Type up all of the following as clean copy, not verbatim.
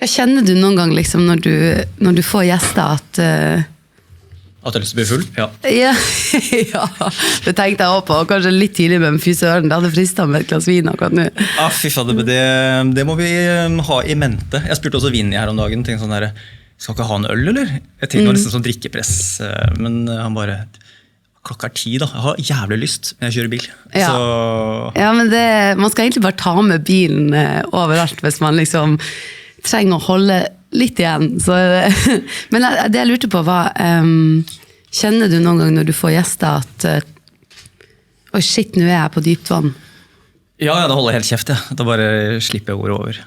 Kjenner du noen gang liksom når du får gjester at At jeg har lyst til å bli full? Ja. Ja, det tenkte jeg også på, kanskje litt tidlig med fy søren, det hadde fristet med et glass vin akkurat nå. Fy fader, det må vi ha i mente. Jeg spurte også Vinny her om dagen, tenkte sånn der, skal ikke ha en øl, eller? Jeg tenkte det var nesten sånn drikkepress, men han bare, klokka 10 da, jeg har jævlig lyst, men jeg kjører bil. Ja, Så... ja men man skal egentlig bare ta med bilen overalt, hvis man liksom trenger å holde litt igjen. Så, men det jeg lurte på var, kjenner du noen gang når du får gjester at oi shit, nå jeg på dypt vann? Ja, det holder helt kjeft, ja. Da bare slipper jeg ordet over.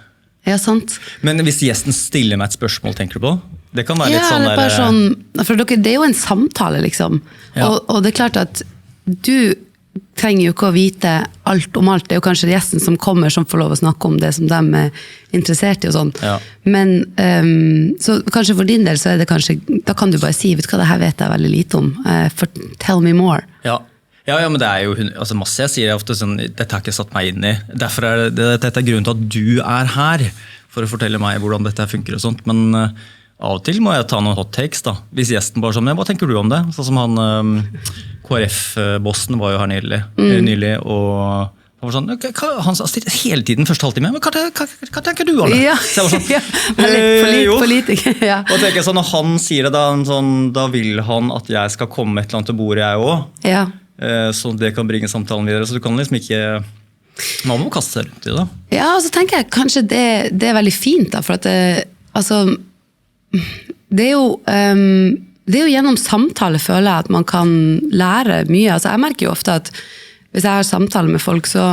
Ja, sant. Men hvis gjesten stiller meg et spørsmål, tenker du på? Det kan være litt sånn der... Ja, sånn, for dere, det er jo en samtale, liksom. Ja. Og det er klart at du trenger jo ikke å vite alt om alt. Det er jo kanskje gjesten som kommer som får lov å snakke om det som de er interessert i og sånn. Ja. Men så kanskje for din del så er det kanskje, da kan du bare si, vet du hva, det her vet jeg veldig lite om. Tell me more. Ja, men det er jo altså masse jeg sier ofte sånn, dette har jeg ikke satt meg inn i. Derfor dette er grunnen til at du er her, for å fortelle meg hvordan dette funker og sånt. Men av og til må jeg ta noen hot takes da. Hvis gjesten bare sånn, hva tenker du om det? Sånn som han... KrF-bossen var jo her nylig, og han var sånn, han stilte hele tiden første halvtime, men hva tenker du om det? Ja, så jeg var sånn, politiker, ja. Og tenker jeg sånn, når han sier det, da vil han at jeg skal komme et eller annet til bordet jeg også, ja. Så det kan bringe samtalen videre, så du kan liksom ikke, man må kaste seg rundt i det. Ja, og så tenker jeg kanskje det er veldig fint da, for at altså, det er jo gjennom samtale føler jeg at man kan lære mye. Altså jeg merker jo ofte at hvis jeg har samtale med folk, så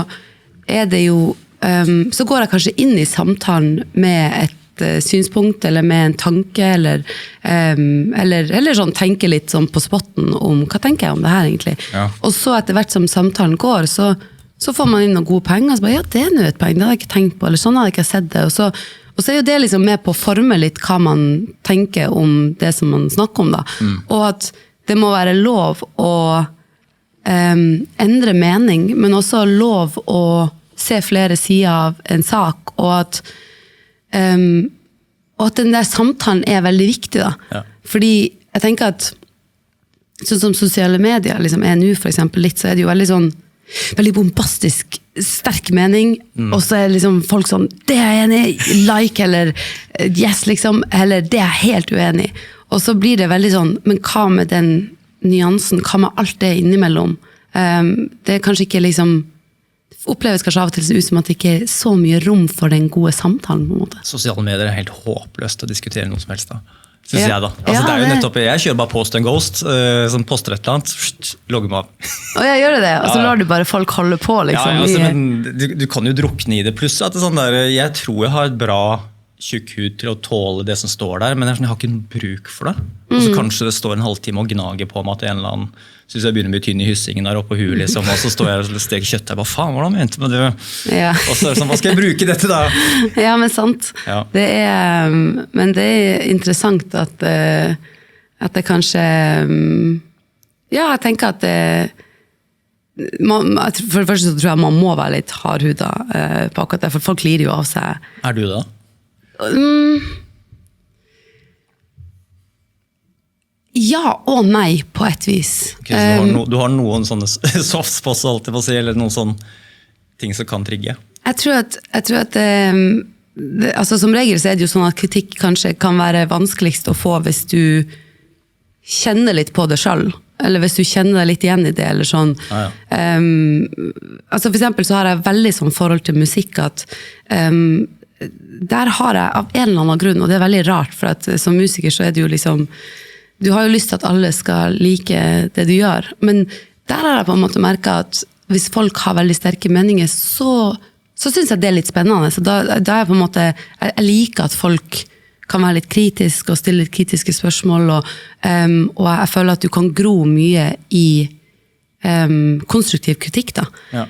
er det jo, så går jeg kanskje inn i samtalen med et synspunkt, eller med en tanke, eller sånn tenke litt sånn på spotten om, hva tenker jeg om det her egentlig? Ja. Og så etter hvert som samtalen går, så får man inn noen gode penger, og så bare, ja, det er nå et poeng, det hadde jeg ikke tenkt på, eller sånn hadde jeg ikke sett det, og så er jo det liksom med på å forme litt hva man tenker om det som man snakker om da. Og at det må være lov å endre mening, men også lov å se flere sider av en sak, og at den der samtalen er veldig viktig da. Ja. Fordi jeg tenker at sånn som sosiale medier liksom er nå for eksempel litt, så er det jo veldig bombastisk sterk mening, og så er liksom folk sånn, det er jeg enig i, like, eller yes, liksom, eller det er jeg helt uenig. Og så blir det veldig sånn, men hva med den nyansen, hva med alt det innimellom? Det er kanskje ikke liksom, oppleves kanskje av og til ut som at det ikke er så mye rom for den gode samtalen på en måte. Sosiale medier er helt håpløst å diskutere noe som helst da. Synes jeg da. Altså, det er jo nettopp, jeg kjører bare post and ghost, som poster et eller annet, logger meg av. Og jeg gjør det, og så lar du bare folk holde på, liksom. Ja, altså, men du kan jo drukne i det, pluss at det er sånn der, jeg tror jeg har et bra tjukk hud til å tåle det som står der, men jeg har ikke noen bruk for det. Og så kanskje det står en halvtime og gnager på meg at en eller annen synes jeg begynner å bli tynn i hyssingen der oppe på huet, liksom, og så står jeg og steker kjøtt, jeg bare, faen, hva mente med det? Ja. Og så er det sånn, hva skal jeg bruke dette da? Ja, men sant. Ja. Men det er interessant at det kanskje, ja, jeg tenker at for det første så tror jeg man må være litt hardhuda på akkurat det, for folk lirer jo av seg. Er du det da? Ja og nei på et vis. Okay, så du har noen sånne soft spots alltid på å si, eller noen sånne ting som kan trigge? Jeg tror at altså som regel så er det jo sånn at kritikk kanskje kan være vanskeligst å få hvis du kjenner litt på det selv, eller hvis du kjenner deg litt igjen i det, eller sånn. Ah, ja. Altså for eksempel så har jeg veldig sånn forhold til musikk at der har jeg av en eller annen grunn, og det er veldig rart, for at som musiker så er det jo liksom, du har jo lyst til at alle skal like det du gjør, men der har jeg på en måte merket at hvis folk har veldig sterke meninger, så synes jeg det er litt spennende, så da er jeg på en måte, jeg liker at folk kan være litt kritiske og stille litt kritiske spørsmål, og jeg føler at du kan gro mye i konstruktiv kritikk da. Ja.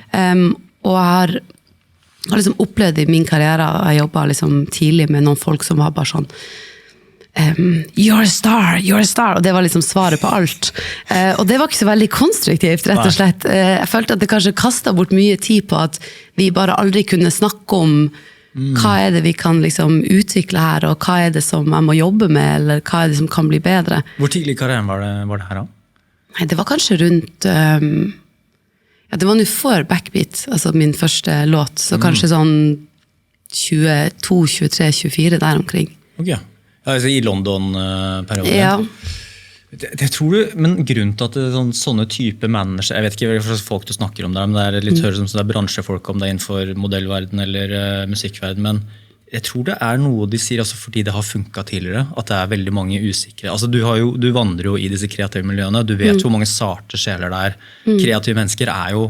Og jeg har liksom opplevd i min karriere, jeg jobbet liksom tidlig med noen folk som var bare sånn, you're a star, og det var liksom svaret på alt. Og det var ikke så veldig konstruktivt, rett og slett. Jeg følte at det kanskje kastet bort mye tid på at vi bare aldri kunne snakke om hva det vi kan liksom utvikle her, og hva det som jeg må jobbe med, eller hva det som kan bli bedre. Hvor tidlig i karrieren var det her da? Nei, det var kanskje rundt, ja, det var nå før Backbeat, altså min første låt, så kanskje sånn 22, 23, 24 der omkring. Ok, ja, altså i London-perioden. Ja. Det tror du, men grunnen til at det er sånne type managers, jeg vet ikke hva slags folk du snakker om der, men det litt høres som det bransjefolk om det innenfor modellverden eller musikkverden, men jeg tror det noe de sier altså fordi det har funket tidligere, at det veldig mange usikre. Altså du vandrer jo i disse kreative miljøene, du vet hvor mange sarte sjeler det Kreative mennesker jo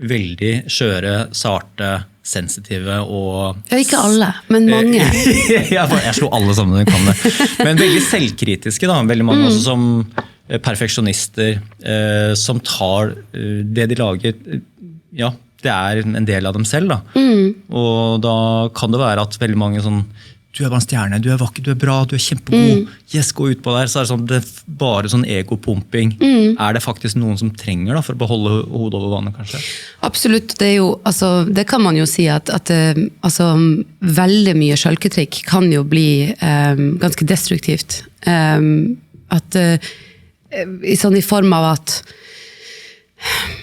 veldig skjøre, sarte, sensitive og... Ja, ikke alle, men mange. jeg slo alle sammen, jeg kan det. Men veldig selvkritiske da, veldig mange også som perfeksjonister, som tar det de lager, ja, det en del av dem selv da. Og da kan det være at veldig mange sånn, du bare en stjerne, du vakker, du bra, du kjempegod, yes, gå ut på der, så det sånn, det bare sånn ego-pumping. Det faktisk noen som trenger da, for å beholde hodet over vannet, kanskje? Absolutt, det jo, altså, det kan man jo si at altså, veldig mye selvkritikk kan jo bli ganske destruktivt. At, sånn i form av at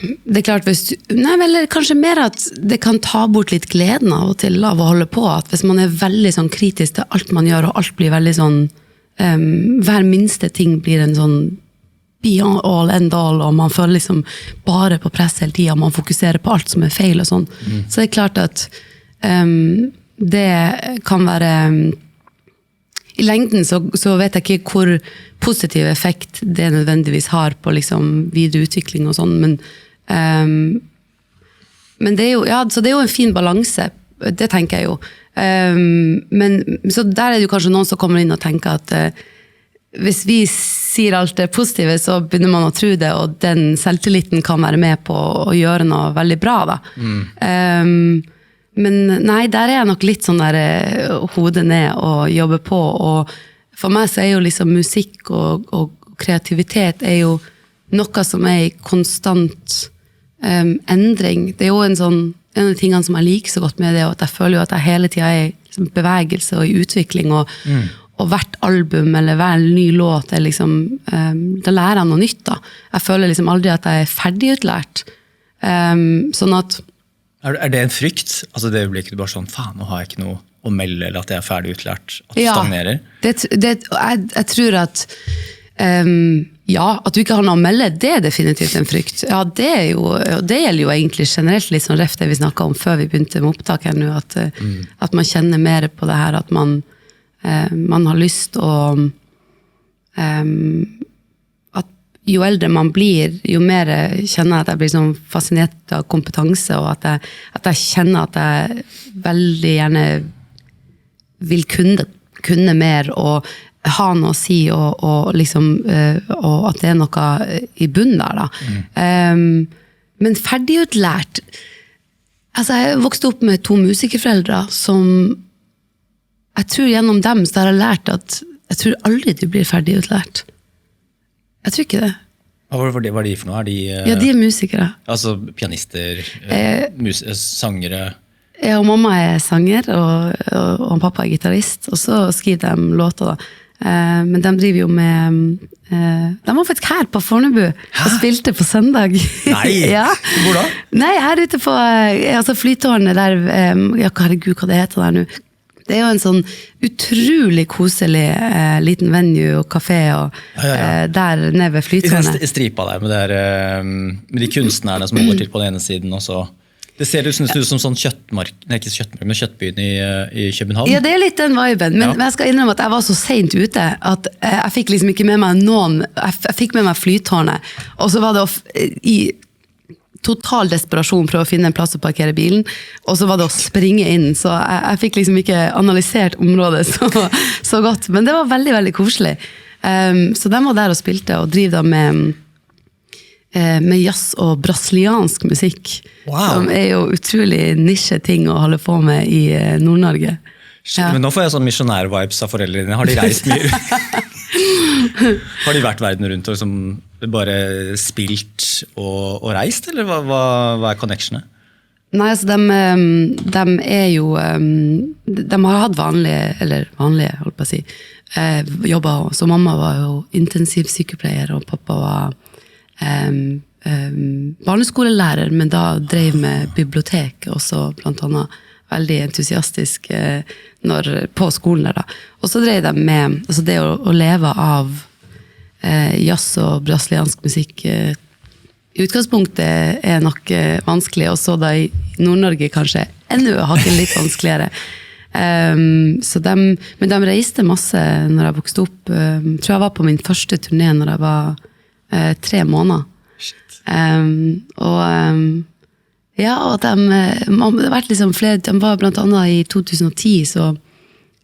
det klart hvis eller kanskje mer at det kan ta bort litt gleden av og til av å holde på, at hvis man veldig sånn kritisk til alt man gjør, og alt blir veldig sånn hver minste ting blir en sånn beyond all end all, og man føler liksom bare på press hele tiden, man fokuserer på alt som feil og sånn, så det klart at det kan være i lengden så vet jeg ikke hvor positiv effekt det nødvendigvis har på liksom videre utvikling og sånn, men det jo, ja, så det jo en fin balanse, det tenker jeg jo. Men så der det jo kanskje noen som kommer inn og tenker at hvis vi sier alt det positive, så begynner man å tro det, og den selvtilliten kan være med på å gjøre noe veldig bra da. Men nei, der jeg nok litt sånn der hodet ned og jobber på, og for meg så jo liksom musikk og kreativitet jo noe som i konstant endring. Det jo en av de tingene som jeg liker så godt med det, og at jeg føler jo at jeg hele tiden i liksom, bevegelse og i utvikling, og hvert album eller hver ny låt liksom, da lærer jeg noe nytt da. Jeg føler liksom aldri at jeg ferdigutlært. Sånn at det en frykt? Altså det øyeblikket du bare sånn, faen, nå har jeg ikke noe å melde, eller at jeg ferdig utlært, at du stagnerer? Jeg tror at ja, at du ikke har noe å melde, det definitivt en frykt. Ja, det gjelder jo egentlig generelt litt sånn reft det vi snakket om før vi begynte med opptak her nå, at man kjenner mer på det her, at man har lyst å jo eldre man blir, jo mer kjenner jeg at jeg blir sånn fascinert av kompetanse, og at jeg kjenner at jeg veldig gjerne vil kunne mer, og ha noe å si, og liksom, og at det noe i bunnen der da. Men ferdigutlært, altså jeg vokste opp med 2 musikerforeldre, som jeg tror gjennom dem så har jeg lært at jeg tror aldri du blir ferdigutlært. Jeg tror ikke det. Hva er de for noe? Ja, de musikere. Altså pianister, sangere? Ja, og mamma sanger, og pappa gitarist, og så skriver de låter da. Men de driver jo med... de var faktisk her på Fornebu, og spilte på søndag. Nei, ja. Hvor da? Nei, her ute på altså flytårnet der, ja, herregud, hva det heter der nå. Det jo en sånn utrolig koselig liten venue og kafé og, der nede ved flytårnet. Jeg stripa der med de kunstnerne som holder til på den ene siden, og så... Det ser ut som sånn kjøttbyen i København. Ja, det litt den viben, men jeg skal innrømme at jeg var så sent ute, at jeg fikk liksom ikke med meg noen, jeg fikk med meg flytårnet, og så var det i total desperasjon prøve å finne en plass å parkere bilen, og så var det å springe inn, så jeg fikk liksom ikke analysert området så godt, men det var veldig, veldig koselig. Så de var der og spilte, og driver da med jazz og brasiliansk musikk, som jo utrolig nisje ting å holde på med i Nord-Norge. Ja. Men nå får jeg sånn misjonær-vibes av foreldrene. Har de reist mye? Har de vært verden rundt og liksom bare spilt og reist, eller hva connectionene? Nei, altså de jo, de har hatt vanlige, holdt på å si, jobber, så mamma var jo intensivsykepleier, og pappa var barneskolelærer, men da drev med bibliotek, også blant annet veldig entusiastisk på skolen der da. Og så drev de med, altså det å leve av jazz og brasiliansk musikk, i utgangspunktet nok vanskelig, og så da i Nord-Norge kanskje enda hakket litt vanskeligere. Men de reiste masse når jeg vokste opp. Tror jeg var på min første turné når jeg var 3 måneder. Shit. Ja, og det har vært liksom flere, de var blant annet i 2010, så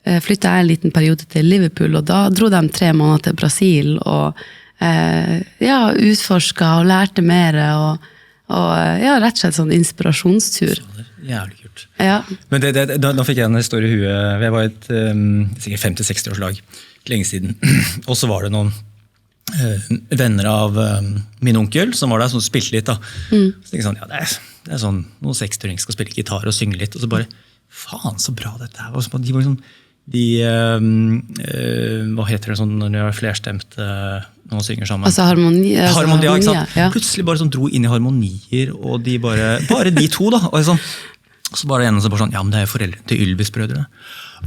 flyttet jeg en liten periode til Liverpool, og da dro de 3 måneder til Brasil, og ja, utforsket og lærte mer, og ja, rett og slett sånn inspirasjonstur. Jævlig kult. Ja. Men nå fikk jeg en historie i huet. Jeg var et sikkert 50-60-årslag, lenge siden. Og så var det noen venner av min onkel som var der, som spilte litt. Da. Så tenkte jeg sånn, ja, det er sånn, noen 60-åringer skal spille gitar og synge litt, og så bare, faen så bra dette her. De var liksom, hva heter det sånn når de har flerstemt når man synger sammen? Altså harmoni, ikke sant? Ja. Plutselig bare sånn dro inn i harmonier, og de bare de to da, og sånn. Så var det en som bare sånn, ja, men det er jo foreldre til Ylvis-brødrene.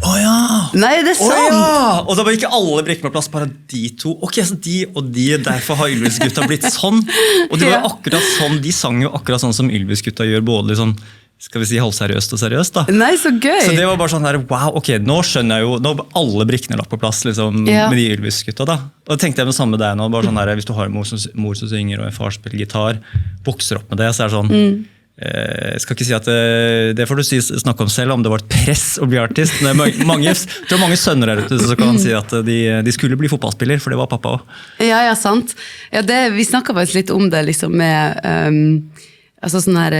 Åja! Nei, det er sant! Ja! Og da var ikke alle brikker med plass, bare de to. Ok, så de og de, derfor har Ylvis-gutta blitt sånn. Og det var jo akkurat sånn, de sang jo akkurat sånn som Ylvis-gutta gjør, både sånn, skal vi si halvseriøst og seriøst da. Nei, så gøy! Så det var bare sånn der, wow, ok, nå skjønner jeg jo, nå har alle brikkene lagt på plass liksom, med de Ylvis-gutta da. Og da tenkte jeg med samme med deg nå, bare sånn der, hvis du har en mor som synger og en far spiller gitar, vokser opp med det, så er det sånn, jeg skal ikke si at det får du snakke om selv, om det var et press å bli artist. Det er mange sønner der ute som kan si at de skulle bli fotballspiller, for det var pappa også. Ja, sant. Ja, vi snakket faktisk litt om det liksom med altså sånn her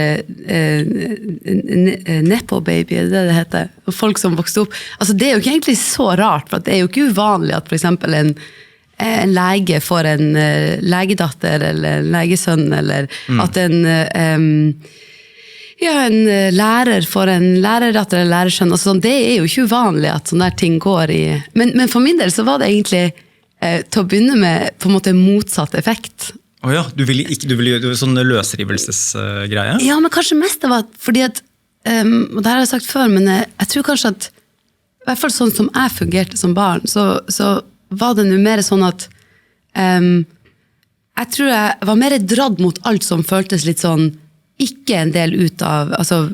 Nepo baby, det heter. Og folk som vokste opp. Altså det er jo ikke egentlig så rart, for det er jo ikke uvanlig at for eksempel en lege får en legedatter eller en legesønn, eller at en lærer får en lærerdatter eller lærersønn. Altså, det er jo ikke uvanlig at sånne ting går i... Men for min del så var det egentlig til å begynne med på en måte motsatt effekt. Ja, du ville sånn løsrivelsesgreie? Ja, men kanskje mest det var fordi at, og det har jeg sagt før, men jeg tror kanskje at, i hvert fall sånn som jeg fungerte som barn, så var det nå mer sånn at jeg tror jeg var mer dradd mot alt som føltes litt sånn, ikke en del ut av, altså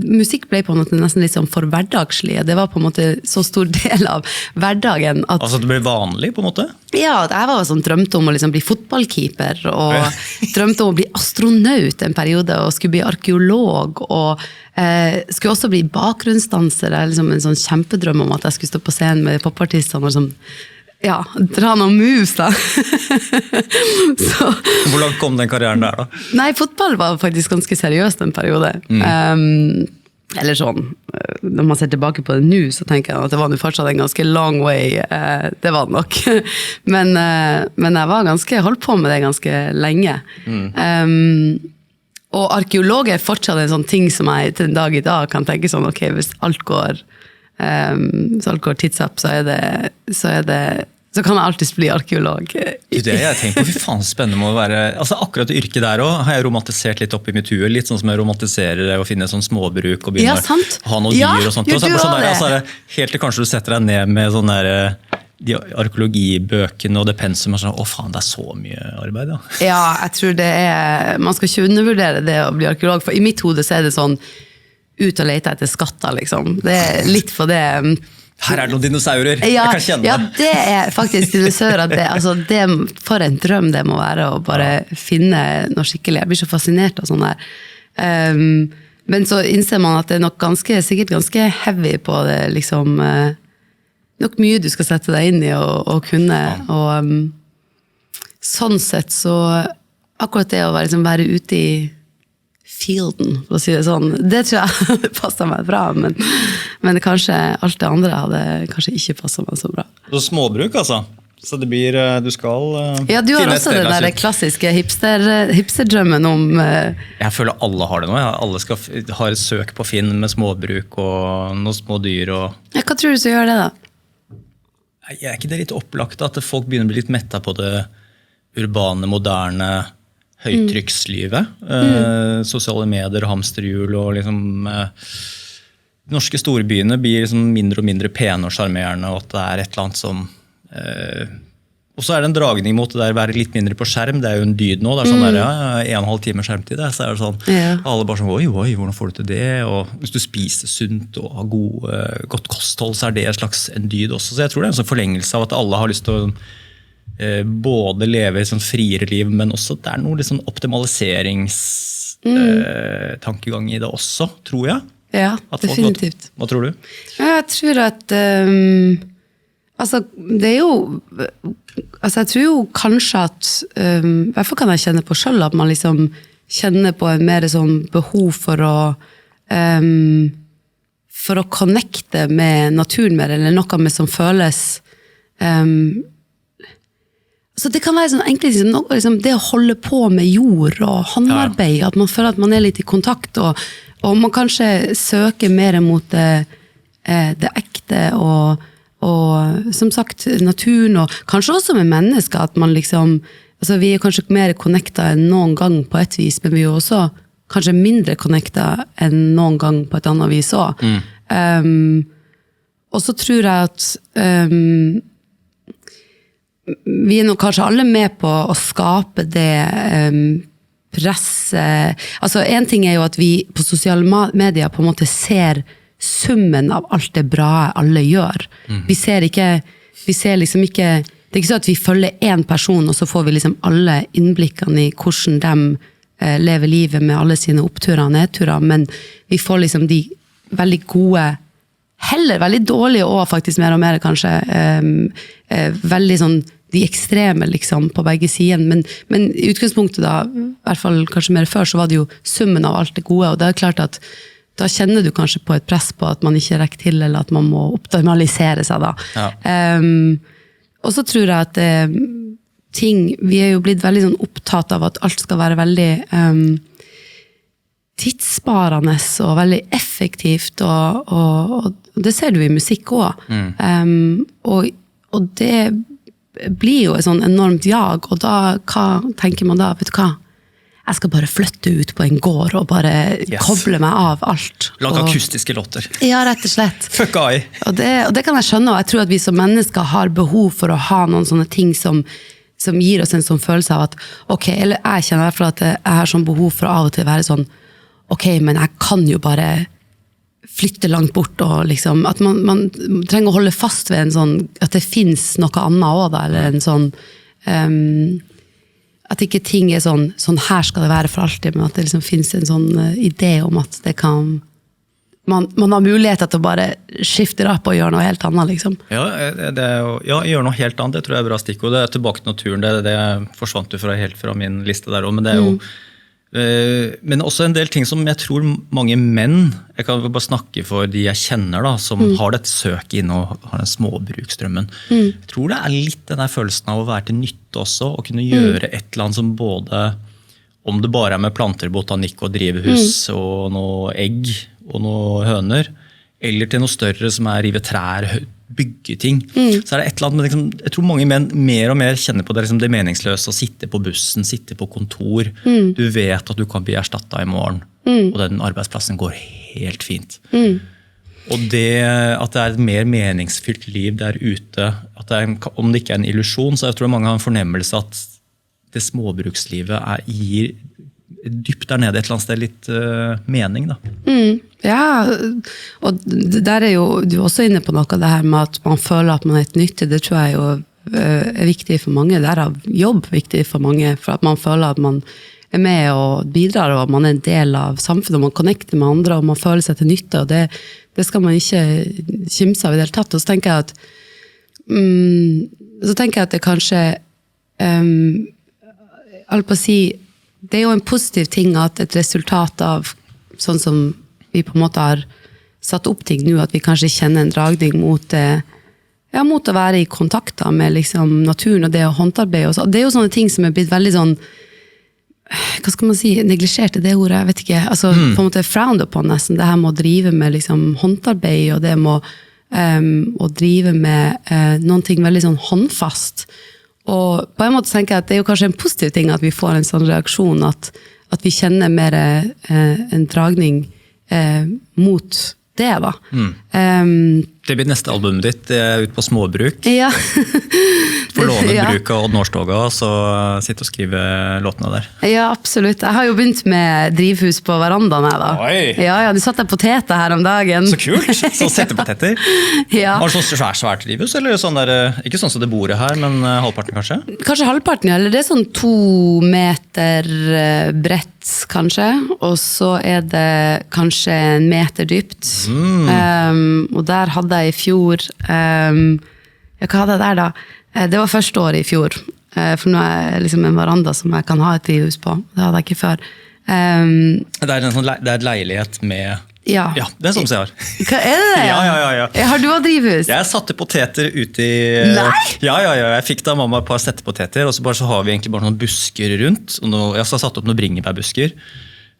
musikk ble på en måte nesten litt sånn for hverdagslig, det var på en måte så stor del av hverdagen at... Altså det ble vanlig på en måte? Ja, jeg var sånn drømte om å liksom bli fotballkeeper, og drømte om å bli astronaut en periode, og skulle bli arkeolog, og skulle også bli bakgrunnsdanser, liksom en sånn kjempedrøm om at jeg skulle stå på scenen med popartistene, og liksom ja, dra noen moves da. Så. Hvor langt kom den karrieren der da? Nei, fotball var faktisk ganske seriøst en periode. Eller sånn, når man ser tilbake på det nå, så tenker jeg at det var fortsatt en ganske long way. Det var det nok. Men jeg var holdt på med det ganske lenge. Og arkeolog er fortsatt en sånn ting som jeg til en dag i dag kan tenke sånn, ok, hvis alt går tidsopp, så kan jeg alltid bli arkeolog. Det jeg tenker på, fy faen spennende må være, altså akkurat det yrket der også, har jeg romantisert litt opp i mitt hue, litt sånn som jeg romantiserer det å finne sånn småbruk og begynne å ha noen dyr og sånt. Og så sånn der, altså, helt til kanskje du setter deg ned med sånn der, de arkeologibøkene og det pensum, og sånn, å faen, det er så mye arbeid da. Ja, jeg tror det man skal ikke undervurdere det å bli arkeolog, for i mitt hode så er det sånn, ut og lete etter skatter, liksom. Det er litt for det... Her er det noen dinosaurer, jeg kan kjenne det. Ja, det er faktisk dinosaurer. For en drøm det må være å bare finne noe skikkelig. Jeg blir så fascinert av sånn der. Men så innser man at det er nok sikkert ganske heavy på det, liksom, nok mye du skal sette deg inn i og kunne. Og sånn sett så, akkurat det å være ute i fielden, for å si det sånn. Det tror jeg passet meg bra, men kanskje alt det andre hadde kanskje ikke passet meg så bra. Så småbruk altså? Så det blir, du skal Ja, du har finne et også sted den der der klassiske hipsterdrømmen om... Jeg føler alle har det nå. Alle har et søk på Finn med småbruk og noen små dyr. Ja, hva tror du som gjør det da? Er ikke det litt opplagt at folk begynner å bli litt mettet på det urbane, moderne høytrykkslivet? Sosiale medier, hamsterhjul og liksom... norske storbyene blir liksom mindre og mindre pene og charmerende, og at det er et eller annet som... og så er det en dragning mot det der være litt mindre på skjerm. Det er jo en dyd nå. Det er sånn der, 1,5 time skjermtid. Så er det sånn, alle bare sånn, oi, hvordan får du til det? Og hvis du spiser sunt og har godt kosthold, så er det en dyd også. Så jeg tror det er en sånn forlengelse av at alle har lyst til å både leve i sånn friere liv, men også det er noe litt sånn optimaliseringstankegang i det også, tror jeg. Ja, definitivt. Hva tror du? Jeg tror at altså, det er jo altså, jeg tror jo kanskje at i hvert fall kan jeg kjenne på selv at man liksom kjenner på en mer sånn behov for å connecte med naturen mer, eller noe med som føles så det kan være sånn egentlig liksom, det å holde på med jord og håndarbeid, at man føler at man er litt i kontakt, og man kanskje søker mer mot det ekte, og som sagt naturen, og kanskje også med mennesker, at man liksom, altså vi er kanskje mer connecta enn noen gang på et vis, men vi er også kanskje mindre connecta enn noen gang på et annet vis også. Og så tror jeg at vi er nok kanskje alle med på å skape det presset. Altså en ting er jo at vi på sosiale medier på en måte ser summen av alt det bra alle gjør. Vi ser liksom ikke, det er ikke så at vi følger en person, og så får vi liksom alle innblikkene i hvordan de lever livet med alle sine oppturer og nedturer, men vi får liksom de veldig gode, heller veldig dårlige, og faktisk mer og mer kanskje, veldig sånn, de ekstreme liksom på begge sider, men i utgangspunktet da, i hvert fall kanskje mer før, så var det jo summen av alt det gode, og det er klart at da kjenner du kanskje på et press på at man ikke rekker til, eller at man må optimalisere seg da. Ja. Og så tror jeg at vi er jo blitt veldig sånn opptatt av at alt skal være veldig tidssparende og veldig effektivt, og det ser du i musikk også. Og det blir jo et sånn enormt jag, og da, hva tenker man da? Vet du hva? Jeg skal bare flytte ut på en gård og bare koble meg av alt. Lage akustiske låter. Ja, rett og slett. Fuck AI. Og det kan jeg skjønne, og jeg tror at vi som mennesker har behov for å ha noen sånne ting som gir oss en sånn følelse av at, ok, eller jeg kjenner i hvert fall at jeg har sånn behov for å av og til være sånn, ok, men jeg kan jo bare flytte langt bort, og liksom, at man trenger å holde fast ved en sånn, at det finnes noe annet også, eller en sånn, at ikke ting er sånn her skal det være for alltid, men at det liksom finnes en sånn idé om at det kan, man har muligheter til å bare skifte opp og gjøre noe helt annet, liksom. Ja, gjøre noe helt annet, det tror jeg er bra stikkord. Det er tilbake til naturen, det forsvant jo helt fra min liste der også, men det er jo men også en del ting som jeg tror mange menn, jeg kan bare snakke for de jeg kjenner da, som har dette søket inne og har den småbruksdrømmen. Jeg tror det er litt den der følelsen av å være til nytte også, og kunne gjøre et eller annet som både, om det bare er med planter, botanikk og drivhus og noe egg og noe høner, eller til noe større som er rive trær, bygge ting. Så er det et eller annet med, liksom, jeg tror mange menn mer og mer kjenner på det, liksom, det meningsløse å sitte på bussen, sitte på kontor. Du vet at du kan bli erstattet i morgen, og den arbeidsplassen går helt fint. Og det at det er et mer meningsfylt liv der ute, at det om det ikke er en illusjon, så jeg tror mange har en fornemmelse at det småbrukslivet gir dypt der nede et eller annet sted litt mening da. Ja, og der er jo du er også inne på noe det her med at man føler at man er et nyttig, det tror jeg jo er viktig for mange, det er jobb viktig for mange, for at man føler at man er med og bidrar, og man er en del av samfunnet, og man connecter med andre, og man føler seg til nytte, og det skal man ikke kimse av i det hele tatt. Og så tenker jeg at det kanskje alt på å si, det er jo en positiv ting at et resultat av sånn som vi på en måte har satt opp ting nå, at vi kanskje kjenner en dragning mot det mot å være i kontakt da, med liksom, naturen og det å håndarbeid. Og så. Det er jo sånne ting som er blitt veldig sånn, hva skal man si, neglisjert er det ordet, jeg vet ikke, altså på en måte frowned på nesten, det her med å drive med liksom, håndarbeid, og det med å drive med noen ting veldig sånn håndfast. Og på en måte tenker jeg at det er jo kanskje en positiv ting at vi får en sånn reaksjon, at vi kjenner mer en dragning mot det da. Det blir neste albumet ditt, det er ute på småbruk. Ja. For låne bruk av Odd Nordstoga, så sitte og skrive låtene der. Ja, absolutt. Jeg har jo begynt med drivhus på verandaen her da. Oi! Ja, du satt der poteter her om dagen. Så kult! Så settepoteter. Ja. Har du sånn svært drivhus, eller sånn der, ikke sånn som det bordet her, men halvparten kanskje? Kanskje halvparten, eller det er sånn 2 meter bredt kanskje, og så er det kanskje 1 meter dypt. Og der hadde jeg i fjor, hva hadde jeg der da? Det var første året i fjor, for nå er det liksom en veranda som jeg kan ha et drivhus på. Det hadde jeg ikke før. Det er et leilighet med... Ja, det er sånn som jeg har. Hva er det? Ja. Har du også drivhus? Jeg satte poteter ute i... Nei! Ja, jeg fikk da mamma et par settepoteter, og så har vi egentlig bare noen busker rundt. Og jeg har satt opp noen bringebærbusker.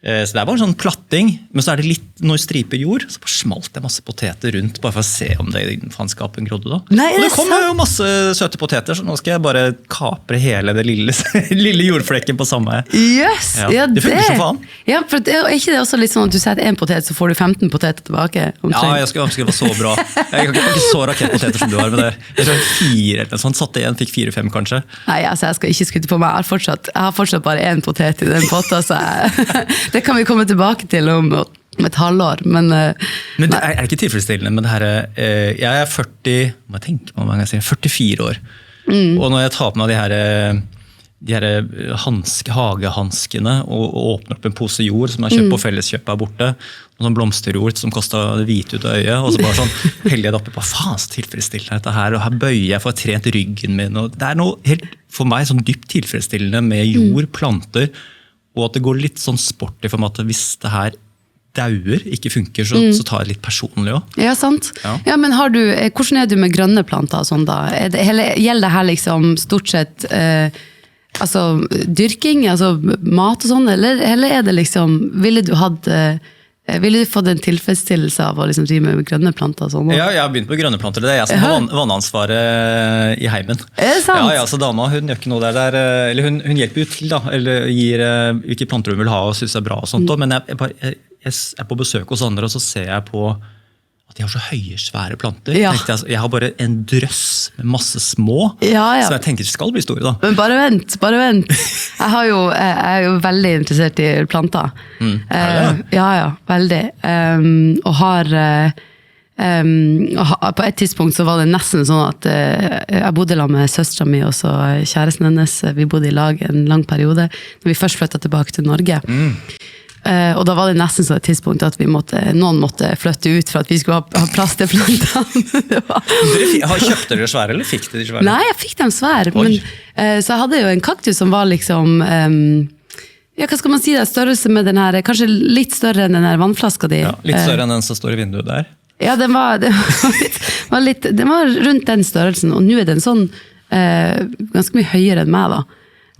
Så det er bare en sånn platting, men så er det litt noe striper jord, så bare smalt jeg masse poteter rundt, bare for å se om det faenskapen grodde da. Nei, og det kom jo masse søte poteter, så nå skal jeg bare kapre hele det lille jordflekken på samme. Yes, ja, det funker som faen. Ja, for er ikke det også litt sånn at du setter 1 potet, så får du 15 poteter tilbake? Ja, jeg skal være så bra. Jeg har ikke så rakettpoteter som du har, men jeg tror 4 eller sånn, satte igjen, fikk 4-5 kanskje. Nei, altså jeg skal ikke skutte på meg, jeg har fortsatt bare 1 potet i den potta, så det kan vi komme tilbake til om et halvår, men det er ikke tilfredsstillende med det her, jeg er 40, må jeg tenke på hva jeg sier, 44 år, og når jeg tar på meg de her hagehanskene og åpner opp en pose jord som jeg har kjøpt på Felleskjøpet her borte, og sånn blomsterjord som kostet det hvite ut av øyet, og så bare sånn heller jeg det oppi på, faen så tilfredsstillende dette her, og her bøyer jeg for å trent ryggen min, og det er noe helt for meg sånn dypt tilfredsstillende med jord, planter, og at det går litt sånn sportig for meg at hvis det her dauer, ikke funker, så tar jeg litt personlig også. Ja, sant. Ja, men hvordan er du med grønne planter og sånn da? Gjelder det her liksom stort sett altså dyrking, altså mat og sånn, eller er det liksom, ville du fått en tilfredsstillelse av å liksom drive med grønne planter og sånn? Ja, jeg har begynt med grønne planter. Det er jeg som har vannansvaret i heimen. Er det sant? Ja, så dama, hun gjør ikke noe der. Eller hun hjelper jo til da, eller gir hvilke planter hun vil ha og synes det er bra og sånt. Men jeg er på besøk hos andre, og så ser jeg på at de har så høye, svære planter. Ja. Jeg har bare en drøss med masse små, som jeg tenker skal bli store da. Men bare vent. Jeg er jo veldig interessert i planter. Er det? Ja, veldig. Og har... på et tidspunkt så var det nesten sånn at jeg bodde sammen med søstra mi og så kjæresten hennes, vi bodde i lag en lang periode, når vi først flyttet tilbake til Norge. Og da var det nesten så et tidspunkt at noen måtte flytte ut for at vi skulle ha plass til plantene. Kjøpte dere svære, eller fikk dere svære? Nei, jeg fikk dem svære, men så jeg hadde jo en kaktus som var liksom, ja, hva skal man si det, størrelse med den her, kanskje litt større enn den her vannflaska di. Ja, litt større enn den som står i vinduet der. Ja, den var rundt den størrelsen, og nå er den sånn ganske mye høyere enn meg da.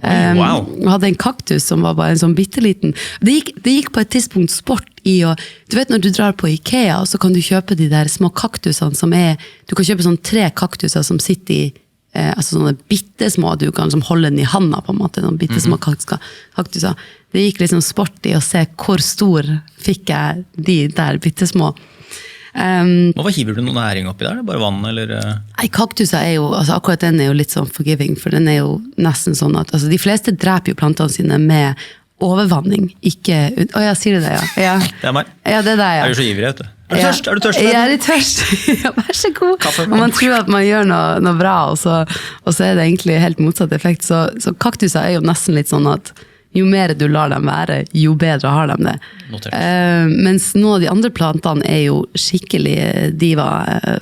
Wow. Og hadde en kaktus som var bare en sånn bitteliten. Det gikk på et tidspunkt sport i å, du vet når du drar på Ikea, så kan du kjøpe de der små kaktusene som du kan kjøpe sånn 3 kaktuser som sitter i, altså sånne bittesmå, du kan liksom holde den i handa på en måte, sånne bittesmå kaktuser. Det gikk liksom sport i å se hvor stor fikk jeg de der bittesmå. Hva hiver du noe næring oppi der? Bare vann, eller? Nei, kaktuser er jo, altså akkurat den er jo litt sånn forgiving, for den er jo nesten sånn at, altså de fleste dreper jo plantene sine med overvanning, ikke, jeg sier det, ja. Det er meg. Ja, det er deg, ja. Jeg er jo så ivrig, vet du. Er du tørst? Jeg er litt tørst. Ja, vær så god. Kaffe. Og man tror at man gjør noe bra, og så er det egentlig helt motsatt effekt. Så kaktuser er jo nesten litt sånn at jo mer du lar dem være, jo bedre har de det. Mens noen av de andre plantene jo skikkelig diva,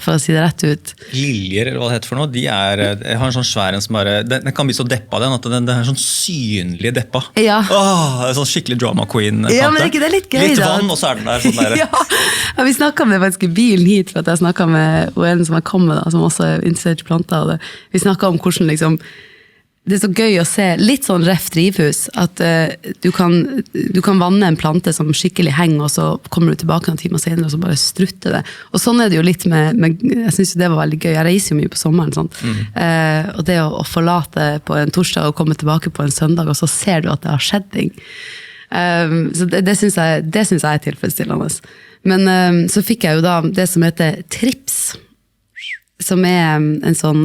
for å si det rett ut. Liljer, eller hva det heter for noe, jeg har en sånn svær en som bare, den kan bli så deppa den, at den er sånn synlig deppa. Ja. Det er sånn skikkelig drama queen. Ja, men ikke det litt gøy litt vann, og så den der sånn der. Ja, vi snakket om det faktisk i bilen hit, for at jeg snakket med en som jeg kom med, da, som også interessert i planter, og vi snakket om hvordan liksom, det så gøy å se, litt sånn ref drivhus, at du kan vanne en plante som skikkelig henger, og så kommer du tilbake en time senere, og så bare strutter det. Og sånn det jo litt med jeg synes jo det var veldig gøy, jeg reiser jo mye på sommeren, sånn. Og det å forlate på en torsdag og komme tilbake på en søndag, og så ser du at det har skjedd ting. Så det synes jeg tilfredsstillende. Men så fikk jeg jo da det som heter trips, som en sånn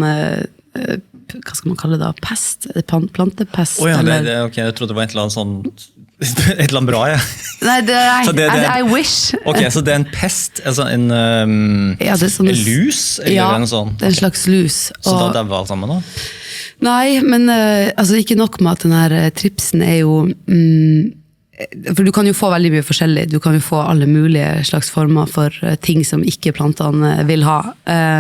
hva skal man kalle det da? Pest? Plantepest? Ja, ok, jeg trodde det var et eller annet sånn et eller annet bra, ja. Nei, I wish. Ok, så det en pest, altså en lus? Eller en sånn? Det en slags lus. Så da var alt sammen da? Nei, men altså, ikke nok med at den her tripsen jo for du kan jo få veldig mye forskjellig, du kan jo få alle mulige slags former for ting som ikke plantene vil ha,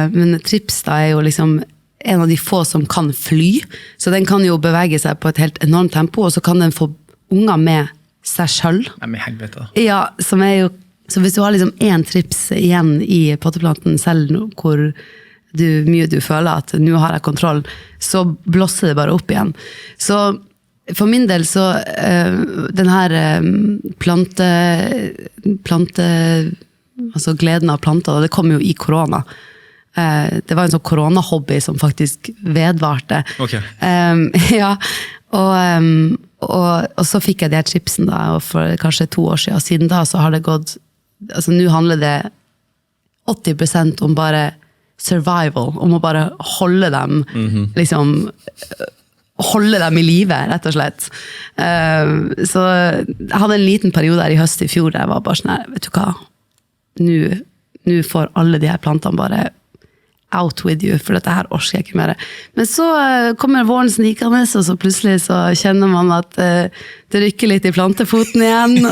men trips da jo liksom en av de få som kan fly, så den kan jo bevege seg på et helt enormt tempo, og så kan den få unger med seg selv. Nei, men helvete da. Ja, som jo, så hvis du har liksom en trips igjen i potteplanten selv, hvor mye du føler at nå har jeg kontroll, så blåser det bare opp igjen. Så for min del så den her altså gleden av planter, det kom jo i korona. Det var en sånn koronahobby som faktisk vedvarte. Okay. Ja, og så fikk jeg de her chipsen da, og for kanskje 2 år siden da, så har det gått, altså nå handler det 80% om bare survival, om å bare holde dem, liksom, holde dem i livet, rett og slett. Så jeg hadde en liten periode der i høst i fjor, der jeg var bare sånn her, vet du hva, nå får alle de her plantene bare out with you, for dette her orsker jeg ikke mer. Men så kommer våren snikende, og så plutselig så kjenner man at det rykker litt i plantefoten igjen,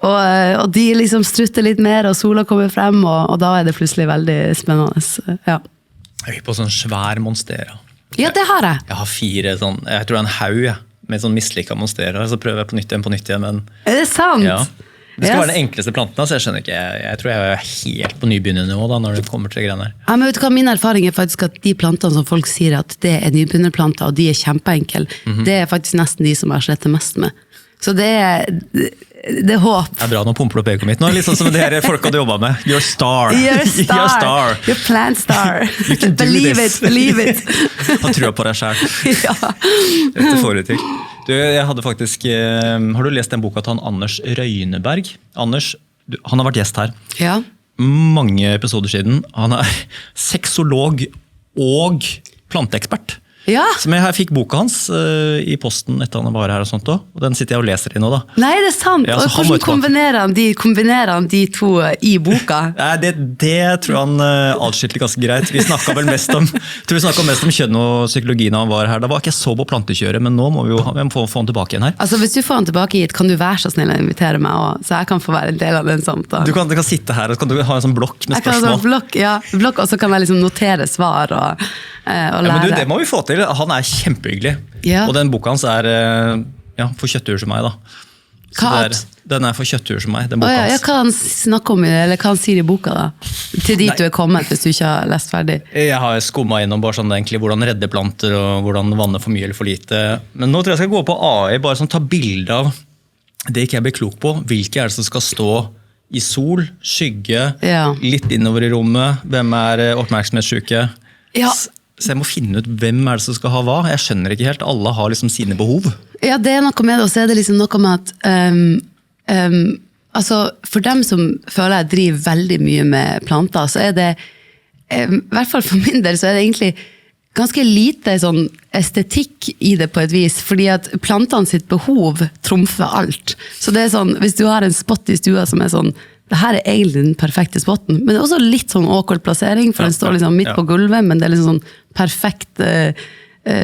og de liksom strutter litt mer, og sola kommer frem, og da det plutselig veldig spennende. Ja. Jeg på sånn svær monstera. Ja, det har jeg. Jeg har 4 sånn, jeg tror det en haug med sånn mislykket monstera, så prøver jeg på nytt igjen, men... Er det sant? Ja. Det skal være den enkleste planten, så jeg skjønner ikke, jeg tror jeg helt på nybegynnernivå da, når det kommer til greiene her. Ja, men vet du hva, min erfaring faktisk at de plantene som folk sier at det nybegynnerplanter, og de kjempeenkle, det faktisk nesten de som jeg sletter mest med. Så det håp. Det bra, nå pumper du opp egoet mitt nå, liksom som det her folka du jobber med. You're a star. You're a star. You're a star. You're a plant star. You can do believe this. Believe it. Han tror på deg selv. Ja. Dette får du til. Jeg hadde faktisk, har du lest den boka til Anders Røyneberg? Anders, han har vært gjest her. Ja. Mange episoder siden. Han sexolog og planteekspert. Ja. Som jeg fikk boka hans i posten etter han var her og sånt også, og den sitter jeg og leser i nå da. Nei, det sant. Ja, og hvordan kombinerer han de to i boka? Det tror jeg han atskilte ganske greit. Vi snakket vel mest om kjønn og psykologi når han var her. Da var ikke jeg så på plantekjøret, men nå må vi jo få han tilbake igjen her. Altså, hvis du får han tilbake hit, kan du være så snill å invitere meg også, så jeg kan få være en del av den samtalen. Du kan sitte her, og så kan du ha en sånn blokk med spørsmål. Jeg kan ha en blokk, og så kan jeg liksom notere svar og lære. Men det må vi få til. Han kjempehyggelig. Ja. Og den boka hans for kjøttur som meg da. Den for kjøttur som meg, den boka hans. Ja, hva han snakker om, eller hva han sier i boka da? Til dit du kommet, hvis du ikke har lest ferdig. Jeg har skummet innom bare sånn egentlig hvordan redde planter, og hvordan vanne for mye eller for lite. Men nå tror jeg skal gå på AI, bare sånn ta bilde av det ikke jeg blir klok på. Hvilke det som skal stå i sol, skygge, litt innover i rommet, hvem oppmerksomhetssyke? Ja. Så jeg må finne ut hvem det som skal ha hva. Jeg skjønner ikke helt. Alle har liksom sine behov. Ja, det noe med det, og så det liksom noe med at altså, for dem som føler jeg driver veldig mye med planter, så det, i hvert fall for min del, så det egentlig ganske lite sånn estetikk i det på et vis, fordi at plantene sitt behov trumfer alt. Så det sånn, hvis du har en spot i stua som sånn, det her egentlig den perfekte spotten, men det også litt sånn awkward plassering, for den står liksom midt på gulvet, men det liksom sånn perfekt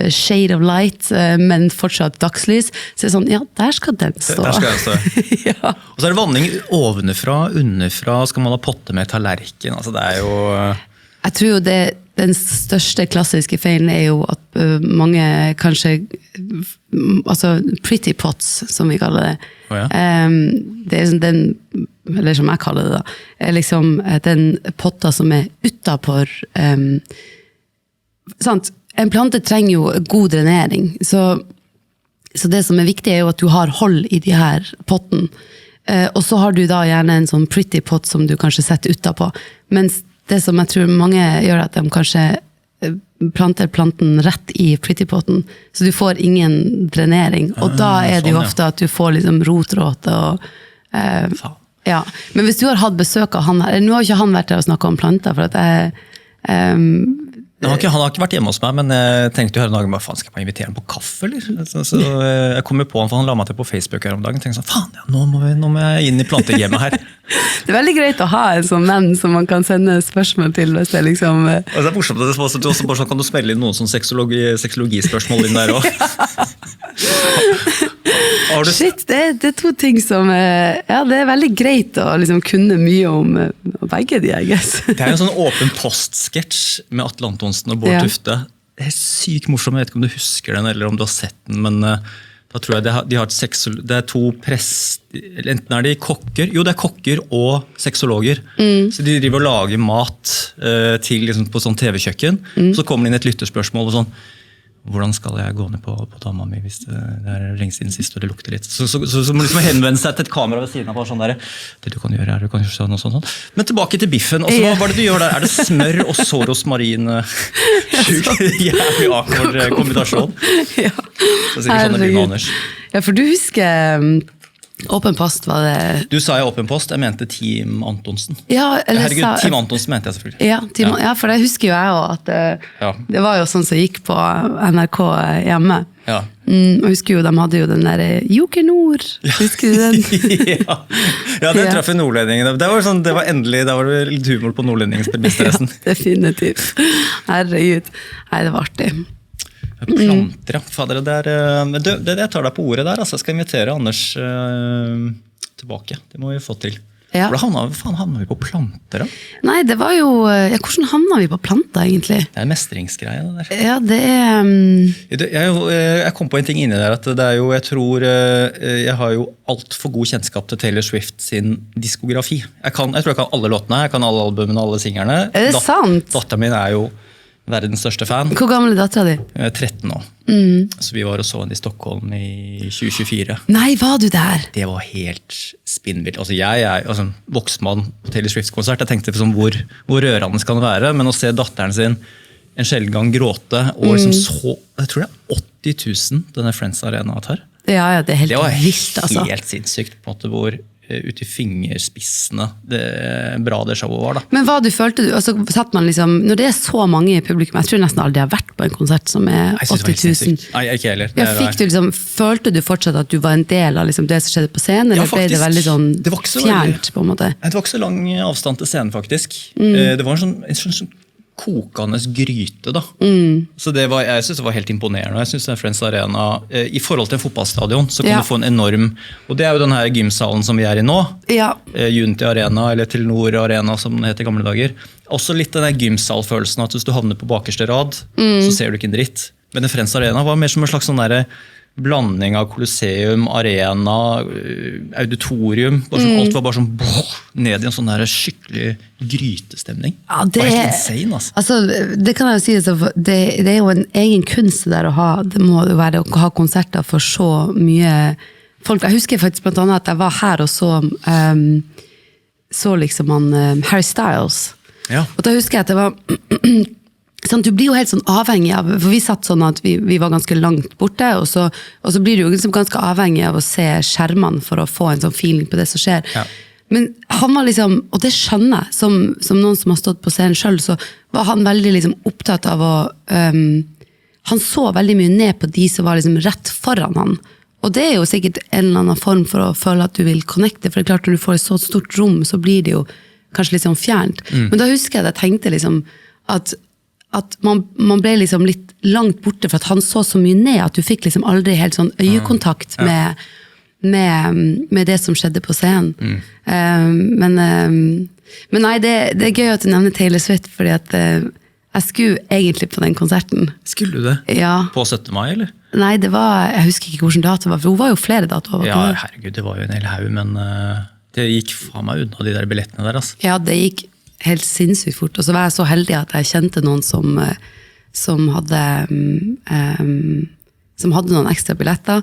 shade of light, men fortsatt dagslys, så sånn, ja, der skal den stå. Der skal den stå. Ja. Og så det vanning ovenfra, underfra, skal man ha potte med tallerken, altså det jo... Jeg tror jo den største klassiske feilen jo at mange kanskje, altså pretty pots, som vi kaller det. Oh, ja. Det sånn den, eller som jeg kaller det da, liksom den potta som utenfor, sant? En plante trenger jo god drenering, så det som viktig jo at du har hold i de her potten, og så har du da gjerne en sånn pretty pot som du kanskje setter utenpå, mens det som jeg tror mange gjør at de kanskje planter planten rett i prettypotten, så du får ingen drenering, og da det jo ofte at du får liksom rotråte og ja. Men hvis du har hatt besøk av han her, nå har ikke han vært der og snakket om planter, for at han har ikke vært hjemme hos meg, men jeg tenkte jo her en dag, faen, skal jeg invitere han på kaffe, eller? Så jeg kom jo på han, for han la meg til på Facebook her om dagen, og tenkte sånn, faen, ja, nå må jeg inn i plantegehjemmet her. Det veldig greit å ha en sånn venn som man kan sende spørsmål til, hvis det liksom... Og det morsomt at du også bare sånn, kan du smelle inn noen sånn seksologispørsmål inn der også. Shit, det to ting som ja, det veldig greit å liksom kunne mye om begge de, I guess. Det en sånn åpen post-sketsj med Atle Antonsen og Bård Tufte. Det sykt morsomt, jeg vet ikke om du husker den eller om du har sett den, men da tror jeg de har det to enten de kokker, jo det kokker og seksologer, så de driver og lager mat til liksom, på sånn TV-kjøkken, så kommer det inn et lytterspørsmål og sånn, hvordan skal jeg gå ned på dama mi hvis det lenge siden sist og det lukter litt. Så må liksom henvende seg til et kamera ved siden av bare sånn der, det du kan gjøre du kan gjøre sånn og sånn. Men tilbake til biffen, altså, hva var det du gjør der? Det smør og så rosmarin? Jævlig akkurat kombinasjon. Ja. Så sikkert sånn det blir med Anders. Ja, for du husker... Åpen post var det... Du sa jeg åpen post, jeg mente Team Antonsen. Ja, eller herregud, Team Antonsen mente jeg selvfølgelig. Ja, for det husker jo jeg også, at det var jo sånn som gikk på NRK hjemme. Ja. Og husker jo, de hadde jo den der Joker Nord, husker du den? ja, den traff i nordlendingen. Det var endelig, da var det litt humor på nordlendingens bevisstressen. Ja, definitivt. Herregud. Nei, det var artig. Planter, ja. Fader, jeg tar deg på ordet der, altså. Jeg skal invitere Anders tilbake. Det må vi få til. Ja. Hvordan havna vi på planter da? Nei, det var jo... Ja, hvordan havna vi på planter egentlig? Det en mestringsgreie det der. Ja, det Jeg kom på en ting inni der, at det jo, jeg tror jeg har jo alt for god kjennskap til Taylor Swift sin diskografi. Jeg tror jeg kan alle låtene, jeg kan alle albumene, alle singlerne. Det sant? Datteren min jo verdens største fan. Hvor gammel datteren din? 13 nå. Så vi var og så henne i Stockholm i 2024. Nei, var du der? Det var helt spinnvilt. Altså jeg altså, voksmann på Taylor Swift-konsert, jeg tenkte sånn, hvor rørende skal det være, men å se datteren sin en sjelden gang gråte, og liksom så, jeg tror det 80 000 denne Friends Arena tar. Ja, det helt vilt, altså. Det var helt sinnssykt, på en måte, hvor ut i fingerspissene bra det showet var da. Men hva du følte, altså satt man liksom, når det så mange i publikum, jeg tror nesten aldri jeg har vært på en konsert som 80 000. Nei, ikke heller. Følte du fortsatt at du var en del av liksom det som skjedde på scenen, eller ble det veldig sånn fjernt på en måte? Det var ikke så lang avstand til scenen faktisk. Det var en sånn kokende gryte da. Så jeg synes det var helt imponerende. Jeg synes Friends Arena, i forhold til en fotballstadion, så kan du få en enorm, og det jo den her gymsalen som vi i nå, Unity Arena, eller Telenor Arena som det het i gamle dager. Også litt den der gymsalfølelsen, at hvis du havner på bakerste rad, så ser du ikke en dritt. Men den Friends Arena var mer som en slags sånn der blanding av Colosseum, arena, auditorium, alt var bare sånn ned i en sånn der skikkelig grytestemning. Ja, det var helt insane, altså. Det kan jeg jo si, det jo en egen kunst der å ha, det må jo være å ha konserter for så mye folk. Jeg husker faktisk blant annet at jeg var her og så liksom Harry Styles. Ja. Og da husker jeg at det var sånn, du blir jo helt sånn avhengig av, for vi satt sånn at vi var ganske langt borte, og så blir du jo liksom ganske avhengig av å se skjermene for å få en sånn feeling på det som skjer. Ja. Men han var liksom, og det skjønner jeg, som noen som har stått på scenen selv, så var han veldig liksom opptatt av å, han så veldig mye ned på de som var liksom rett foran han. Og det jo sikkert en eller annen form for å føle at du vil connecte, for det klart når du får et så stort rom, så blir det jo kanskje litt sånn fjernt. Men da husker jeg at jeg tenkte liksom at at man ble liksom litt langt borte, for at han så mye ned, at du fikk liksom aldri helt sånn øyekontakt med det som skjedde på scenen. Men nei, det gøy at du nevner Taylor Swift, fordi at jeg skulle egentlig på den konserten. Skulle du det? Ja. På 17. mai, eller? Nei, jeg husker ikke hvilken dato det var, for hun var jo flere datoer. Ja, herregud, det var jo en hel haug, men det gikk faen meg unna de der billettene der, altså. Ja, det gikk helt sinnssykt fort, og så var jeg så heldig at jeg kjente noen som hadde noen ekstra billetter.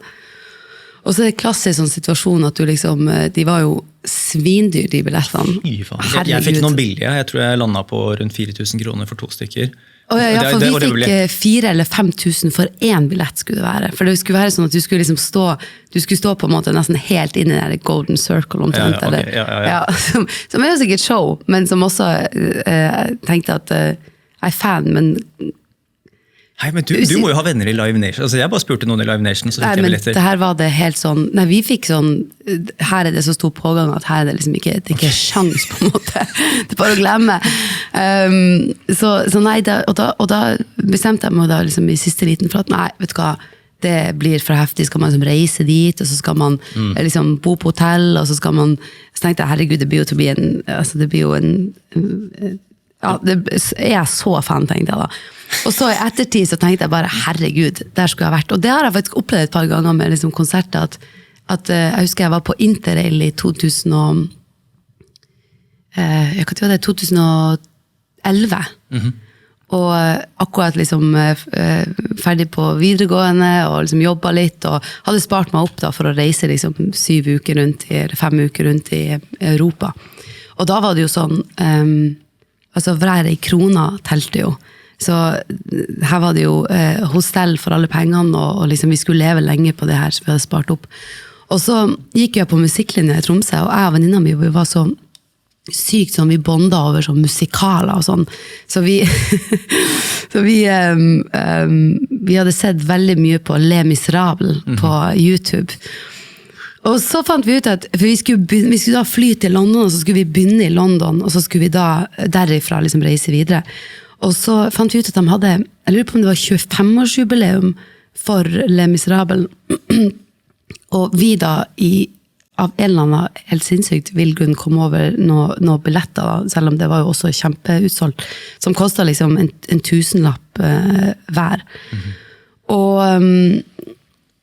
Og så er det klassisk sånn situasjon at du liksom, de var jo svindyr, de billettene. Fy faen. Jeg fikk noen billige, jeg tror jeg landet på rundt 4 000 kroner for 2 stykker. Ja, for vi fikk 4 eller 5 000 for én billett skulle det være. For det skulle være sånn at du skulle liksom stå på en måte nesten helt inn i den der Golden Circle omtrent. Ja. Som er jo sikkert show, men som også tenkte at jeg er fan, men Nei, men du må jo ha venner i Live Nation. Altså, jeg bare spurte noen i Live Nation, så fikk jeg billetter. Det her var det helt sånn, nei, vi fikk sånn, her er det så stor pågang at her er det liksom ikke, det er ikke sjans på en måte. Det er bare å glemme. Så nei, og da bestemte jeg meg da liksom i siste liten for at nei, vet du hva, det blir for heftig, skal man liksom reise dit, og så skal man liksom bo på hotell, og så skal man, så tenkte jeg, herregud, det blir jo til å bli en, altså det blir jo en, ja, det er jeg så fan, tenkte jeg da. Og så i ettertid så tenkte jeg bare, herregud, der skulle jeg vært. Og det har jeg faktisk opplevd et par ganger med liksom konserter, at jeg husker jeg var på Interrail i 2011. Og akkurat liksom ferdig på videregående, og liksom jobbet litt, og hadde spart meg opp da for å reise liksom 7 uker rundt, eller 5 uker rundt i Europa. Og da var det jo sånn, altså hver i krona telte jo. Så her var det jo hostell for alle pengene, og liksom vi skulle leve lenge på det her, så vi hadde spart opp. Og så gikk jeg på musikklinja i Tromsø, og jeg og venninna mi, vi var så sykt sånn, vi bondet over sånn musikaler og sånn. Så vi hadde sett veldig mye på Les Miserables på YouTube. Og så fant vi ut at, for vi skulle da fly til London, og så skulle vi begynne i London, og så skulle vi da derifra liksom reise videre. Og så fant vi ut at de hadde, jeg lurer på om det var 25-årsjubileum for Les Miserables, og vi da av en eller annen helt sinnssykt vil grunn komme over noen billetter, da, selv om det var jo også kjempeutsolgt, som kostet liksom en tusenlapp hver.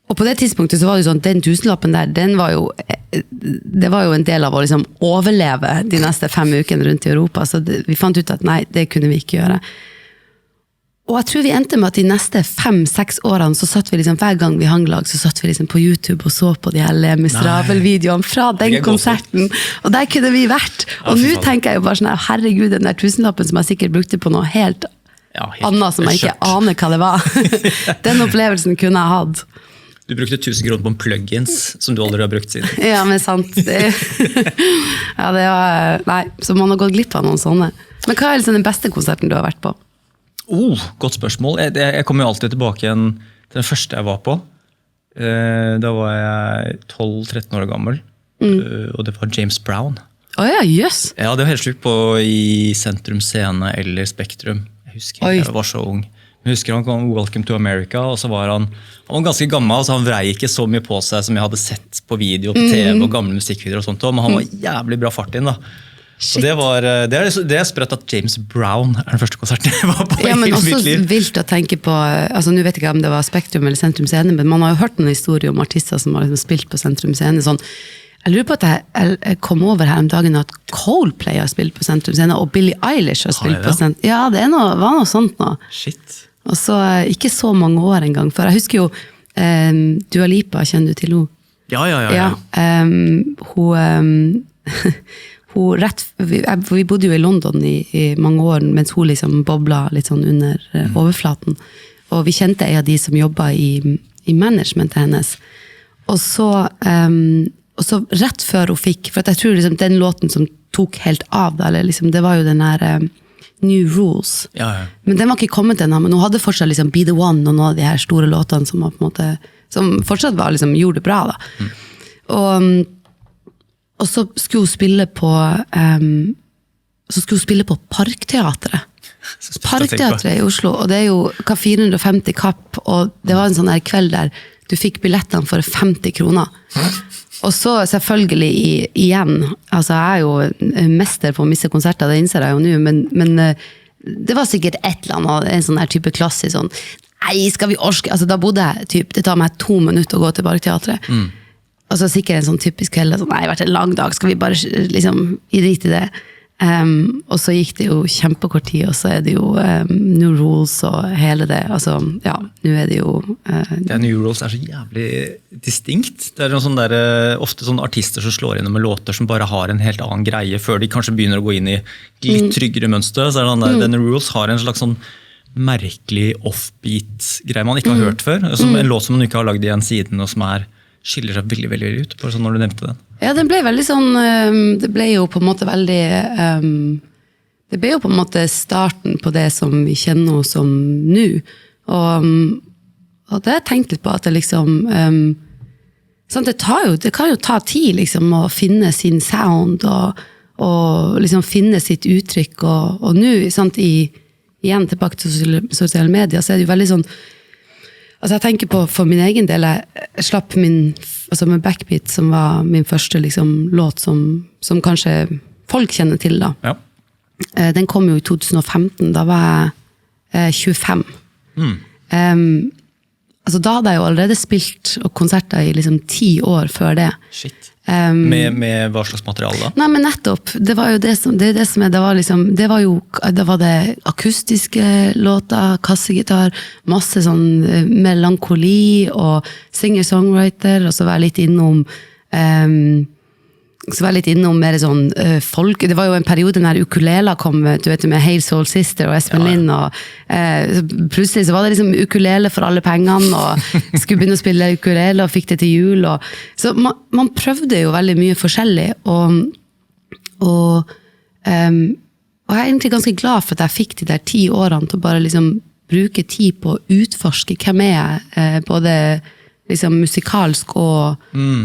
Og på det tidspunktet så var det jo sånn, den tusenlappen der, det var jo en del av å liksom overleve de neste 5 ukene rundt i Europa, så vi fant ut at nei, det kunne vi ikke gjøre. Og jeg tror vi endte med at de neste 5-6 årene, så satt vi liksom, hver gang vi hang lag, så satt vi liksom på YouTube og så på de her Les Miserables-videoene fra den konserten, og der kunne vi vært. Og nå tenker jeg jo bare sånn, herregud, den der tusenlappen som jeg sikkert brukte på noe helt annet, som jeg ikke aner hva det var. Den opplevelsen kunne jeg hatt. Du brukte 1000 kroner på en plugins som du aldri har brukt siden. Ja, men sant. Ja, det var, nei, så man har gått glipp av noen sånne. Men hva er liksom den beste konserten du har vært på? Godt spørsmål. Jeg kommer jo alltid tilbake igjen til den første jeg var på. Da var jeg 12-13 år gammel, og det var James Brown. Ja, jøss. Ja, det var helt slutt på i Sentrum Scene eller Spektrum. Jeg husker, jeg var så ung. Jeg husker han kom Welcome to America, og så var han var ganske gammel, så han vrei ikke så mye på seg som jeg hadde sett på video, på TV og gamle musikkvideoer og sånt, men han var jævlig bra fart inn da. Og det er sprøtt at James Brown er den første konserten jeg var på i hele mitt liv. Ja, men også vilt å tenke på, altså nå vet jeg ikke om det var Spektrum eller Sentrum Scene, men man har jo hørt noen historier om artister som har liksom spilt på Sentrum Scene, sånn. Jeg lurer på at jeg kom over her om dagen at Coldplay har spilt på Sentrum Scene, og Billie Eilish har spilt på Sentrum. Ja, det var noe sånt nå. Shit. Og så ikke så mange år en gang før. Jeg husker jo Dua Lipa, kjenner du til henne? Ja. Vi bodde jo i London i mange år, mens hun liksom bobla litt sånn under overflaten. Og vi kjente en av de som jobbet i managementet hennes. Og så rett før hun fikk, for jeg tror liksom den låten som tok helt av, eller liksom, det var jo den her New Rules. Ja. Men den var ikke kommet ennå, men hun hadde fortsatt liksom Be The One og noen av de her store låtene som, på en måte, som fortsatt var, liksom, gjorde det bra da. Og så skulle hun spille på Parkteatret. Parkteatret i Oslo, og det jo hva 450 kapp, og det var en sånn her kveld der du fikk billettene for 50 kroner. Og så selvfølgelig igjen, altså jeg jo en mester på å misse konserter, det innser jeg jo nå, men det var sikkert et eller annet, en sånn her type klassisk sånn, nei, skal vi orske? Altså da bodde jeg, typ, det tar meg 2 minutter å gå til Parkteatret. Altså sikkert en sånn typisk kveld, sånn, nei, det har vært en lang dag, skal vi bare liksom i drit i det? Og så gikk det jo kjempekort tid, og så det jo New Rules og hele det, altså, ja, nå det jo New Rules så jævlig distinkt. Det noen sånn der, ofte sånne artister som slår inn med låter som bare har en helt annen greie, før de kanskje begynner å gå inn i litt tryggere mønster. Så den der, New Rules har en slags sånn merkelig offbeat-greie man ikke har hørt før, som en låt som man ikke har lagd igjen siden, og som skiller seg veldig, veldig ut, bare sånn når du nevnte den. Ja, den ble veldig sånn, det ble jo på en måte veldig, det ble jo på en måte starten på det som vi kjenner som nå, og det har jeg tenkt litt på at det liksom, sånn, det kan jo ta tid liksom å finne sin sound, og liksom finne sitt uttrykk, og nå, sant, igjen tilbake til sosiale medier, så det jo veldig sånn, altså jeg tenker på for min egen del, jeg slapp altså med Backbeat, som var min første liksom, låt som kanskje folk kjenner til da. Ja. Den kom jo i 2015, da var jeg 25. Altså da hadde jeg jo allerede spilt og konserter i liksom 10 år før det. Shit. Med hva slags materiale da? Nei, men nettopp. Det var jo det var det akustiske låter, kassegitar, masse sånn melankoli og singer-songwriter, og så var jeg litt innom mer sånn folk. Det var jo en periode når ukulele kom, du vet, med Hail Soul Sister og Espen Lind, og plutselig så var det liksom ukulele for alle pengene, og skulle begynne å spille ukulele, og fikk det til jul. Så man prøvde jo veldig mye forskjellig, og jeg egentlig ganske glad for at jeg fikk de der 10 årene til å bare liksom bruke tid på å utforske hvem jeg, både liksom musikalsk og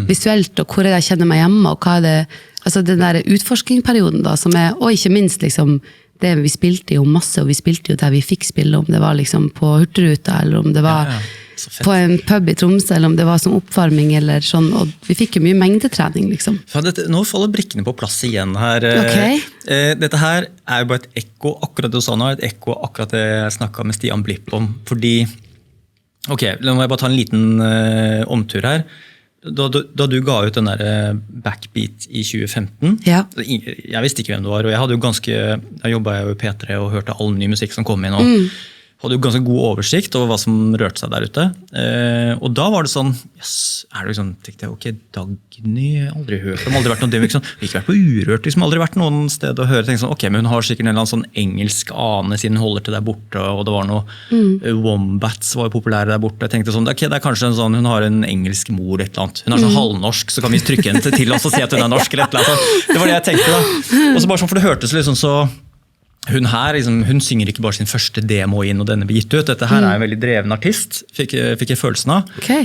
visuelt, og hvor jeg kjenner meg hjemme, og hva det, altså den der utforskningsperioden da, som og ikke minst liksom, det vi spilte jo masse, og vi spilte jo der vi fikk spille, om det var liksom på Hurtigruta, eller om det var på en pub i Tromsø, eller om det var som oppvarming, eller sånn, og vi fikk jo mye mengdetrening, liksom. Nå faller brikkene på plass igjen her. Okay. Dette her jo bare et ekko, akkurat det du sa nå, et ekko akkurat det jeg snakket med Stian Blipp om, fordi Ok, la meg bare ta en liten omtur her. Da du ga ut den der Backbeat i 2015, ja. Jeg visste ikke hvem du var, og jeg jobbet jo i P3 og hørte all ny musikk som kom inn, og hadde jo ganske god oversikt over hva som rørte seg der ute. Og da var det sånn, det liksom, tenkte jeg, ok, Dagny, aldri hørt om, aldri vært noe det, liksom, ikke vært på Urørt, liksom, aldri vært noen sted å høre, tenkte sånn, ok, men hun har sikkert en eller annen sånn engelsk ane siden hun holder til der borte, og det var noe, Wombats var jo populære der borte, jeg tenkte sånn, ok, det kanskje en sånn, hun har en engelsk mor, et eller annet, hun sånn halvnorsk, så kan vi trykke henne til oss og si at hun norsk, eller et eller annet, det var det jeg tenkte da. Og så bare sånn, for det hørtes liksom så hun her, liksom, hun synger ikke bare sin første demo inn, og denne blir gitt ut. Dette her en veldig dreven artist, fikk jeg følelsen av. Okay.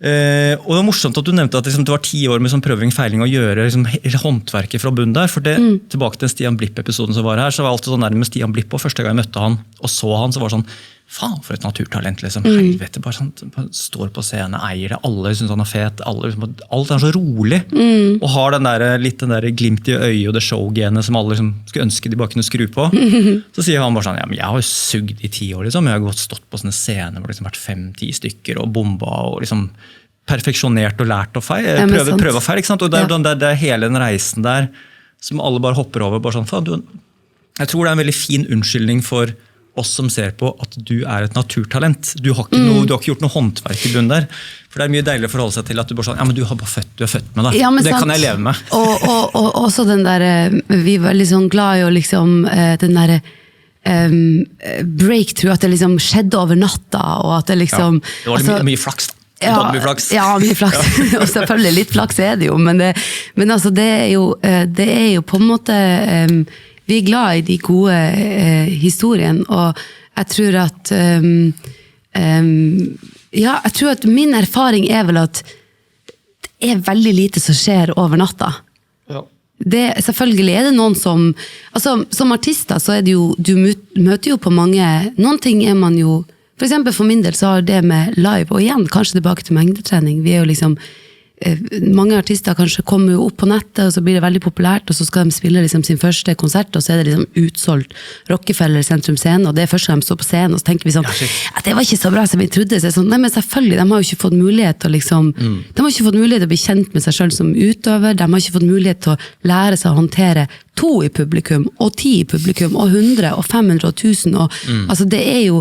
Og det var morsomt at du nevnte at liksom, det var 10 år med sånn prøving, feiling å gjøre liksom, håndverket fra bunnen der. For det, tilbake til den Stian Blipp-episoden som var her, så var alltid sånn der med Stian Blipp, og første gang jeg møtte han, og så han, så var det sånn, faen for et naturtalent, liksom. Helvete, bare sånn, står på scenen, eier det, alle synes han fet, alt så rolig, og har litt den der glimt i øyet og det showgenet som alle liksom, skulle ønske de bare kunne skru på. Så sier han bare sånn, ja, men jeg har jo sugd i 10 år, liksom. Jeg har gått stått på sånne scener hvor det liksom vært 5-10 stykker og bomba og liksom perfeksjonert og lært og feil, prøve og feil, ikke sant? Og det hele den reisen der som alle bare hopper over, bare sånn, faen, jeg tror det en veldig fin unnskyldning for oss som ser på at du et naturtalent. Du har ikke gjort noe håndverk i bunnen der. For det mye deilig å forholde seg til at du bare sånn, ja, men du er født med det. Ja, det sant. Kan jeg leve med. Og også den der, vi var veldig sånn glad i å liksom, den der breakthrough, at det liksom skjedde over natta, og at det liksom... Ja, det var mye flaks da. Mye flaks. Ja, mye flaks. Og selvfølgelig litt flaks det jo, men altså, det jo på en måte... Vi glad i de gode historiene, og jeg tror at jeg tror at min erfaring vel at det veldig lite som skjer over natta. Ja. selvfølgelig det noen som, altså som artister så det jo, du møter jo på mange, noen ting man jo, for eksempel for min del så har det med live, og igjen kanskje tilbake til mengdetrening, vi jo liksom, mange artister kanskje kommer jo opp på nettet, og så blir det veldig populært, og så skal de spille liksom sin første konsert, og så det liksom utsolgt Rockefeller Sentrum Scene, og det første de står på scenen, og så tenker vi sånn, det var ikke så bra som vi trodde, så sånn, nei, men selvfølgelig, de har jo ikke fått mulighet til å liksom, de har ikke fått mulighet til å bli kjent med seg selv som utøver, de har ikke fått mulighet til å lære seg å håndtere 2 i publikum, og 10 i publikum, og 100, og 500, og 1000, og altså det jo,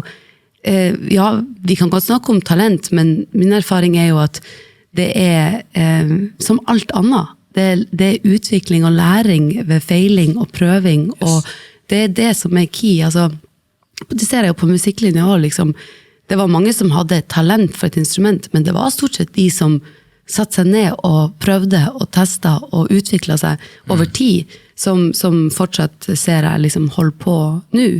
ja, vi kan godt snakke om talent, men min erfaring jo at det som alt annet. Det utvikling og læring ved feiling og prøving, og det det som key. Altså, det ser jeg jo på musikklinjen også, liksom. Det var mange som hadde talent for et instrument, men det var stort sett de som satt seg ned og prøvde og testet og utviklet seg over tid, som fortsatt ser jeg liksom holde på nå.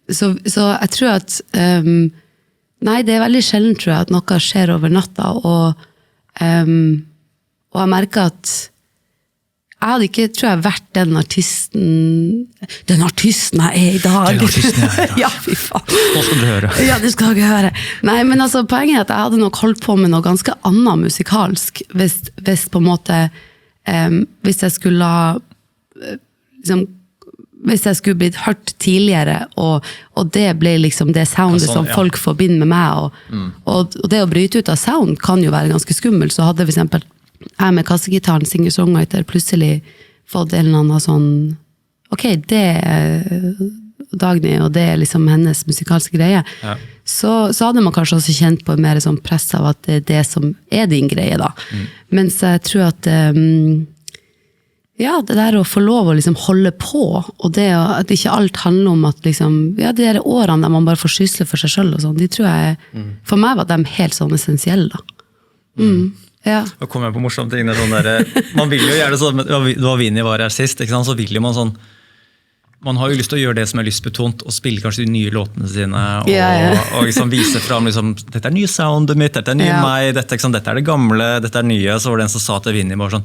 Så jeg tror at nei, det veldig sjelden, tror jeg, at noe skjer over natta, og jeg merker at jeg hadde ikke, tror jeg, vært den artisten jeg i dag. Den artisten jeg i dag. Ja, fy faen. Nå skal du høre. Ja, det skal dere høre. Nei, men altså, poenget at jeg hadde nok holdt på med noe ganske annet musikalsk, hvis på en måte, hvis jeg skulle liksom, hvis jeg skulle blitt hørt tidligere, og det ble liksom det soundet som folk forbinder med meg, og det å bryte ut av sound kan jo være ganske skummelt, så hadde for eksempel jeg med kassegitaren, singer-songwriter, plutselig fått en eller annen sånn, ok, det Dagny, og det liksom hennes musikalske greie, så hadde man kanskje også kjent på en mer sånn press av at det det som din greie da. Mens jeg tror at ja, det der å få lov å liksom holde på, og det at ikke alt handler om at liksom, ja, de der årene der man bare får sysle for seg selv og sånn, de tror jeg, for meg var de helt sånn essensielle da. Ja. Nå kommer jeg på morsomme ting, sånn der, man vil jo gjøre det sånn, da Vinnie var her sist, ikke sant? Så vil man sånn, man har jo lyst til å gjøre det som lystbetont, og spille kanskje de nye låtene sine, og liksom vise frem, liksom, dette nye soundet mitt, dette nye meg, dette det gamle, dette nye, så var det en som sa til Vinnie bare sånn,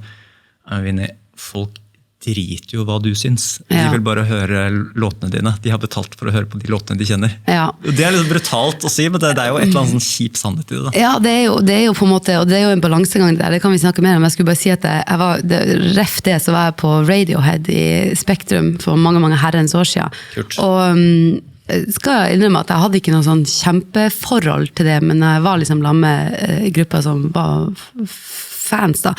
Vinnie, folk driter jo hva du syns. De vil bare høre låtene dine. De har betalt for å høre på de låtene de kjenner. Ja. Det litt brutalt å si, men det jo et eller annet sånn kjip sannhet i det. Da. Ja, det jo på en måte, og det jo en balansegang der, det kan vi snakke mer om. Jeg skulle bare si at jeg var, så var jeg på Radiohead i Spektrum for mange, mange herrens år siden. Kult. Og skal jeg innrømme at jeg hadde ikke noe sånn kjempeforhold til det, men jeg var liksom sammen med grupper som var fans da.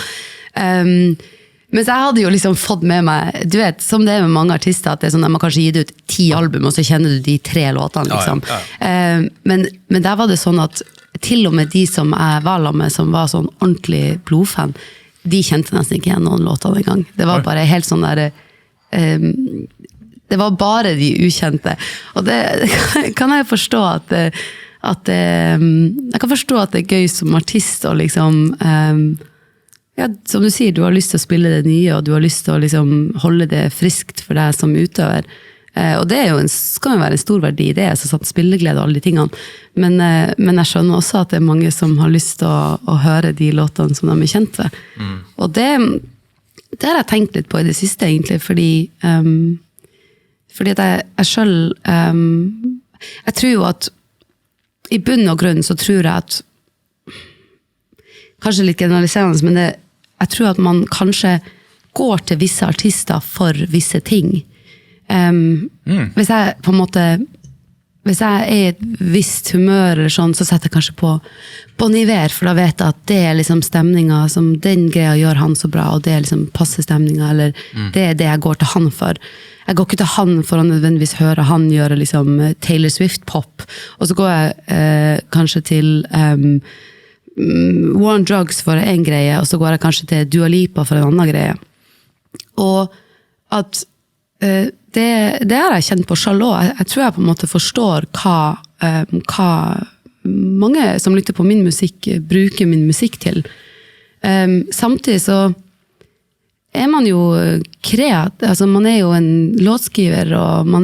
Men jeg hadde jo liksom fått med meg, du vet, som det med mange artister, at det sånn at man kanskje gir ut 10 album, og så kjenner du de 3 låtene, liksom. Men der var det sånn at til og med de som jeg var sammen med, som var sånn ordentlig blodfan, de kjente nesten ikke igjen noen låter en gang. Det var bare helt sånn der, det var bare de ukjente. Og det kan jeg forstå at jeg kan forstå at det gøy som artist, og liksom, ja, som du sier, du har lyst til å spille det nye, og du har lyst til å liksom holde det friskt for deg som utøver. Og det jo skal jo være en stor verdi i det, så sånn spilleglede og alle de tingene. Men jeg skjønner også at det mange som har lyst til å høre de låtene som de kjent ved. Og det har jeg tenkt litt på i det siste, egentlig, fordi at jeg selv, jeg tror jo at i bunn og grunn så tror jeg at, kanskje litt generaliserende, men jeg tror at man kanskje går til visse artister for visse ting. Hvis jeg på en måte, hvis jeg i et visst humør eller sånn, så setter jeg kanskje på nivåer, for da vet jeg at det liksom stemninga, som den greia gjør han så bra, og det liksom passer stemninga, eller det det jeg går til han for. Jeg går ikke til han for å nødvendigvis høre han gjøre liksom Taylor Swift-pop, og så går jeg kanskje til War on Drugs for en greie, og så går jeg kanskje til Dua Lipa for en annen greie. Og at det har jeg kjent på selv også. Jeg tror jeg på en måte forstår hva mange som lytter på min musikk bruker min musikk til. Samtidig så man jo kreativ, altså man jo en låtskriver, og man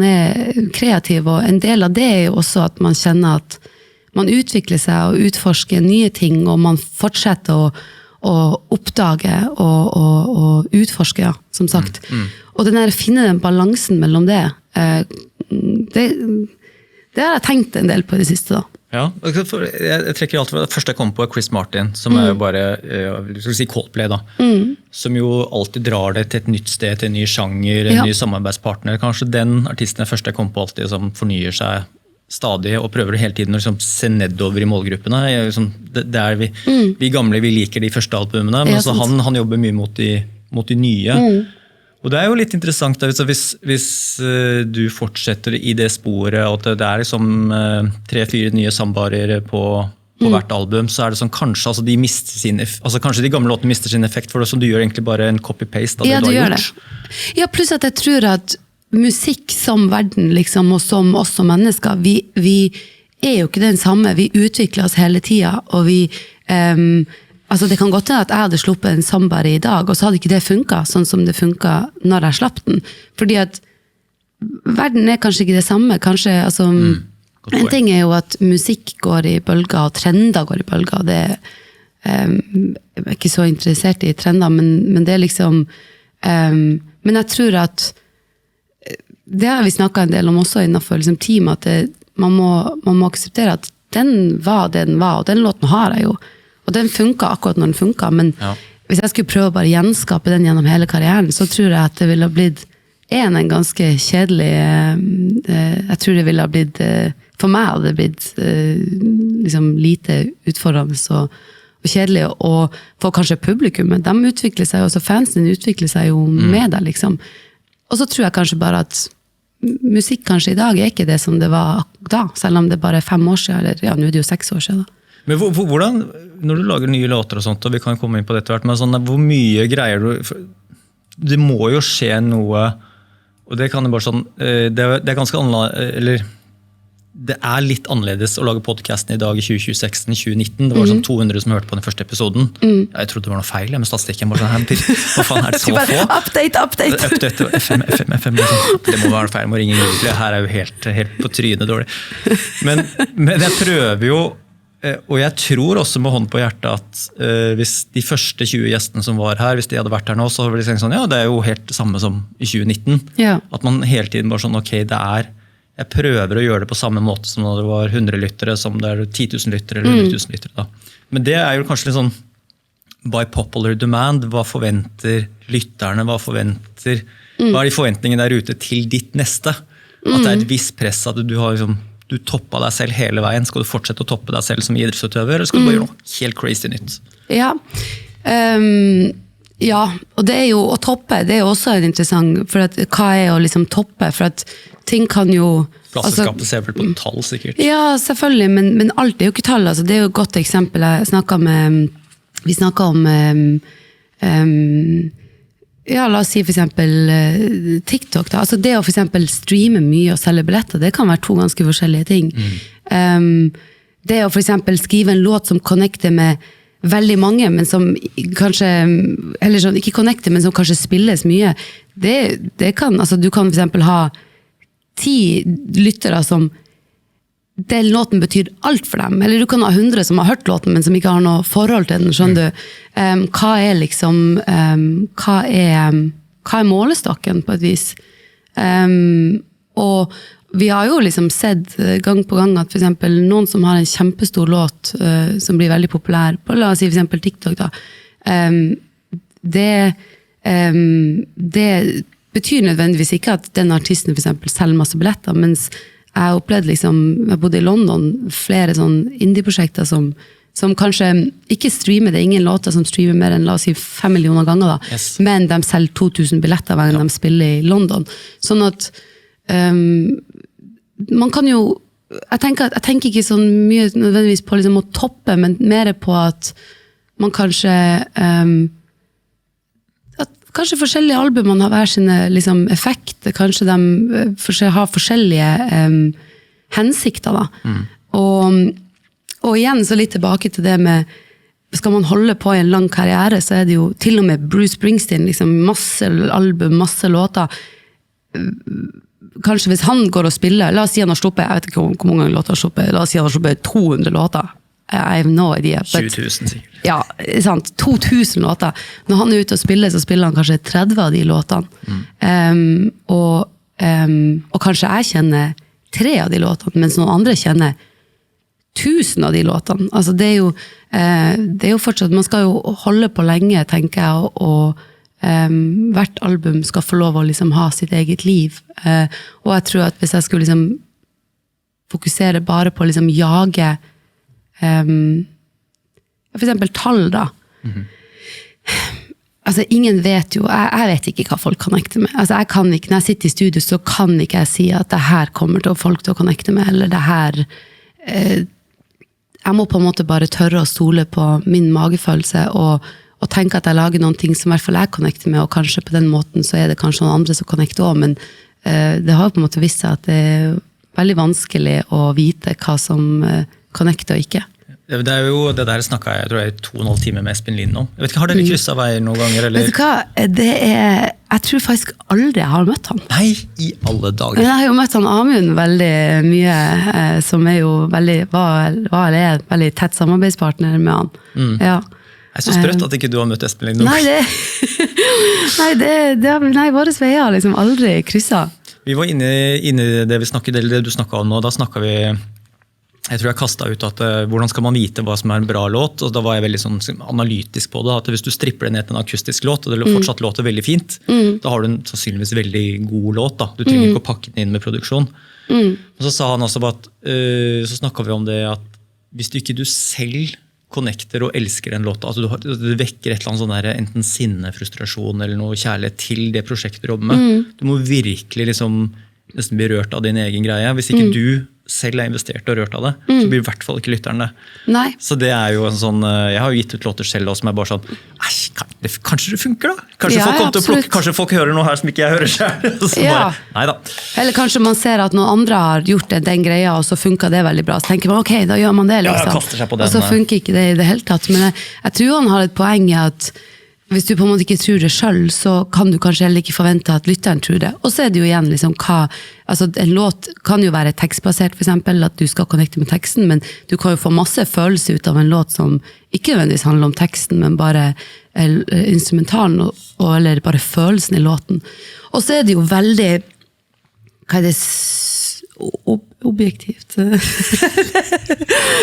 kreativ, og en del av det jo også at man kjenner at man utvikler seg og utforsker nye ting, og man fortsetter å oppdage og utforske, ja, som sagt. Og den der, finne den balansen mellom det har jeg tenkt en del på det siste da. Ja, jeg trekker alt fra det første jeg kom på Chris Martin, som jo bare skal si Coldplay da, som jo alltid drar det til et nytt sted, til en ny sjanger, en ny samarbeidspartner. Kanskje den artisten er første jeg kom på alltid som fornyer seg stadig og prøver hele tiden å liksom se nedover i målgruppene. Det er vi gamle, vi liker de første albumene, men altså han jobber mye mot de nye. Og det er jo litt interessant hvis du fortsetter i det sporet, at det er liksom 3-4 nye sambarer på hvert album, så er det sånn kanskje altså de mister kanskje de gamle låtene mister sin effekt for det, så du gjør egentlig bare en copy-paste av det du har gjort. Ja, pluss at jeg tror at musikk som verden, liksom, og som oss som mennesker, vi er jo ikke den samme, vi utvikler oss hele tiden, og vi altså det kan godt være at jeg hadde sluppet en sambar i dag, og så hadde ikke det funket sånn som det funket når jeg slapp den. Fordi at verden er kanskje ikke det samme. Kanskje, altså, en ting er jo at musikk går i bølger, og trender går i bølger. Det jeg er ikke så interessert i trender, men det er liksom men jeg tror at det har vi snakket en del om også innenfor liksom, teamet, at man må akseptere at den var det den var, og den låten har jeg jo. Og den funket akkurat når den funket, men hvis jeg skulle prøve bare å gjenskape den gjennom hele karrieren, så tror jeg at det ville ha blitt en ganske kjedelig, jeg tror det ville ha blitt, for meg hadde det blitt liksom lite utfordrende og kjedelig, og for kanskje publikummet, de utvikler seg jo, så fansen utvikler seg jo med det, liksom. Og så tror jeg kanskje bare at musikk kanskje i dag er ikke det som det var da, selv om det bare er 5 år siden, eller ja, nå er det jo 6 år siden da. Men hvordan, når du lager nye låter og sånt, og vi kan komme inn på dette hvert, men sånn, hvor mye greier du, det må jo skje noe, og det kan jo bare sånn, det er ganske annerledes, eller det er litt annerledes å lage podcasten i dag i 2016, 2019, det var sånn 200 som hørte på den første episoden, jeg trodde det var noe feil, med statistikken bare sånn, hva faen er det så få? Update, FM, det må være feil, må ringe Julie, her er jo helt på trynet dårlig, men jeg prøver jo, og jeg tror også med hånd på hjertet at hvis de første 20 gjestene som var her, hvis de hadde vært her nå, så hadde de tenkt sånn, ja, det er jo helt det samme som i 2019. Ja. At man hele tiden bare sånn, ok, jeg prøver å gjøre det på samme måte som når det var 100 lyttere, som det er 10 000 lyttere eller 100 000 lyttere. Da. Men det er jo kanskje litt sånn by popular demand, hva forventer lytterne, hva er de forventningene der ute til ditt neste? At det er et visst press, at du har liksom du toppet deg selv hele veien, skal du fortsette å toppe deg selv som idrettsutøver, eller skal du bare gjøre noe helt crazy nytt? Ja, ja, og det er jo å toppe, det er jo også en interessant, for at, hva er å liksom toppe, for at ting kan jo Plasseskapet ser vel på tall sikkert. Ja, selvfølgelig, men alt er jo ikke tall, altså, det er jo et godt eksempel, vi snakket om ja, la oss si for eksempel TikTok da, altså det å for eksempel streame mye og selge billetter, det kan være 2 ganske forskjellige ting. Det å for eksempel skrive en låt som connecter med veldig mange, men som kanskje, eller sånn, ikke connecter, men som kanskje spilles mye, det kan, altså du kan for eksempel ha 10 lyttere som den låten betyr alt for dem, eller du kan ha 100 som har hørt låten, men som ikke har noe forhold til den, skjønner du? Hva er liksom, hva er målestokken på et vis? Og vi har jo liksom sett gang på gang at for eksempel noen som har en kjempestor låt som blir veldig populær, på la oss si for eksempel TikTok da, det betyr nødvendigvis ikke at den artisten for eksempel selger masse billetter, mens jeg har opplevd liksom, jeg bodde i London, flere sånn indie-prosjekter som kanskje ikke streamer, det er ingen låter som streamer mer enn, la oss si, 5 millioner ganger da, men de selger 2000 billetter hver gang de spiller i London. Sånn at man kan jo, jeg tenker ikke sånn mye nødvendigvis på liksom å toppe, men mer på at man kanskje kanskje forskjellige albumene har hver sine liksom, effekter, kanskje de har forskjellige hensikter da. Og igjen så litt tilbake til det med, skal man holde på i en lang karriere, så er det jo til og med Bruce Springsteen, liksom, masse album, masse låter. Kanskje hvis han går og spiller, la oss si han har sluppet, jeg vet ikke hvor mange låter han har sluppet, la oss si han har sluppet 200 låter. I have no idea. 20 000 sikkert. Ja, sant, 2000 låter. Når han ute og spiller, så spiller han kanskje 30 av de låtene. Og kanskje jeg kjenner 3 av de låtene, mens noen andre kjenner 1000 av de låtene. Altså det er jo fortsatt, man skal jo holde på lenge, tenker jeg, og hvert album skal få lov å liksom ha sitt eget liv. Og jeg tror at hvis jeg skulle liksom fokusere bare på å liksom jage for eksempel tall da. Altså ingen vet jo, jeg vet ikke hva folk connecter med. Altså jeg kan ikke, når jeg sitter i studio så kan ikke jeg si at det her kommer til folk til å connecte med, eller det her jeg må på en måte bare tørre å stole på min magefølelse og tenke at jeg lager noen ting som i hvert fall jeg connecter med, og kanskje på den måten så er det kanskje noen andre som connecter også, men det har på en måte vist seg at det er veldig vanskelig å vite hva som connecter og ikke. Det er jo, det der snakket jeg tror jeg 2,5 timer med Espen Lind om. Jeg vet ikke, har dere krysset veier noen ganger? Eller? Vet du hva, jeg tror faktisk aldri jeg har møtt han. Nei, i alle dager. Men jeg har jo møtt han Amund veldig mye, som er jo veldig, var veldig tett samarbeidspartner med han. Ja. Jeg er så sprøtt at ikke du har møtt Espen Lind. Nei, våre veier har liksom aldri krysset. Vi var inne i det vi snakket, eller det du snakket om nå, da snakket vi, jeg tror jeg kastet ut at hvordan skal man vite hva som er en bra låt, og da var jeg veldig sånn analytisk på det, at hvis du stripper det ned til en akustisk låt, og det fortsatt låter veldig fint, da har du en sannsynligvis veldig god låt, da. Du trenger ikke å pakke den inn med produksjon. Og så sa han også at, så snakket vi om det at hvis du ikke selv connecter og elsker en låt, altså du vekker et eller annet sånn der, enten sinne, frustrasjon eller noe kjærlighet til det prosjektet du jobber med. Du må virkelig liksom nesten bli rørt av din egen greie. Hvis ikke du selv er investert og rørt av det, så blir i hvert fall ikke lytteren det. Nei. Så det er jo en sånn, jeg har jo gitt ut låter selv også, som er bare sånn, kanskje det funker da? Kanskje folk kommer til å plukke, kanskje folk hører noe her som ikke jeg hører selv. Neida. Eller kanskje man ser at noen andre har gjort den greia, og så funker det veldig bra. Så tenker man, ok, da gjør man det liksom. Ja, kaster seg på den. Og så funker ikke det i det hele tatt. Men jeg tror han har et poeng i at hvis du på en måte ikke tror det selv, så kan du kanskje heller ikke forvente at lytteren tror det. Og så er det jo igjen liksom altså en låt kan jo være tekstbasert for eksempel, at du skal connecte med teksten, men du kan jo få masse følelse ut av en låt som ikke nødvendigvis handler om teksten, men bare instrumentalen, eller bare følelsen i låten. Og så er det jo veldig, hva er det, objektivt.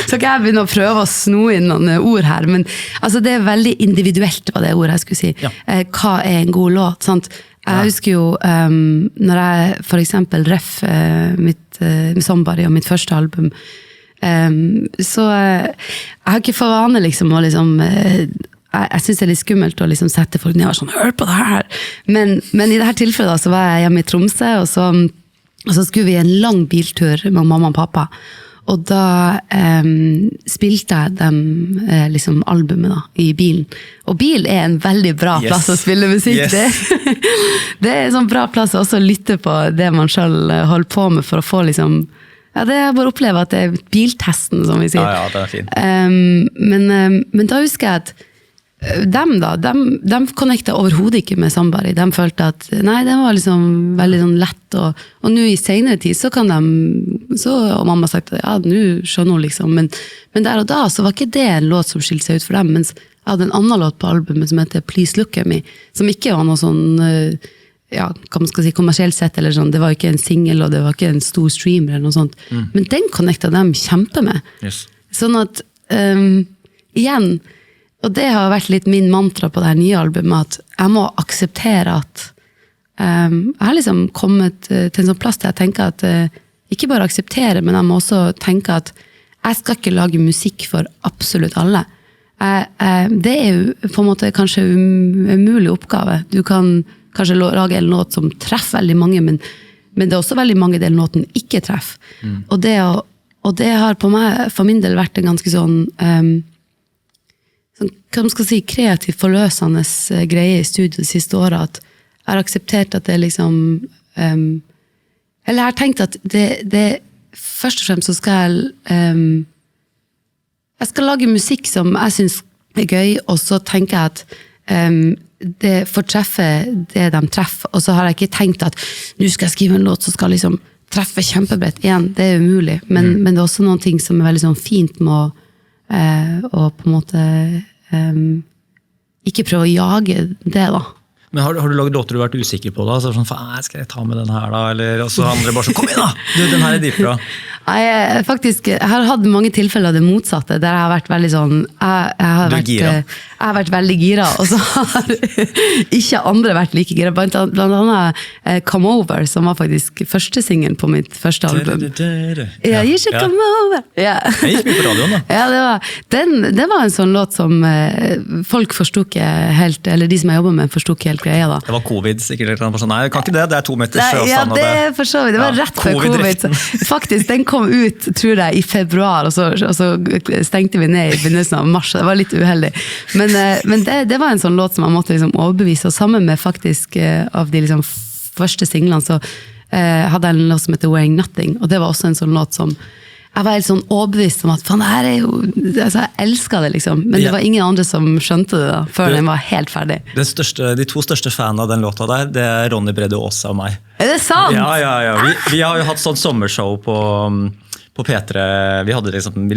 Så kan jeg begynne å prøve å sno inn noen ord her, men altså det er veldig individuelt hva det ordet jeg skulle si. Ja. Hva er en god låt? Sant? Jeg husker jo, når jeg for eksempel ref mitt Somebody og mitt første album, så jeg har ikke for vane liksom å liksom jeg synes det er litt skummelt å liksom sette folk ned og sånn, hør på det her! Men i dette tilfellet da, så var jeg hjemme i Tromsø, og så skulle vi en lang biltur med mamma og pappa, og da spilte jeg dem liksom albumet da, i bilen. Og bil er en veldig bra plass å spille musikk. Det er en sånn bra plass å også lytte på det man selv holder på med for å få liksom, ja, det er bare å oppleve at det er biltesten, som vi sier. Ja, det er fint. Men da husker jeg at de connectet overhodet ikke med Somebody. De følte at, nei, det var liksom veldig sånn lett, og nå i senere tid så kan og mamma sagt, ja, nå skjønner hun liksom, men der og da så var ikke det en låt som skilte seg ut for dem, mens jeg hadde en annen låt på albumet som heter Please Look At Me, som ikke var noe sånn, ja, hva man skal si, kommersielt sett, eller sånn, det var ikke en single, og det var ikke en stor streamer eller noe sånt, men den connectet dem kjempe med. Sånn at, igjen, og det har vært litt min mantra på det her nye albumet, at jeg må akseptere at jeg har liksom kommet til en sånn plass der jeg tenker at ikke bare akseptere, men jeg må også tenke at jeg skal ikke lage musikk for absolutt alle. Det er jo på en måte kanskje en mulig oppgave. Du kan kanskje lage en låt som treffer veldig mange, men det er også veldig mange der låten ikke treffer. Og det har for min del vært en ganske sånn hva man skal si, kreativt forløsende greie i studiet de siste året, at jeg har akseptert at det liksom, eller jeg har tenkt at det først og fremst så skal jeg skal lage musikk som jeg synes er gøy, og så tenker jeg at det får treffe det de treffer, og så har jeg ikke tenkt at nå skal jeg skrive en låt som skal liksom treffe kjempebredt igjen, det er umulig, men det er også noen ting som er veldig sånn fint med og på en måte ikke prøve å jage det da. Men har du laget låter du har vært usikker på da? Så sånn, skal jeg ta med den her da? Eller så andre bare sånn, kom igjen da! Den her er dritbra. Jeg har hatt mange tilfeller av det motsatte, der jeg har vært veldig sånn, jeg har vært veldig gira, og så har ikke andre vært like gira. Blant annet Come Over, som var faktisk første singen på mitt første album. Ja, you should come over! Ja. Jeg gikk mye på radioen da. Ja, det var en sånn låt som folk forstod ikke helt, eller de som jeg jobber med forstod ikke helt greia da. Det var covid sikkert, nei, kan ikke det, det er 2 meters avstand. Ja, det for så vidt, det var rett før covid. Faktisk, den kom ut, tror jeg, i februar, og så stengte vi ned i begynnelsen av mars, det var litt uheldig. Men det var en sånn låt som man måtte liksom overbevise, og sammen med faktisk av de liksom første singlene, så hadde jeg en låt som heter Wearing Nothing, og det var også en sånn låt som jeg var helt sånn overbevist om at faen, det her er jo, altså, jeg elsket det liksom, men det var ingen andre som skjønte det da, før den var helt ferdig. De 2 største fanene av den låta der, det er Ronny Brede Aase og meg. Er det sant? Ja. Vi har jo hatt sånn sommershow på P3, vi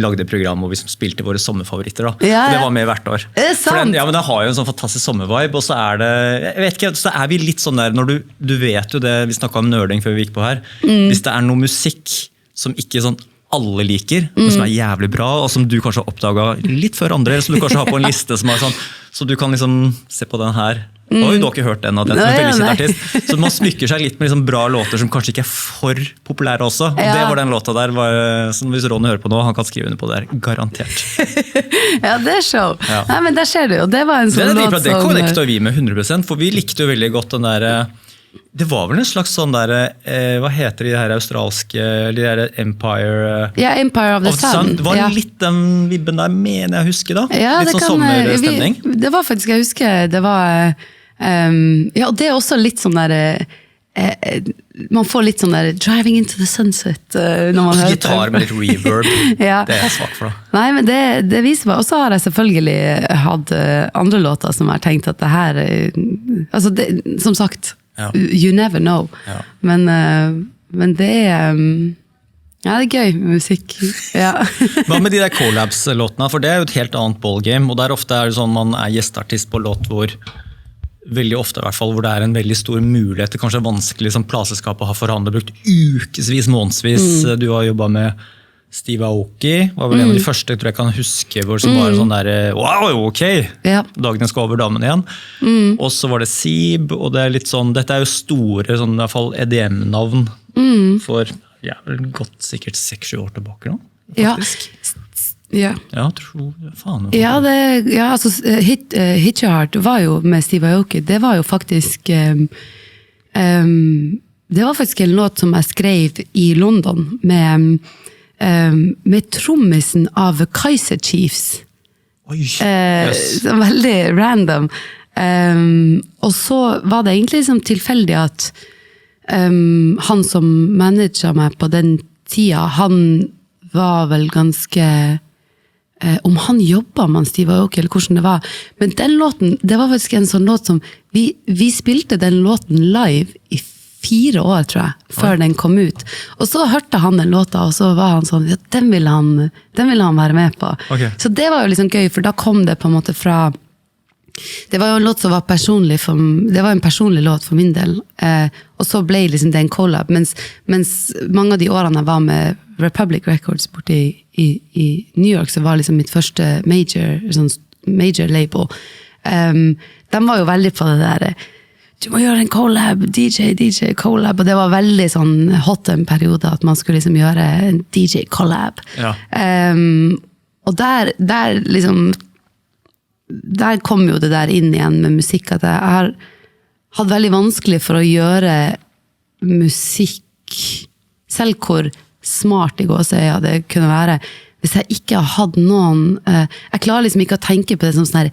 lagde et program hvor vi spilte våre sommerfavoritter da. Ja. Det var med hvert år. Er det sant? Ja, men det har jo en sånn fantastisk sommervibe, og så er det, jeg vet ikke, så er vi litt sånn der, når du vet jo det, vi snakket om nerding før vi gikk på her, hvis det er noe musikk som ikke sånn alle liker, men som er jævlig bra, og som du kanskje har oppdaget litt før andre, eller som du kanskje har på en liste som er sånn, så du kan liksom se på den her. Oi, du har ikke hørt den av den som er veldig kjent artist. Så man smykker seg litt med liksom bra låter som kanskje ikke er for populære også. Og det var den låta der, som hvis Ronny hører på nå, han kan skrive under på det der, garantert. Ja, det er show. Ja. Nei, men der ser du jo, det var en sånn låt som... Det connecter vi med 100%, for vi likte jo veldig godt den der... Det var vel en slags sånn der, hva heter de her australske, de der Empire... Ja, Empire of the Sun. Det var litt den vibben der, mener jeg husker da. Ja, litt sånn sommerstemning. Det var faktisk, jeg husker, det var... ja, og det er også litt sånn der... man får litt sånn der driving into the sunset når man hører gitar med litt reverb. Ja. Det er jeg svak for da. Nei, men det viser meg. Og så har jeg selvfølgelig hatt andre låter som jeg har tenkt at det her altså det, som sagt you never know. Ja. Men det er ja, det er gøy med musikk. Ja. Hva med de der collabs-låtene? For det er jo et helt annet ballgame, og der ofte er det sånn man er gjestartist på låt hvor veldig ofte i hvert fall, hvor det er en veldig stor mulighet, det kanskje er vanskelig som plateselskapet har forhandlet, brukt ukesvis, månedsvis. Du har jobbet med Steve Aoki, var vel en av de første, tror jeg kan huske, hvor som var sånn der, wow, ok, dagene skal over damen igjen. Og så var det Seeb, og det er litt sånn, dette er jo store, sånn, i hvert fall EDM-navn, for godt sikkert 6-7 år tilbake nå, faktisk. Ja. Ja, tror faen. Ja, altså Hitchhard var jo med Steve Aoki, det var jo faktisk det var faktisk en låt som jeg skrev i London med trommisen av Kaiser Chiefs. Oi, yes. Veldig random. Og så var det egentlig liksom tilfeldig at han som manager meg på den tida, han var vel ganske om han jobbet med Steve Aoki eller hvordan det var, men den låten, det var faktisk en sånn låt som vi spilte den låten live i 4 år, tror jeg, før den kom ut, og så hørte han den låta, og så var han sånn, ja, den ville han være med på. Så det var jo liksom gøy, for da kom det på en måte fra, det var jo en låt som var personlig, det var en personlig låt for min del, og så ble liksom det en collab, mens mange av de årene jeg var med Republic Records borte i New York, så var liksom mitt første major label. De var jo veldig på det der, du må gjøre en collab, DJ collab, og det var veldig sånn hot en periode at man skulle liksom gjøre en DJ collab. Ja. Og der liksom, der kom jo det der inn igjen med musikk, at jeg har hatt veldig vanskelig for å gjøre musikk, selv hvor smart i gåsøya det kunne være, hvis jeg ikke har hatt noen, jeg klarer liksom ikke å tenke på det som sånn her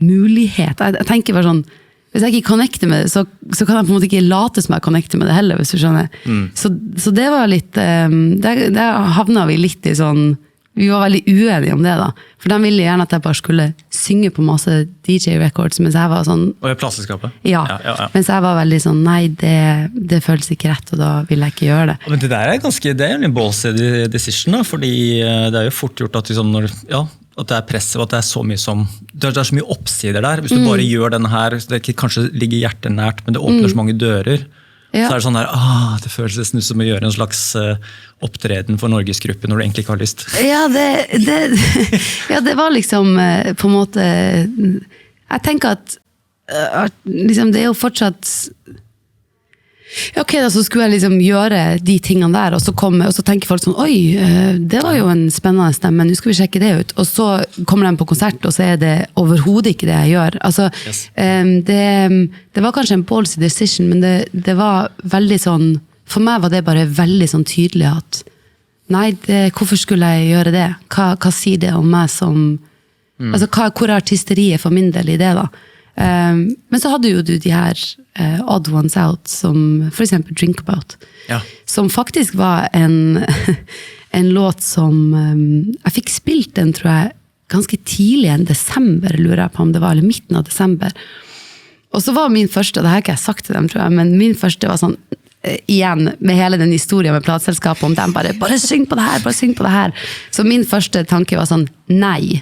mulighet, jeg tenker bare sånn, hvis jeg ikke connecter med det, så kan jeg på en måte ikke late som jeg connecter med det heller, hvis du skjønner. Så det var litt, der havnet vi litt i sånn, vi var veldig uenige om det da, for de ville gjerne at jeg bare skulle synge på masse DJ-records, mens jeg var sånn... Og i plasseskapet? Ja, mens jeg var veldig sånn, nei, det føles ikke rett, og da vil jeg ikke gjøre det. Men det der er ganske, det er en ballsy decision da, fordi det er jo fort gjort at liksom når, at det press, og at det så mye som, det så mye oppsider der. Hvis du bare gjør denne her, det kanskje ligger hjertet nært, men det åpner så mange dører. Så det sånn der, det føles nesten ut som å gjøre en slags opptreden for Norgesgruppen når du egentlig ikke har lyst. Ja, det var liksom på en måte, jeg tenker at liksom, det jo fortsatt ok, da så skulle jeg liksom gjøre de tingene der, og så tenker folk sånn, oi, det var jo en spennende stemme, nå skal vi sjekke det ut. Og så kommer de på konsert, og så det overhodet ikke det jeg gjør. Altså, det var kanskje en ballsy decision, men det var veldig sånn, for meg var det bare veldig sånn tydelig at, nei, hvorfor skulle jeg gjøre det? Hva sier det om meg som, altså hvor artisteriet for min del i det da? Men så hadde jo du de her Odd Ones Out, som for eksempel Drink About, som faktisk var en låt som jeg fikk spilt den, tror jeg, ganske tidlig en desember, lurer jeg på om det var, eller midten av desember. Og så var min første, og det har ikke jeg sagt til dem, tror jeg, men min første var sånn, igjen, med hele den historien med plateselskapet, om dem bare syng på det her, bare syng på det her. Så min første tanke var sånn, nei.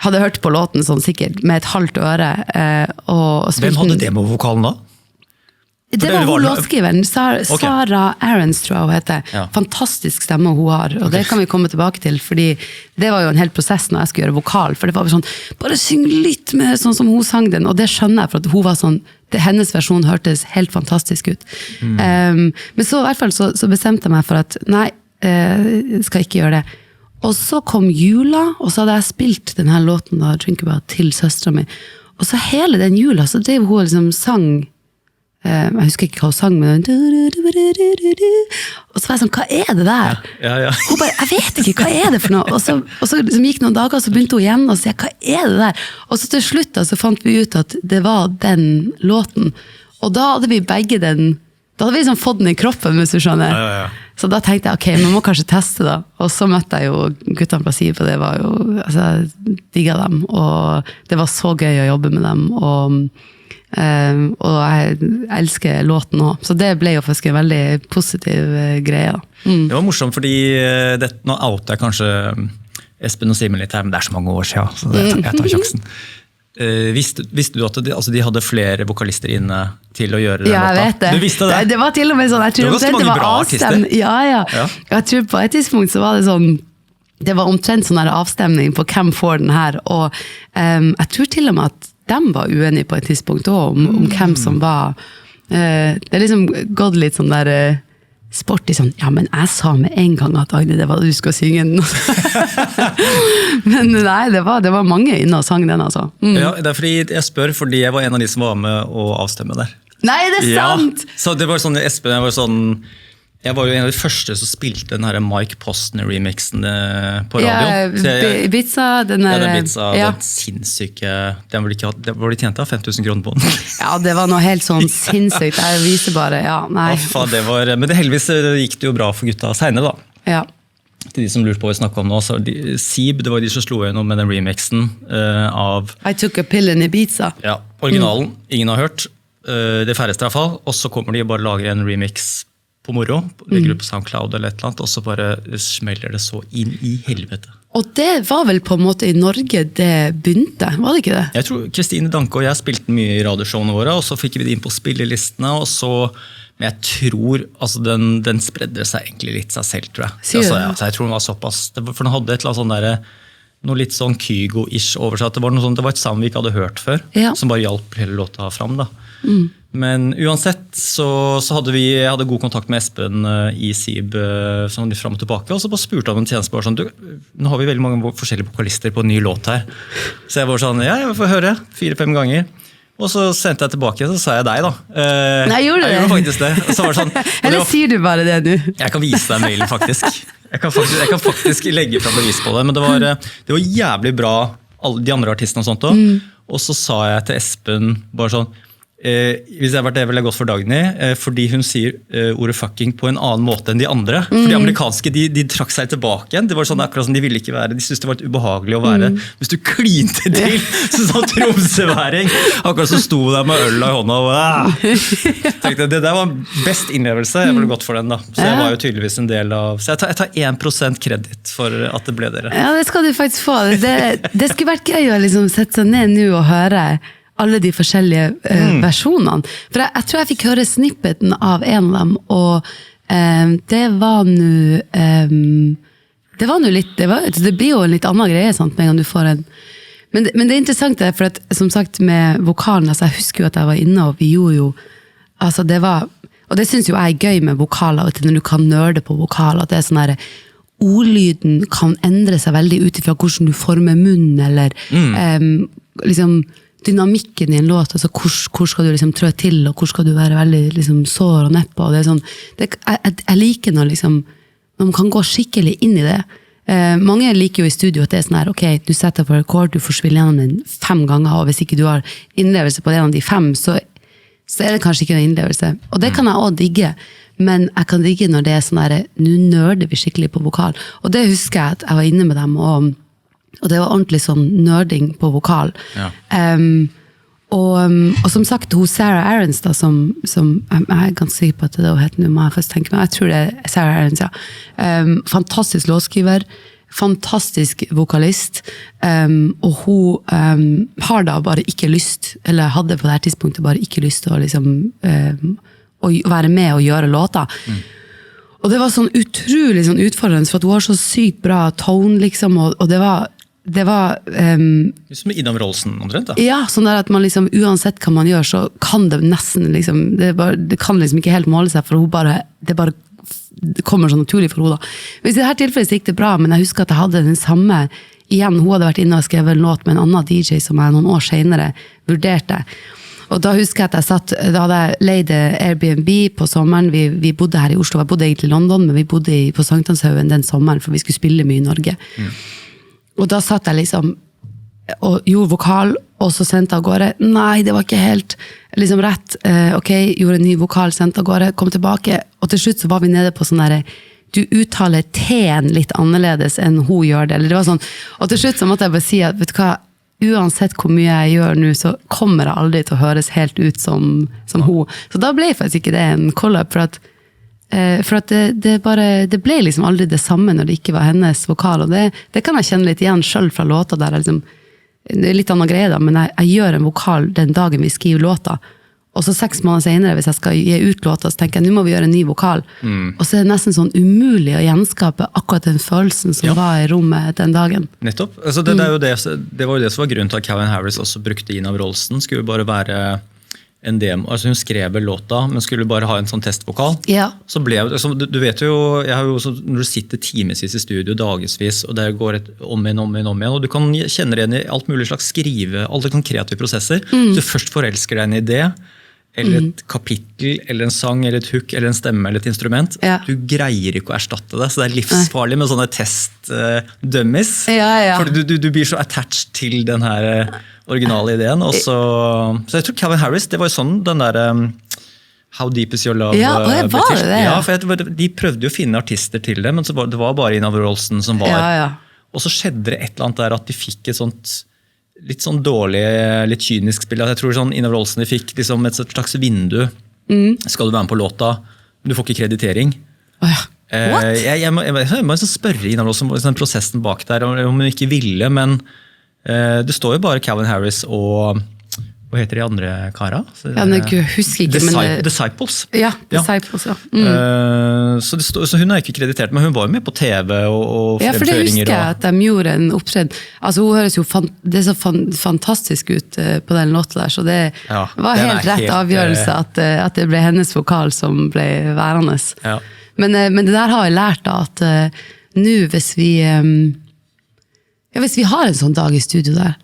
Hadde hørt på låten sånn sikkert med et halvt øre. Hvem hadde demovokalen da? Det var hun låtskriveren, Sarah Aarons, tror jeg hun heter. Fantastisk stemme hun har, og det kan vi komme tilbake til, fordi det var jo en hel prosess når jeg skulle gjøre vokal, for det var sånn, bare syng litt mer sånn som hun sang den, og det skjønner jeg, for at hun var sånn, hennes versjon hørtes helt fantastisk ut. Men så i hvert fall så bestemte jeg meg for at, nei, jeg skal ikke gjøre det. Og så kom jula, og så hadde jeg spilt denne låten da, Drink About, til søsteren min. Og så hele den jula, så drev hun liksom sang, jeg husker ikke hva hun sang, men og så var jeg sånn, hva det der? Hun bare, jeg vet ikke, hva det for noe? Og så liksom gikk noen dager, så begynte hun igjen og sier, hva det der? Og så til slutt da, så fant vi ut at det var den låten. Og da hadde vi begge den, da hadde vi liksom fått den i kroppen, hvis du skjønner. Så da tenkte jeg, ok, man må kanskje teste da. Og så møtte jeg jo guttene fra SIB, og det var jo, altså, jeg digget dem, og det var så gøy å jobbe med dem, og jeg elsker låten også. Så det ble jo faktisk en veldig positiv greie. Det var morsomt, fordi nå outer jeg kanskje Espen og Simen litt her, men det så mange år siden, så jeg tar sjansen. Visste du at de hadde flere vokalister inne til å gjøre den låta? Ja, jeg vet det. Du visste det? Det var til og med sånn, jeg tror omtrent det var avstemning. Ja. Jeg tror på et tidspunkt så var det sånn, det var omtrent sånn her avstemning på hvem får den her, og jeg tror til og med at de var uenige på et tidspunkt også, om hvem som var, det liksom gått litt sånn der sport i sånn, ja, men jeg sa med en gang at Agne, det var du skulle synge den. Men nei, det var mange inne og sang den, altså. Ja, det fordi jeg spør, fordi jeg var en av de som var med å avstemme der. Nei, det sant! Ja, så det var sånn, Espen, jeg var jo en av de første som spilte den her Mike Postner-remixen på radio. Ibiza, den Ibiza, den sinnssyke, den var de tjent av 5 000 kroner på den. Ja, det var noe helt sånn sinnssykt, jeg viser bare, nei. Men heldigvis gikk det jo bra for gutta senere da. Ja. Til de som lurte på hva vi snakket om nå, så SIB, det var de som slo gjennom med den remixen av I Took a Pill in Ibiza. Ja, originalen, ingen har hørt, det færreste i hvert fall, og så kommer de og bare lager en remix på moro, i gruppe SoundCloud eller et eller annet, og så bare smeller det så inn i helvete. Og det var vel på en måte i Norge det begynte, var det ikke det? Jeg tror Kristine Danke og jeg spilte mye i radioshowene våre, og så fikk vi det inn på spillelistene, og så, men jeg tror, altså den spredde seg egentlig litt seg selv, tror jeg. Sier du det? Så jeg tror den var såpass, for den hadde et eller annet sånn der, noe litt sånn Kygo-ish over seg, det var et sound vi ikke hadde hørt før, som bare hjalp hele låta fram da. Men uansett så hadde jeg hadde god kontakt med Espen i SIB sånn frem og tilbake, og så bare spurte han en tjeneste bare sånn, nå har vi veldig mange forskjellige vokalister på en ny låt her. Så jeg var sånn, ja, jeg får høre 4-5 ganger. Og så sendte jeg tilbake, så sa jeg deg da. Nei, gjorde du det? Jeg gjorde faktisk det. Så var det sånn, eller sier du bare det nå? Jeg kan vise deg mailen faktisk. Jeg kan faktisk legge fra bevis på det, men det var jævlig bra, alle de andre artistene og sånt også. Og så sa jeg til Espen bare sånn, hvis jeg har vært det, ville jeg gått for Dagny, fordi hun sier ordet fucking på en annen måte enn de andre. For de amerikanske, de trakk seg tilbake igjen. Det var sånn akkurat som de ville ikke være, de syntes det var ubehagelig å være. Hvis du klinte til, sånn tromsøværing, akkurat så sto der med øl i hånda og tenkte, det der var best innlevelse, jeg ville gått for den da. Så jeg var jo tydeligvis en del av, så jeg tar 1% kreditt for at det ble dere. Ja, det skal du faktisk få. Det skulle vært gøy å liksom sette seg ned nå og høre alle de forskjellige versjonene. For jeg tror jeg fikk høre snippeten av en av dem, og det var nå litt, det blir jo en litt annen greie, sant, med en gang du får en, men det er interessant det, for at, som sagt, med vokalen, altså, jeg husker jo at jeg var inne, og vi gjorde jo, altså det var, og det synes jo jeg er gøy med vokaler, at når du kan nørde på vokaler, at det er sånn her, ordlyden kan endre seg veldig ut ifra hvordan du former munn, eller liksom, dynamikken i en låt, altså hvor skal du liksom trø til, og hvor skal du være veldig liksom sår og neppe, og det er sånn, jeg liker når liksom, når man kan gå skikkelig inn i det. Mange liker jo i studio at det er sånn her, ok, du setter på rekord, du får spille gjennom den 5 ganger, og hvis ikke du har innlevelse på en av de 5, så er det kanskje ikke en innlevelse. Og det kan jeg også digge, men jeg kan digge når det er sånn her, nå nørder vi skikkelig på vokal. Og det husker jeg at jeg var inne med dem, og det var ordentlig sånn nørding på vokal. Ja. Og som sagt, hos Sarah Aarons da, som jeg er ganske sikker på at det het nå, må jeg først tenke meg, jeg tror det er Sarah Aarons, ja. Fantastisk låtskriver, fantastisk vokalist, og hun har da bare ikke lyst, eller hadde på det her tidspunktet bare ikke lyst til å liksom, å være med og gjøre låter. Og det var sånn utrolig sånn utfordrende, for at hun har så sykt bra tone, liksom, og det var som Ida Wroldsen omtrent da. Ja, sånn der at man liksom, uansett hva man gjør, så kan det nesten liksom, det kan liksom ikke helt måle seg, for hun bare, det kommer så naturlig for henne da. Hvis i dette tilfellet så gikk det bra, men jeg husker at jeg hadde den samme, igjen, hun hadde vært inne og skrevet en låt med en annen DJ som jeg noen år senere vurderte. Og da husker jeg at da hadde jeg leid Airbnb på sommeren, vi bodde her i Oslo, jeg bodde egentlig i London, men vi bodde på Sankthanshaugen den sommeren, for vi skulle spille mye i Norge. Og da satt jeg liksom og gjorde vokal, og så sendte jeg av gårde. Nei, det var ikke helt liksom rett. Ok, gjorde en ny vokal, sendte av gårde, kom tilbake, og til slutt så var vi nede på sånn der, du uttaler T-en litt annerledes enn hun gjør det. Eller det var sånn, og til slutt så måtte jeg bare si at, vet du hva, uansett hvor mye jeg gjør nå, så kommer jeg aldri til å høres helt ut som hun. Så da ble faktisk ikke det en collab, for at det ble liksom aldri det samme når det ikke var hennes vokal, og det kan jeg kjenne litt igjen selv fra låta der liksom, det er litt annen greie da, men jeg gjør en vokal den dagen vi skriver låta, og så 6 måneder senere hvis jeg skal gi ut låta, så tenker jeg, nå må vi gjøre en ny vokal, og så er det nesten sånn umulig å gjenskape akkurat den følelsen som var i rommet den dagen. Nettopp, altså det var jo det som var grunnen til at Calvin Harris også brukte Ina Wroldsen, skulle bare være en demo, altså hun skrev låta, men skulle bare ha en sånn testvokal. Ja. Så ble du vet jo, jeg har jo også, når du sitter timesvis i studio, dagesvis, og det går om igjen, og du kan kjenne deg igjen i alt mulig slags alle kan kreative prosesser. Så du først forelsker deg en idé, eller et kapittel, eller en sang, eller et hook, eller en stemme, eller et instrument. Ja. Du greier ikke å erstatte det, så det er livsfarlig med sånne test-dummies. For du blir så attached til den her originale ideen, og så jeg tror Calvin Harris, det var jo sånn den der How Deep Is Your Love var det. Ja, for de prøvde jo å finne artister til det, men så det var bare Ina Wroldsen som var. Og så skjedde det et eller annet der at de fikk et sånt litt sånn dårlig, litt kynisk spill. Jeg tror sånn Ina Wroldsen de fikk liksom et slags vindu. Skal du være med på låta, men du får ikke kreditering. Jeg må spørre Ina Wroldsen om prosessen bak der, om hun ikke ville, men det står jo bare Calvin Harris og hva heter de andre kara? Jeg husker ikke. Disciples. Ja, Disciples, ja. Så hun er ikke kreditert, men hun var jo med på TV og fremføringer. Ja, for det husker jeg at de gjorde en opptreden. Altså hun høres jo det så fantastisk ut på den låta der, så det var helt rett avgjørelse at det ble hennes vokal som ble værende. Ja. Men det der har jeg lært da, at nå hvis vi har en sånn dag i studio der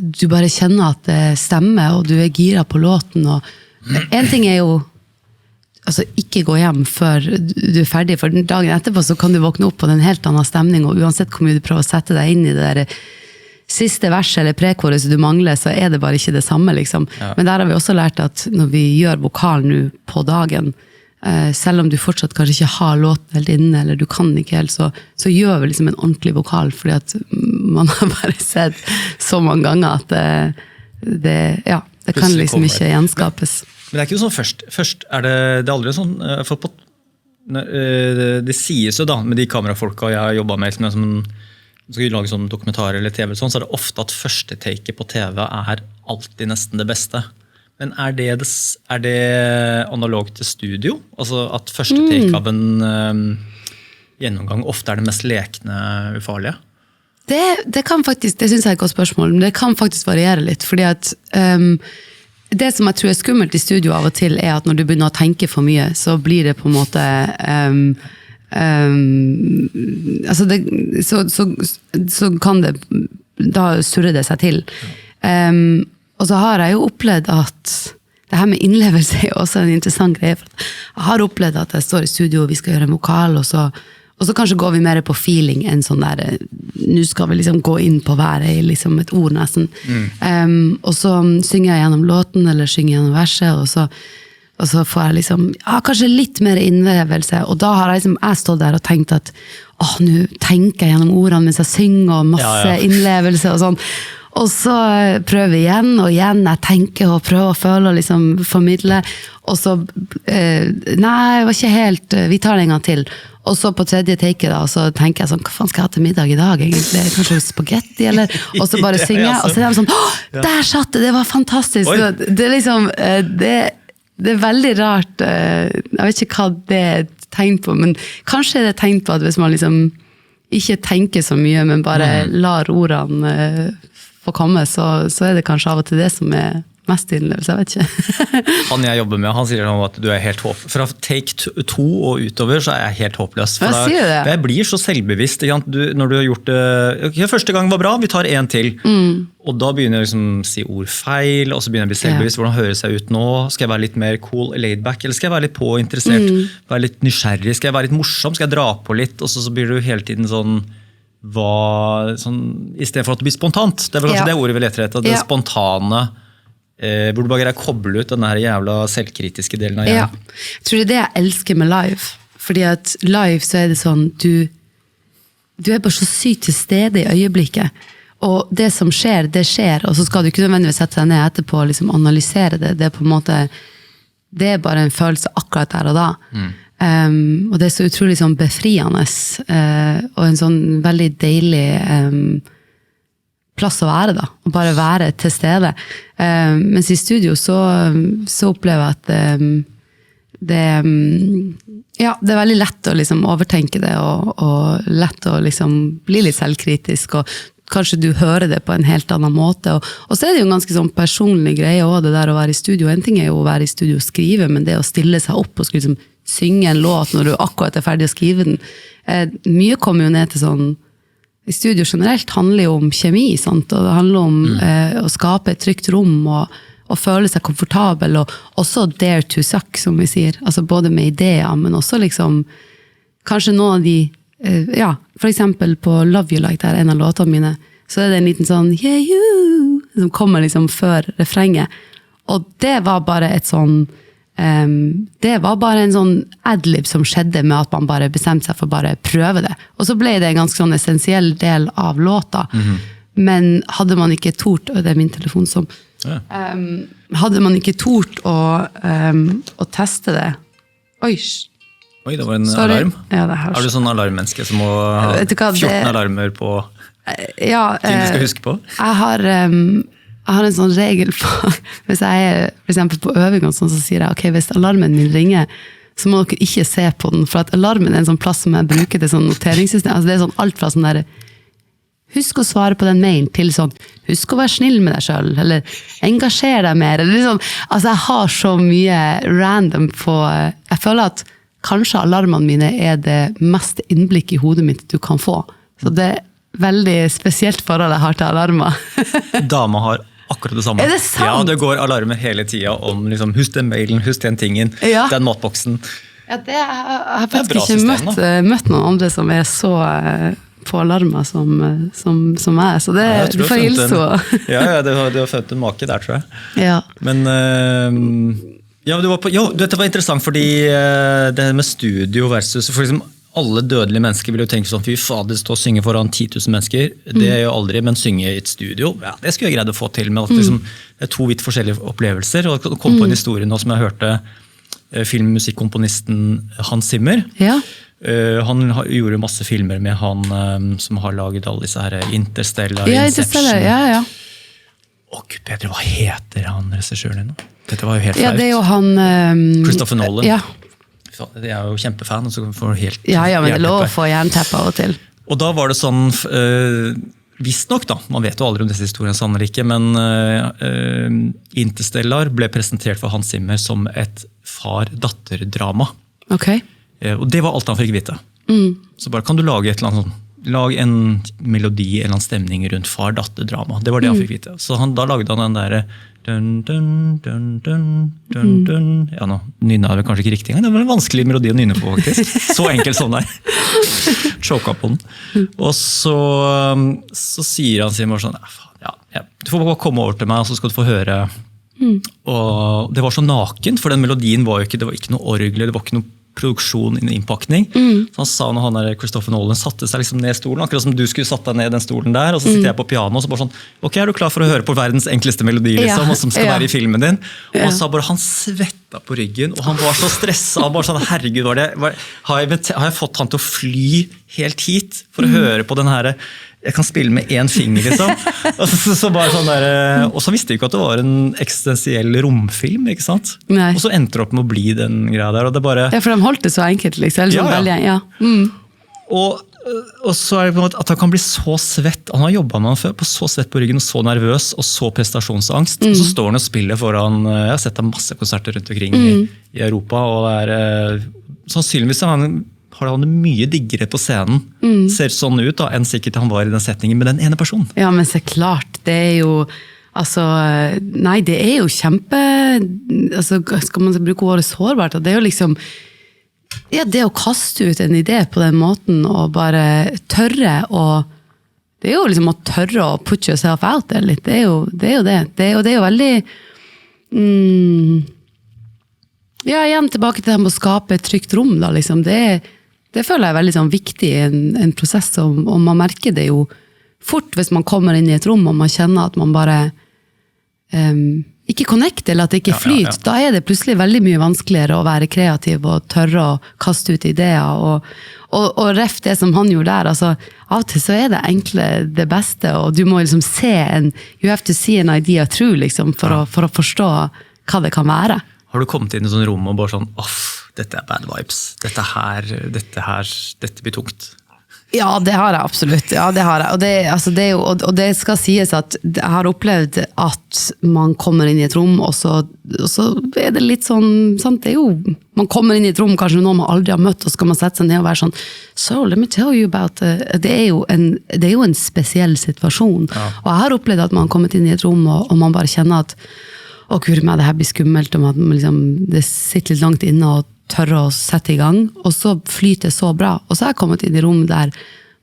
du bare kjenner at det stemmer, og du er gira på låten, og en ting er jo altså, ikke gå hjem før du er ferdig, for dagen etterpå så kan du våkne opp på en helt annen stemning, og uansett hvor mye du prøver å sette deg inn i det der siste vers eller prekoret som du mangler, så det bare ikke det samme, liksom. Ja. Men der har vi også lært at når vi gjør vokal nå på dagen, selv om du fortsatt kanskje ikke har låten helt inne, eller du kan ikke helt, så gjør vi liksom en ordentlig vokal, fordi at man har bare sett så mange ganger at det kan liksom ikke gjenskapes. Men det ikke jo sånn først det aldri sånn, for på, det sies jo da, med de kamerafolka jeg har jobbet med, som skal vi lage sånn dokumentar eller TV, så det ofte at første take på TV alltid nesten det beste. Men det analog til studio? Altså at første take av en gjennomgang ofte det mest lekne ufarlige? Det kan faktisk, det synes jeg et godt spørsmål, men det kan faktisk variere litt, fordi at det som jeg tror skummelt i studio av og til at når du begynner å tenke for mye, så blir det på en måte altså så kan det da surrer det seg til og så har jeg jo opplevd at det her med innlevelse også en interessant greie for jeg har opplevd at jeg står i studio og vi skal gjøre en vokal og så kanskje går vi mer på feeling enn sånn der nå skal vi liksom gå inn på hver liksom et ord nesten og så synger jeg gjennom låten eller synger gjennom verset og så får jeg liksom, kanskje litt mer innlevelse, og da har jeg stått der og tenkt at, nå tenker jeg gjennom ordene mens jeg synger, og masse innlevelse og sånn, og så prøver jeg igjen og igjen, jeg tenker og prøver å føle og liksom formidle, og så, nei, det var ikke helt, vi tar det en gang til, og så på tredje take da, så tenker jeg sånn, hva faen skal jeg ha til middag i dag egentlig? Kanskje spaghetti, eller? Og så bare synger jeg, og så de sånn, der satt det var fantastisk! Det liksom, det veldig rart, jeg vet ikke hva det et tegn på, men kanskje det et tegn på at hvis man liksom ikke tenker så mye, men bare lar ordene få komme, så det kanskje av og til det som mest innlevelse, jeg vet ikke. Han jeg jobber med, han sier at du helt fra take 2 og utover, så jeg helt håpløs. Hva sier du det? Jeg blir så selvbevisst, når du har gjort det, første gang var bra, vi tar en til. Og da begynner jeg liksom å si ord feil, og så begynner jeg å bli selvbevisst, hvordan høres jeg ut nå? Skal jeg være litt mer cool, laid back, eller skal jeg være litt påinteressert, være litt nysgjerrig, skal jeg være litt morsom, skal jeg dra på litt, og så blir du hele tiden sånn, i stedet for at det blir spontant, det kanskje det ordet vi leter etter, det spontane, hvor du bare greier å koble ut den her jævla selvkritiske delen av hjernen. Ja, jeg tror det jeg elsker med live, fordi at live så det sånn, du bare så sykt til stede i øyeblikket, og det som skjer, det skjer, og så skal du ikke nødvendigvis sette deg ned etterpå og liksom analysere det, det på en måte, det bare en følelse akkurat der og da. Og det så utrolig sånn befriende, og en sånn veldig deilig plass å være da, og bare være til stede. Mens i studio så opplever jeg at det veldig lett å liksom overtenke det, og lett å liksom bli litt selvkritisk, og kanskje du hører det på en helt annen måte. Og så det jo en ganske sånn personlig greie også, det der å være i studio. En ting jo å være i studio og skrive, men det å stille seg opp og skulle liksom synge en låt når du akkurat ferdig å skrive den. Mye kommer jo ned til sånn i studio generelt handler jo om kjemi, sant? Og det handler om å skape et trygt rom og føle seg komfortabel, og også dare to suck, som vi sier. Altså både med ideer, men også liksom, kanskje noen av de, for eksempel på Love You Like, der en av låtene mine, så det en liten sånn, yeah you, som kommer liksom før refrenget. Og det var bare et sånn, det var bare en sånn adlib som skjedde med at man bare bestemte seg for bare prøve det. Og så ble det en ganske sånn essensiell del av låta. Men hadde man ikke tort, og det min telefon som, hadde man ikke tort å teste det. Oi, det var en alarm. Ja, det har du sånn alarmmenneske som må ha 14 alarmer på ting du skal huske på? Jeg har en sånn regel på, hvis jeg for eksempel på øving og sånn, så sier jeg, ok, hvis alarmen min ringer, så må dere ikke se på den, for at alarmen en sånn plass som jeg bruker til sånn noteringssystem, altså det sånn alt fra sånn der, husk å svare på den mailen, til sånn, husk å være snill med deg selv, eller engasjer deg mer, eller liksom, altså jeg har så mye random på, jeg føler at kanskje alarmene mine det mest innblikk i hodet mitt du kan få, så det veldig spesielt forhold jeg har til alarmer. Dama har akkurat det samme. Det sant? Ja, det går alarmer hele tiden om liksom, husk den mailen, husk den tingen, den matboksen. Ja, jeg har faktisk ikke møtt noen andre som så på alarmer som jeg, så du får hilse henne. Ja, du har funnet en make der, tror jeg. Ja. Men dette var interessant, fordi det med studio versus, for eksempel, alle dødelige mennesker vil jo tenke sånn, fy fader, stå og synge foran 10 000 mennesker, det er jo aldri, men synge i et studio, ja, det skulle jeg greide å få til, men at liksom, det er 2 vidt forskjellige opplevelser, og det kom på en historie nå som jeg hørte filmmusikkomponisten Hans Zimmer. Ja. Han gjorde masse filmer med han som har laget alle disse her Interstellar, Inception. Ja. Å Gud bedre, hva heter han regissøren nå? Dette var jo helt flaut. Ja, det er jo han... Christopher Nolan. Ja. Jeg er jo kjempefan, og så får du helt... Ja, men det er lov å få jernteppe av og til. Og da var det sånn, visst nok da, man vet jo aldri om disse historiene sann eller ikke, men Interstellar ble presentert for Hans Zimmer som et far-datter-drama. Ok. Og det var alt han fikk vite. Så bare, kan du lage et eller annet sånn, lag en melodi, en eller annen stemning rundt far-datter-drama. Det var det han fikk vite. Så da lagde han den der dun, dun, dun, dun, dun, dun. Ja, nå nynnet det kanskje ikke riktig engang. Det var en vanskelig melodi å nynne på, faktisk. Så enkelt sånn der. Choka på den. Og så sier han sin sånn, ja, du får bare komme over til meg, og så skal du få høre. Og det var så nakent, for den melodien var jo ikke, det var ikke noe orgel, det var ikke noe produksjon, innpakning. Så han sa når han der Christopher Nolan satte seg liksom ned i stolen, akkurat som du skulle satt deg ned i den stolen der, og så sitter jeg på piano, og så bare sånn, ok, er du klar for å høre på verdens enkleste melodi, liksom, og som skal være i filmen din? Og han sa bare, han svetta på ryggen, og han var så stresset, han bare sånn, herregud, har jeg fått han til å fly helt hit, for å høre på den her, jeg kan spille med en finger, liksom. Så bare sånn der, og så visste jeg ikke at det var en eksistensiell romfilm, ikke sant? Nei. Og så endte det opp med å bli den greia der, og det bare... Ja, for de holdt det så enkelt, liksom. Og så er det på en måte at han kan bli så svett, han har jobbet med han før, på så svett på ryggen, og så nervøs, og så prestasjonsangst, og så står han og spiller foran, jeg har sett ham masse konserter rundt omkring i Europa, og det er sannsynligvis har han mye diggere på scenen, ser sånn ut da, enn sikkert han var i den setningen med den ene personen. Ja, men så klart, det er jo, altså, nei, det er jo kjempe, altså, skal man bruke ordet sårbart, og det er jo liksom, ja, det å kaste ut en idé på den måten, og bare tørre, og det er jo liksom å tørre å put yourself out der litt, det er jo det, det er jo veldig, ja, igjen tilbake til det med å skape et trygt rom da, liksom, det føler jeg er veldig sånn viktig i en prosess, og man merker det jo fort hvis man kommer inn i et rom, og man kjenner at man bare ikke connecter, eller at det ikke flyter, da er det plutselig veldig mye vanskeligere å være kreativ, og tørre å kaste ut ideer, og ref det som han gjorde der, altså, av og til så er det enkle det beste, og du må liksom you have to see an idea through, liksom, for å forstå hva det kan være. Har du kommet inn i sånn rom og bare sånn, dette er bad vibes, dette blir tungt? Ja, det har jeg absolutt, ja, det har jeg, og det skal sies at jeg har opplevd at man kommer inn i et rom, og så er det litt sånn, sant, det er jo, man kommer inn i et rom, kanskje noen man aldri har møtt, og så skal man sette seg ned og være sånn, so let me tell you about, det er jo en spesiell situasjon, og jeg har opplevd at man har kommet inn i et rom, og man bare kjenner at og gud meg, det her blir skummelt, og at liksom, det sitter litt langt inne og tørre å sette i gang, og så flyter det så bra. Og så har jeg kommet inn i rom der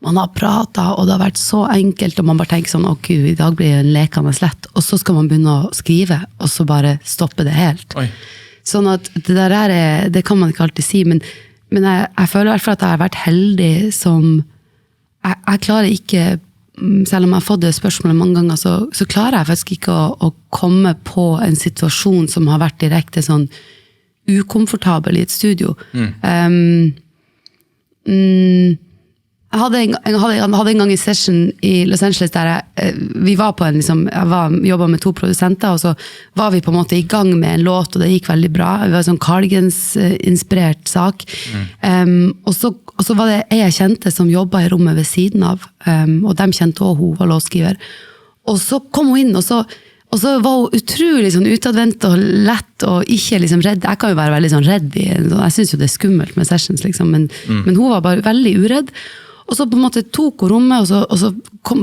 man har pratet, og det har vært så enkelt, og man bare tenker sånn, gud, i dag blir det en lekende lett, og så skal man begynne å skrive, og så bare stoppe det helt. Oi. Sånn at det der det kan man ikke alltid si, men jeg føler i hvert fall at jeg har vært heldig som, jeg klarer ikke, selv om jeg har fått det spørsmålet mange ganger, så klarer jeg faktisk ikke å komme på en situasjon som har vært direkte sånn ukomfortabel i et studio. Jeg hadde en gang i session i Los Angeles der vi var på jeg jobbet med 2 produsenter, og så var vi på en måte i gang med en låt, og det gikk veldig bra. Vi var en sånn Cardigans-inspirert sak. Og så var det jeg kjente som jobbet i rommet ved siden av, og de kjente også hun var låtskriver. Og så kom hun inn, og så var hun utrolig sånn utadvendt og lett, og ikke liksom redd. Jeg kan jo være veldig sånn redd jeg synes jo det er skummelt med sessions, liksom, men hun var bare veldig uredd. Og så på en måte tok hun rommet, og så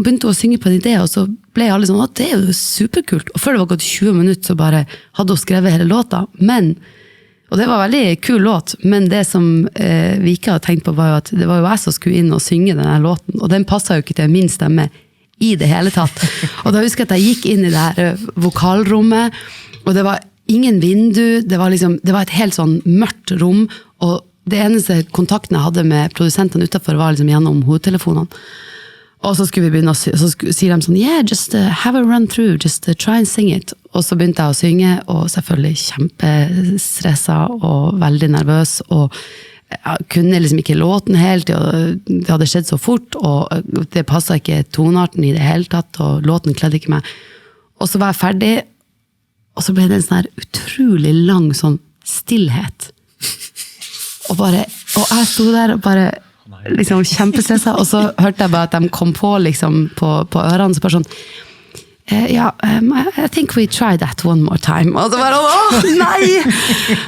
begynte hun å synge på en idé, og så ble alle sånn, det er jo superkult. Og før det var gått 20 minutter, så bare hadde hun skrevet hele låta. Men, Og det var veldig kul låt, men det som vi ikke hadde tenkt på var jo at det var jo jeg som skulle inn og synge denne låten, og den passet jo ikke til min stemme i det hele tatt. Og da husker jeg at jeg gikk inn i det her vokalrommet, og det var ingen vindu, det var et helt sånn mørkt rom, og det eneste kontakten jeg hadde med produsentene utenfor var liksom gjennom hovedtelefonene. Og så skulle vi begynne så sier de sånn, yeah, just have a run through, just try and sing it. Og så begynte jeg å synge, og selvfølgelig kjempestresset og veldig nervøs, og jeg kunne liksom ikke låten helt, og det hadde skjedd så fort, og det passet ikke tonarten i det hele tatt, og låten kledde ikke meg. Og så var jeg ferdig, og så ble det en sånn her utrolig lang sånn stillhet. Og jeg stod der og bare liksom kjempestresset, og så hørte jeg bare at de kom på liksom på ørene, så bare sånn, I think we try that one more time. Og så bare, nei!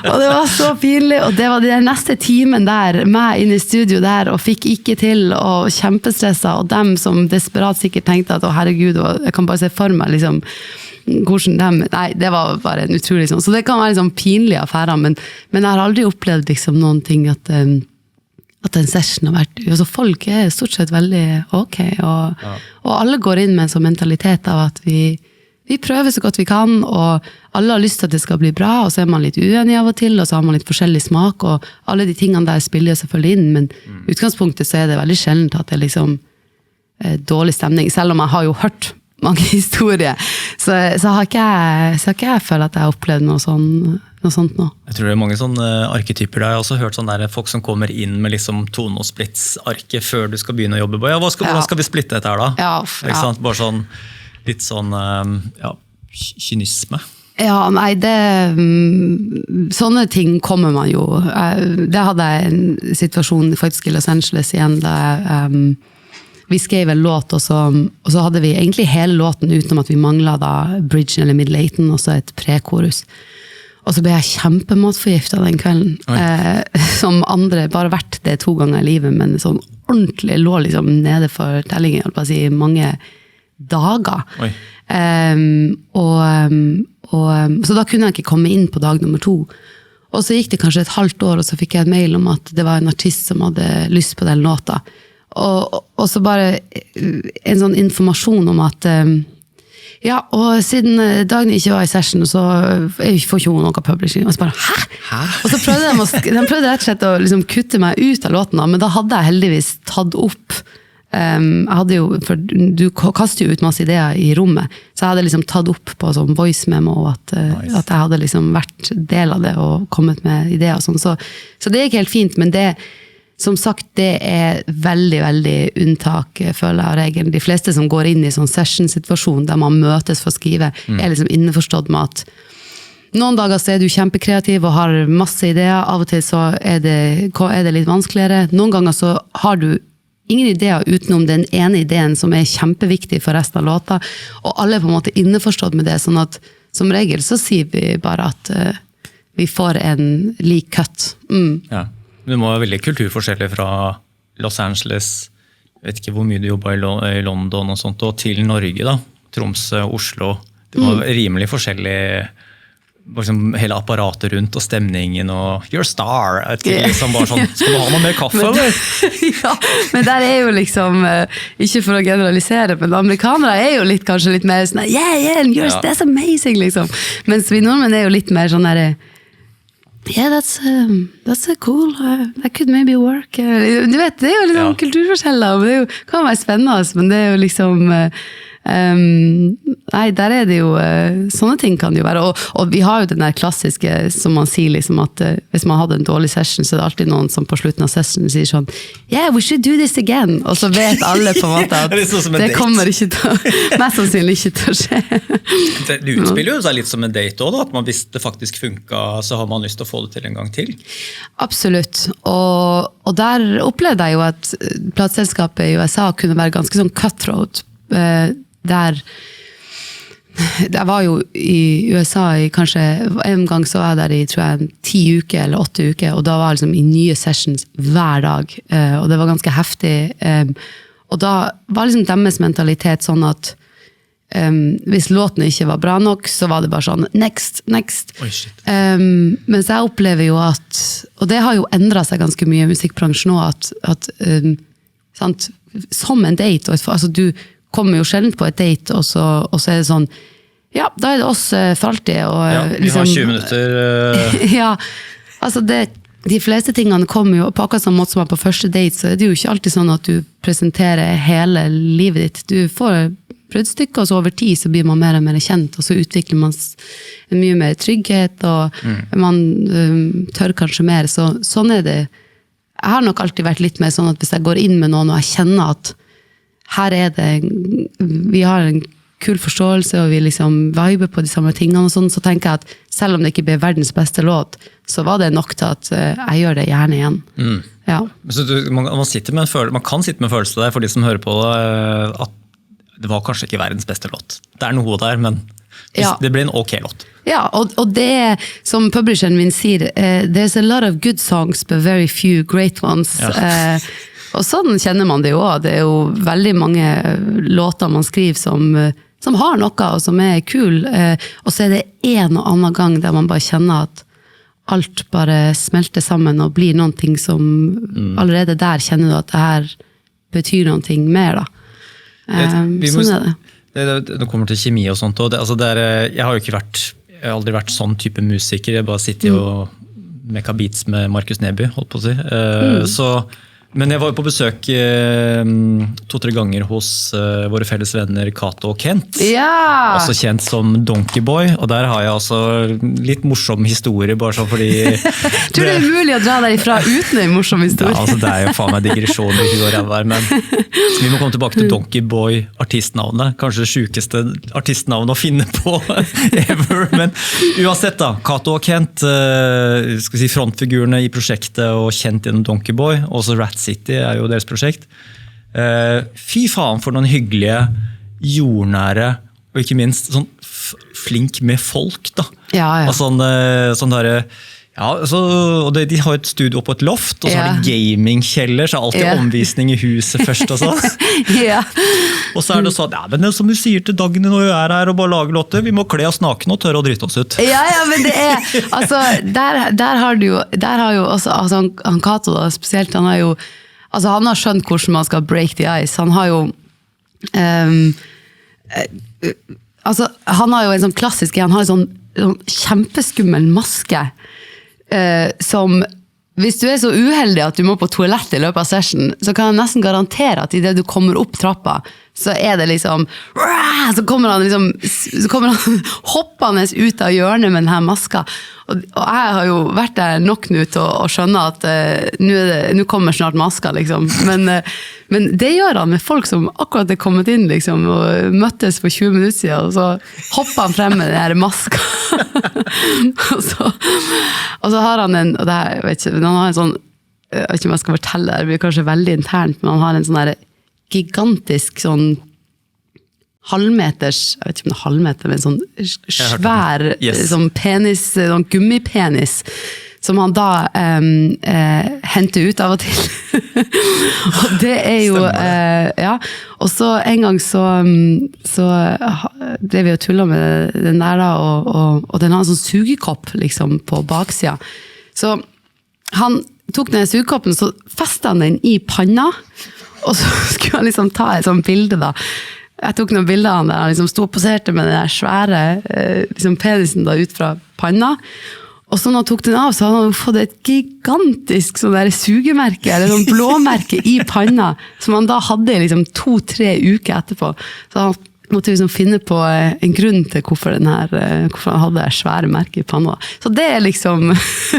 Og det var så pinlig, og det var den neste timen der, meg inne i studio der, og fikk ikke til, og kjempestresset, og dem som desperat sikkert tenkte at, herregud, jeg kan bare se for meg liksom, nei, det var bare en utrolig sånn, så det kan være liksom pinlige affærer, men jeg har aldri opplevd liksom noen ting at en session har vært, altså folk stort sett veldig ok, og alle går inn med en sånn mentalitet av at vi prøver så godt vi kan, og alle har lyst til at det skal bli bra, og så man litt uenig av og til, og så har man litt forskjellig smak, og alle de tingene der spiller selvfølgelig inn, men utgangspunktet så det veldig sjeldent at det liksom dårlig stemning, selv om jeg har jo hørt mange historier, så har ikke jeg følt at jeg har opplevd noe sånt nå. Jeg tror det mange sånne arketyper der. Jeg har også hørt sånne der, folk som kommer inn med liksom tone- og splits-arket før du skal begynne å jobbe. Ja, hvordan skal vi splitte dette her da? Ikke sant? Bare sånn, litt sånn, kynisme. Ja, nei, sånne ting kommer man jo. Det hadde jeg en situasjon faktisk i Los Angeles igjen, da vi skrev en låt, og så hadde vi egentlig hele låten utenom at vi manglet da bridgen eller middle-eighten, og så et prekorus. Og så ble jeg kjempematforgiftet den kvelden, som andre, bare vært det 2 ganger i livet, men sånn ordentlig lå liksom nede for tellingen, holdt på å si, mange dager. Så da kunne jeg ikke komme inn på dag nummer 2. Og så gikk det kanskje et halvt år, og så fikk jeg en mail om at det var en artist som hadde lyst på den låta. Og så bare en sånn informasjon om at og siden dagen ikke var i session, så får ikke hun noe publishing. Og så bare, hæ? Og så prøvde de prøvde rett og slett å liksom kutte meg ut av låten, men da hadde jeg heldigvis tatt opp jeg hadde jo, for du kaster jo ut masse ideer i rommet, så jeg hadde liksom tatt opp på sånn voice memo at jeg hadde liksom vært del av det og kommet med ideer og sånn, så det gikk helt fint, men det som sagt, det veldig, veldig unntak, føler jeg av regelen. De fleste som går inn i sånn session-situasjon der man møtes for å skrive, liksom innforstått med at noen dager så du kjempekreativ og har masse ideer, av og til så det litt vanskeligere. Noen ganger så har du ingen ideer utenom den ene ideen som kjempeviktig for resten av låta, og alle på en måte innforstått med det, sånn at som regel så sier vi bare at vi får en lik cut. Ja. Du må være veldig kulturforskjellig fra Los Angeles, jeg vet ikke hvor mye du jobbet i London og sånt, og til Norge da, Tromsø, Oslo. Det var rimelig forskjellig, liksom hele apparatet rundt og stemningen og you're a star, liksom bare sånn, skal du ha noe mer kaffe eller? Ja, men der jo liksom, ikke for å generalisere, men amerikanere jo kanskje litt mer sånn, that's amazing liksom, mens vi nordmenn jo litt mer sånn der, yeah, that's cool. That could maybe work. Du vet, det jo liksom kulturforskjeller, men det kan være spennende, men det jo liksom nei, der det jo sånne ting kan det jo være, og vi har jo den der klassiske som man sier liksom at hvis man hadde en dårlig session, så det alltid noen som på slutten av sessionen sier sånn, yeah, we should do this again, og så vet alle på en måte at det kommer ikke til mest sannsynlig ikke til å skje. Det utspiller jo seg litt som en date også da, at man hvis det faktisk funket, så har man lyst til å få det til en gang til. Absolutt, og der opplevde jeg jo at plateselskapet i USA kunne være ganske sånn cutthroat, der jeg var jo i USA i kanskje en gang så var jeg der i tror jeg 10 uker eller 8 uker, og da var jeg liksom i nye sessions hver dag, og det var ganske heftig, og da var liksom deres mentalitet sånn at hvis låten ikke var bra nok, så var det bare sånn, next. Oi, shit. Mens jeg opplever jo at, og det har jo endret seg ganske mye i musikkbransjen nå, at sant, som en date, altså du kommer jo sjelden på et date, og så er det sånn, ja, da er det oss for alltid. Og, ja, vi har 20 minutter. Ja, altså de fleste tingene kommer jo på akkurat samme måte som er på første date, så er det jo ikke alltid sånn at du presenterer hele livet ditt. Du får bruddstykker, og så over tid så blir man mer og mer kjent, og så utvikler man en mye mer trygghet, og man tør kanskje mer. Så sånn er det. Jeg har nok alltid vært litt mer sånn at hvis jeg går inn med noen, og jeg kjenner at her er det, vi har en kul forståelse, og vi liksom viber på de samme tingene, og sånn, så tenker jeg at selv om det ikke blir verdens beste låt, så var det nok til at jeg gjør det gjerne igjen. Ja. Så man kan sitte med en følelse der, for de som hører på det, at det var kanskje ikke verdens beste låt. Det er noe der, men det ble en ok låt. Ja, og det er, som publisheren min sier, there's a lot of good songs, but very few great ones. Ja. Og sånn kjenner man det jo også. Det er jo veldig mange låter man skriver som har noe, og som er kul. Og så er det en og annen gang der man bare kjenner at alt bare smelter sammen og blir noen ting som allerede der kjenner du at det her betyr noen ting mer da. Sånn er det. Det kommer til kjemi og sånt, og jeg har jo ikke jeg har aldri vært sånn type musiker, jeg bare sitter og mekka beats med Markus Neby, holdt på å si. Men jeg var jo på besøk 2-3 ganger hos våre felles venner Kato og Kent, også kjent som Donkey Boy, og der har jeg altså litt morsom historie, bare sånn fordi... Tror du det er mulig å dra derifra uten en morsom historie? Ja, altså det er jo faen meg digresjon i huet og ræva, men vi må komme tilbake til Donkey Boy, artistnavnet, kanskje det sjukeste artistnavnet å finne på ever, men uansett da, Kato og Kent, skal vi si frontfigurene i prosjektet og kjent gjennom Donkey Boy, også Rat City er jo deres prosjekt. Fy faen for noen hyggelige, jordnære, og ikke minst sånn flink med folk da. Ja. Og sånn der, og de har et studio på et loft, og så har de gamingkjeller, så alltid omvisning i huset først og sånn. Og så er det sånn, men det er som du sier til Dagny når vi er her og bare lager låter, vi må kle oss naken og tørre å drite oss ut. Ja, men det er, altså, der har jo også, altså, han Kato da, spesielt, han har skjønt hvordan man skal break the ice, han har jo, altså, han har jo en sånn klassisk, han har en sånn kjempeskummel maske, som hvis du er så uheldig at du må på toalett i løpet av session, så kan jeg nesten garantere at i det du kommer opp trappa, så er det liksom, så kommer han hoppende ut av hjørnet med denne maska. Og jeg har jo vært der nok nå til å skjønne at nå kommer snart maska, liksom. Men det gjør han med folk som akkurat er kommet inn, liksom, og møttes for 20 minutter siden, og så hopper han frem med den her maska. og så har han en, og det her, jeg vet ikke, han har en sånn, jeg vet ikke om jeg skal fortelle det, det blir kanskje veldig internt, men han har en sånn her gigantisk sånn halvmeters, jeg vet ikke om det er halvmeter, men sånn svær sånn penis, sånn gummipenis, som han da henter ut av og til. Og det er jo, og så en gang så drev vi og tullet med den der da, og den har en sånn sugekopp liksom på baksida. Så han tok den sugekoppen, så festet han den i panna, og så skulle han liksom ta et sånt bilde da. Jeg tok noen bilder av han der, han liksom stod og poserte med den der svære liksom penisen da ut fra panna, og så når han tok den av, så hadde han fått et gigantisk sånn der sugemerke, eller sånn blåmerke i panna, som han da hadde liksom 2-3 uker etterpå. Så han måtte liksom finne på en grunn til hvorfor han hadde det svære merket i panna. Så det er liksom,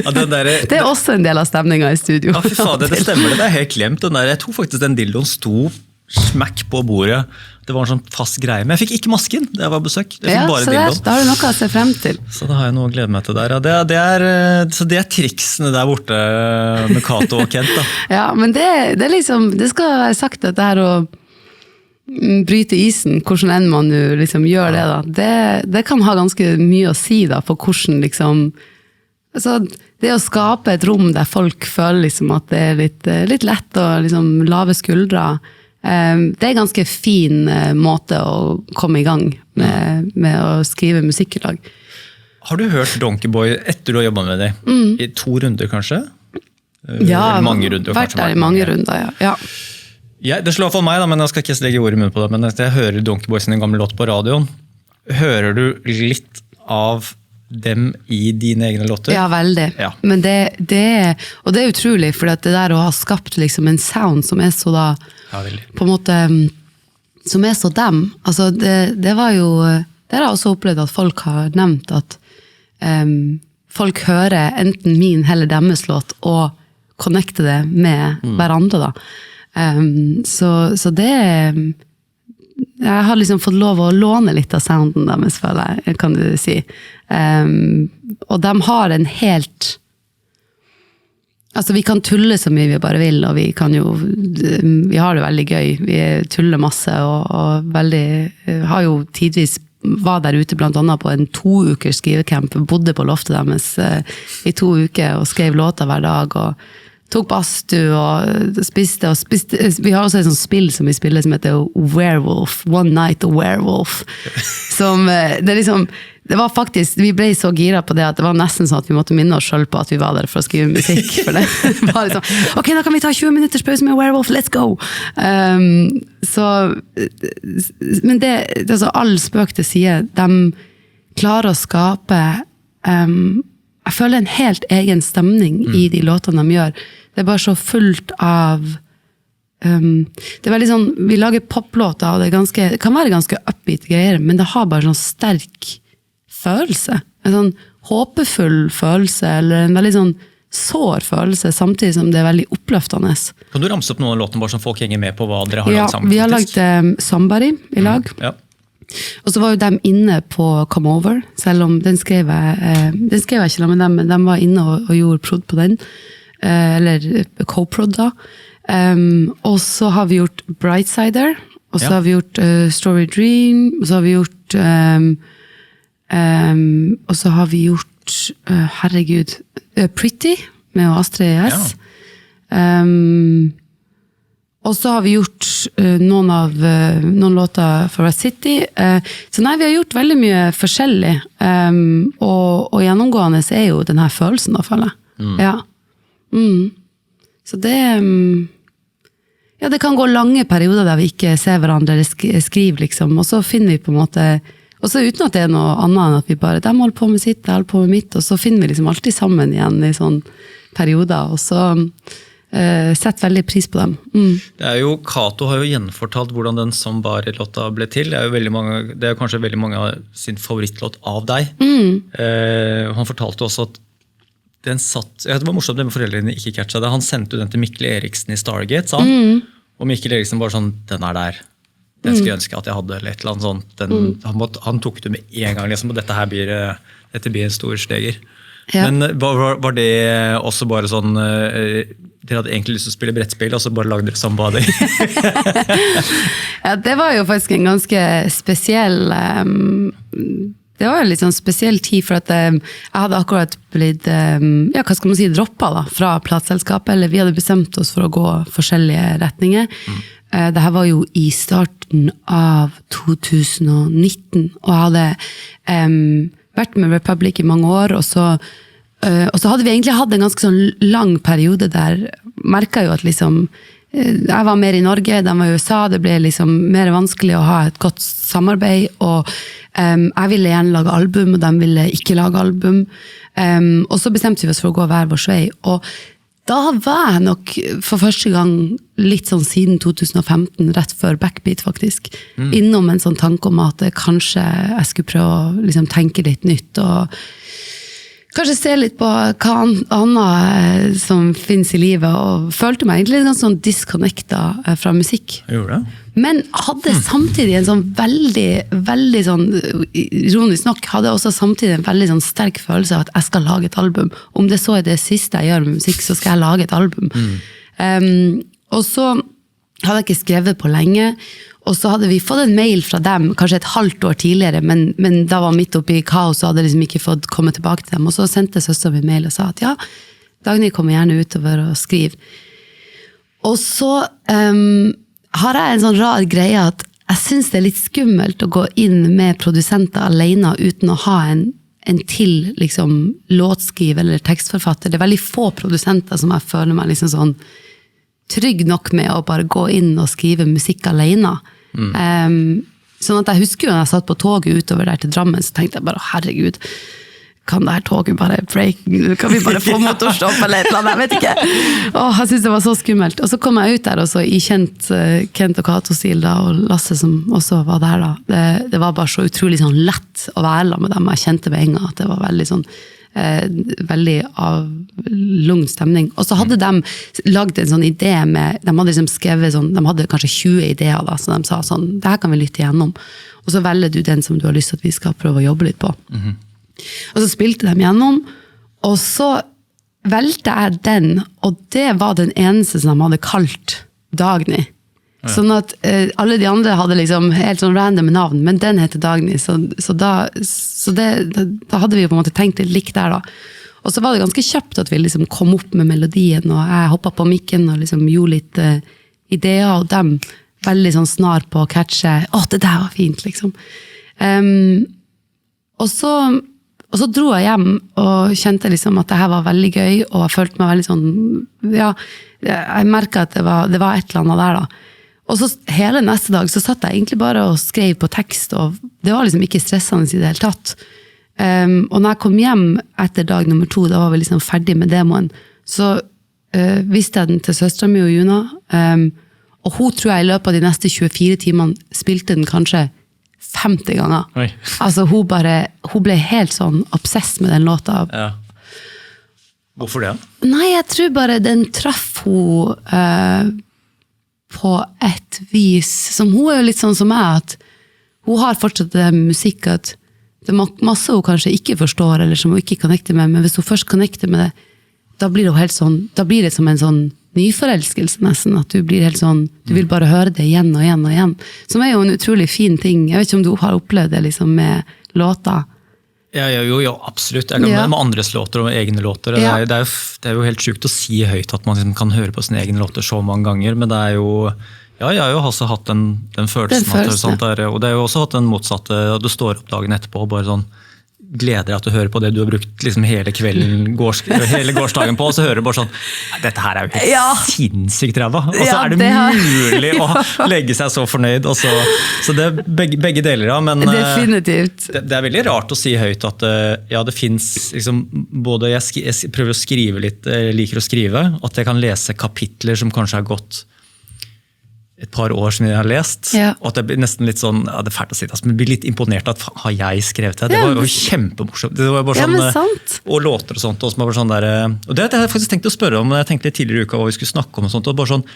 det er også en del av stemningen i studio. Ja, fy faen, det stemmer det, det er helt glemt. Jeg tror faktisk den dildoen sto smekk på bordet. Det var en sånn fast greie, men jeg fikk ikke masken da jeg var besøk. Jeg fikk bare dildoen. Da har du noe å se frem til. Så da har jeg noe å glede meg til der. Ja, så det er triksene der borte med Kato og Kent da. Ja, men det er liksom, det skal være sagt at det her å bryte isen, hvordan enn man liksom gjør det da, det kan ha ganske mye å si da, for hvordan liksom, altså det å skape et rom der folk føler liksom at det er litt lett og liksom lave skuldre, Det ganske fin måte å komme I gang med å skrive musikk I lag. Har du hørt Donkey Boy etter du har jobbet med det? I 2 runder kanskje? Ja, mange runder, vært der I mange runder, ja. Ja, det slår for meg, da, men jeg skal ikke legge ord I munnen på det, men jeg hører Donkey Boy sin gamle låt på radioen. Hører du litt av dem I dine egne låter? Ja, veldig. Ja. Men og det utrolig, for det der å ha skapt liksom en sound som så da, på en måte, som så dem, altså det var jo, det har jeg også opplevd at folk har nevnt at folk hører enten min eller deres låt og connecter det med hverandre da. Så det jeg har liksom fått lov å låne litt av sounden deres, kan du si. Og de har en helt altså vi kan tulle så mye vi bare vil, og vi kan jo vi har det veldig gøy, vi tuller masse og veldig, har jo tidvis var der ute blant annet på en 2 ukers skrivecamp, bodde på loftet deres I 2 uker og skrev låter hver dag og tok bastu og spiste. Vi har også et sånt spill som vi spiller som heter Werewolf, One Night a Werewolf. Som, det var faktisk, vi ble så gira på det at det var nesten sånn at vi måtte minne oss selv på at vi var der for å skrive musikk. For det var liksom, ok, da kan vi ta 20 minutters pause med Werewolf, let's go! Men det altså, all spøk til side, de klarer å skape jeg føler en helt egen stemning I de låtene de gjør. Det bare så fullt av det veldig sånn, vi lager poplåter og det kan være ganske upbeat greier, men det har bare sånn sterk følelse. En sånn håpefull følelse, eller en veldig sånn sår følelse, samtidig som det veldig oppløftende. Kan du ramse opp noen av låtene bare så folk henger med på hva dere har lagd sammen? Ja, vi har lagd Somebody I lag. Ja. Og så var jo dem inne på Come Over, selv om den skrev jeg ikke med dem, men de var inne og gjorde prod på den, eller co-prod da. Og så har vi gjort Brightsider, og så har vi gjort Story Dream, og så har vi gjort og så har vi gjort herregud, Pretty med Astrid S. Og så har vi gjort noen låter for Red City. Så nei, vi har gjort veldig mye forskjellig. Og gjennomgående jo den her følelsen, da, føler jeg. Ja. Så det ja, det kan gå lange perioder der vi ikke ser hverandre eller skriver, liksom. Og så finner vi på en måte, og så uten at det noe annet enn at vi bare, de holder på med sitt, jeg holder på med mitt, og så finner vi liksom alltid sammen igjen I sånn perioder, og så sett veldig pris på dem. Det jo, Kato har jo gjenfortalt hvordan den Somebody-låta ble til. Det kanskje veldig mange av sin favorittlåt av deg. Han fortalte også at den satt, det var morsomt det med foreldrene ikke catcha det. Han sendte den til Mikkel Eriksen I Stargate, sa han. Og Mikkel Eriksen bare sånn, den der. Den skulle jeg ønske at jeg hadde, eller et eller annet sånt. Han tok det med en gang, liksom, og dette blir en stor steger. Ja. Men var det også bare sånn dere hadde egentlig lyst til å spille brettspill og så bare lagde dere Somebody? Ja, det var jo faktisk en ganske spesiell det var en litt sånn spesiell tid for at jeg hadde akkurat blitt ja, hva skal man si, droppet da, fra plateselskapet, eller vi hadde bestemt oss for å gå forskjellige retninger. Det her var jo I starten av 2019 og jeg hadde vært med Republic I mange år, og så hadde vi egentlig hatt en ganske sånn lang periode der, merket jo at liksom, jeg var mer I Norge, de var I USA, det ble liksom mer vanskelig å ha et godt samarbeid, og jeg ville gjerne lage album, og de ville ikke lage album, og så bestemte vi oss for å gå hver vår vei, og da var jeg nok for første gang litt sånn siden 2015, rett før Backbeat faktisk, innom en sånn tanke om at kanskje jeg skulle prøve å liksom tenke litt nytt, og kanskje se litt på hva annet som finnes I livet, og følte meg egentlig litt sånn disconnectet fra musikk. Gjorde det? Men hadde samtidig en sånn veldig sånn, ironisk nok, hadde også samtidig en veldig sånn sterk følelse av at jeg skal lage et album. Om det så det siste jeg gjør med musikk, så skal jeg lage et album. Og så hadde jeg ikke skrevet på lenge, og så hadde vi fått en mail fra dem, kanskje et halvt år tidligere, men da var midt oppe I kaos, og hadde liksom ikke fått komme tilbake til dem. Og så sendte søsteren min mail og sa at ja, Dagny kommer gjerne utover og skriver. Og så har jeg en sånn rar greie at jeg synes det litt skummelt å gå inn med produsenter alene uten å ha en til liksom, låtskriver eller tekstforfatter. Det veldig få produsenter som jeg føler meg liksom sånn trygg nok med å bare gå inn og skrive musikk alene. Sånn at jeg husker jo når jeg satt på toget utover der til Drammen, så tenkte jeg bare, herregud, kan det her toget bare break? Kan vi bare få motorstopp eller et eller annet? Jeg vet ikke. Jeg synes det var så skummelt. Og så kom jeg ut der, og så i kjent Kent og Kato-stil da, og Lasse som også var der da. Det var bare så utrolig sånn lett å være sammen med dem. Jeg kjente med en gang at det var veldig sånn, veldig lugn stemning. Og så hadde de lagd en sånn idé med, de hadde liksom skrevet sånn, de hadde kanskje 20 ideer da, så de sa sånn, det her kan vi lytte igjennom. Og så velger du den som du har lyst til at vi skal prøve å jobbe litt på. Og så spilte de gjennom, og så velte jeg den, og det var den eneste som de hadde kalt Dagny. Sånn at alle de andre hadde liksom helt sånn random navn, men den heter Dagny, så da hadde vi på en måte tenkt litt likt der da. Og så var det ganske kjapt at vi liksom kom opp med melodien, og jeg hoppet på mikken og liksom gjorde litt ideer, og dem veldig sånn snar på å catche, det der var fint liksom. Og så dro jeg hjem og kjente liksom at det her var veldig gøy, og jeg følte meg veldig sånn, ja, jeg merket at det var et eller annet der da. Og så hele neste dag så satt jeg egentlig bare og skrev på tekst, og det var liksom ikke stressende i det hele tatt. Og når jeg kom hjem etter dag nummer 2, da var vi liksom ferdig med demoen, så viste jeg den til søsteren min og Juna, og hun tror jeg i løpet av de neste 24 timene spilte den kanskje 50 ganger. Oi. Altså hun ble helt sånn obsess med den låta. Ja. Hvorfor det? Nei, jeg tror bare den traff hun på et vis, som hun jo litt sånn som meg, at hun har fortsatt det med musikk, at det er masse hun kanskje ikke forstår, eller som hun ikke connecter med, men hvis hun først connecter med det, da blir det helt sånn, da blir det som en sånn nyforelskelse nesten, at du blir helt sånn, du vil bare høre det igjen og igjen og igjen, som er jo en utrolig fin ting. Jeg vet ikke om du har opplevd det liksom med låter. Ja, jo, absolutt. Jeg kan med andres låter og egne låter. Ja. Det er jo helt sjukt å si høyt at man liksom kan høre på sine egne låter så mange ganger, men det er jo, ja, jeg har jo også hatt den følelsen, at det er sånt der, og det er jo også hatt den motsatte, at du står opp dagen etterpå og bare sånn, gleder deg til å høre på det du har brukt liksom hele kvelden, hele gårsdagen på, og så hører du bare sånn, dette her er jo helt sinnssykt ræva. Og så er det mulig å legge seg så fornøyd. Og så det er begge deler, ja. Men definitivt. Det er veldig rart å si høyt at ja, det finnes liksom, både jeg prøver å skrive litt, liker å skrive, at jeg kan lese kapitler som kanskje har gått et par år som jeg har lest, og at det blir nesten litt sånn, ja, det er fælt å si det, men jeg blir litt imponert at har jeg skrevet det? Det var jo kjempemorsomt. Det var bare sånn, og låter og sånt, og som var sånn der, og det hadde jeg faktisk tenkt å spørre om, jeg tenkte litt tidligere i uka hva vi skulle snakke om og sånt, og bare sånn,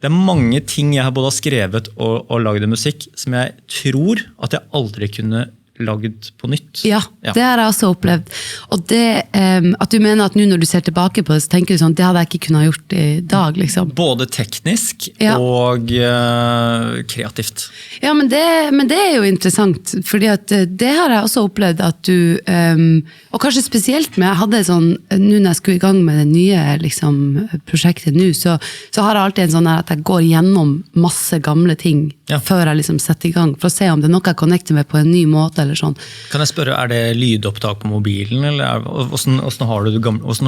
det er mange ting jeg har både skrevet og laget musikk, som jeg tror at jeg aldri kunne lagd på nytt. Ja, det har jeg også opplevd. Og det, at du mener at nå når du ser tilbake på det, så tenker du sånn, det hadde jeg ikke kunnet gjort i dag, liksom. Både teknisk og kreativt. Ja, men det er jo interessant, fordi at det har jeg også opplevd at du, og kanskje spesielt med, jeg hadde sånn, nå når jeg skulle i gang med det nye liksom, prosjektet nå, så har jeg alltid en sånn at jeg går gjennom masse gamle ting før jeg liksom setter i gang, for å se om det er noe jeg connecter med på en ny måte, eller sånn. Kan jeg spørre, er det lydopptak på mobilen, eller hvordan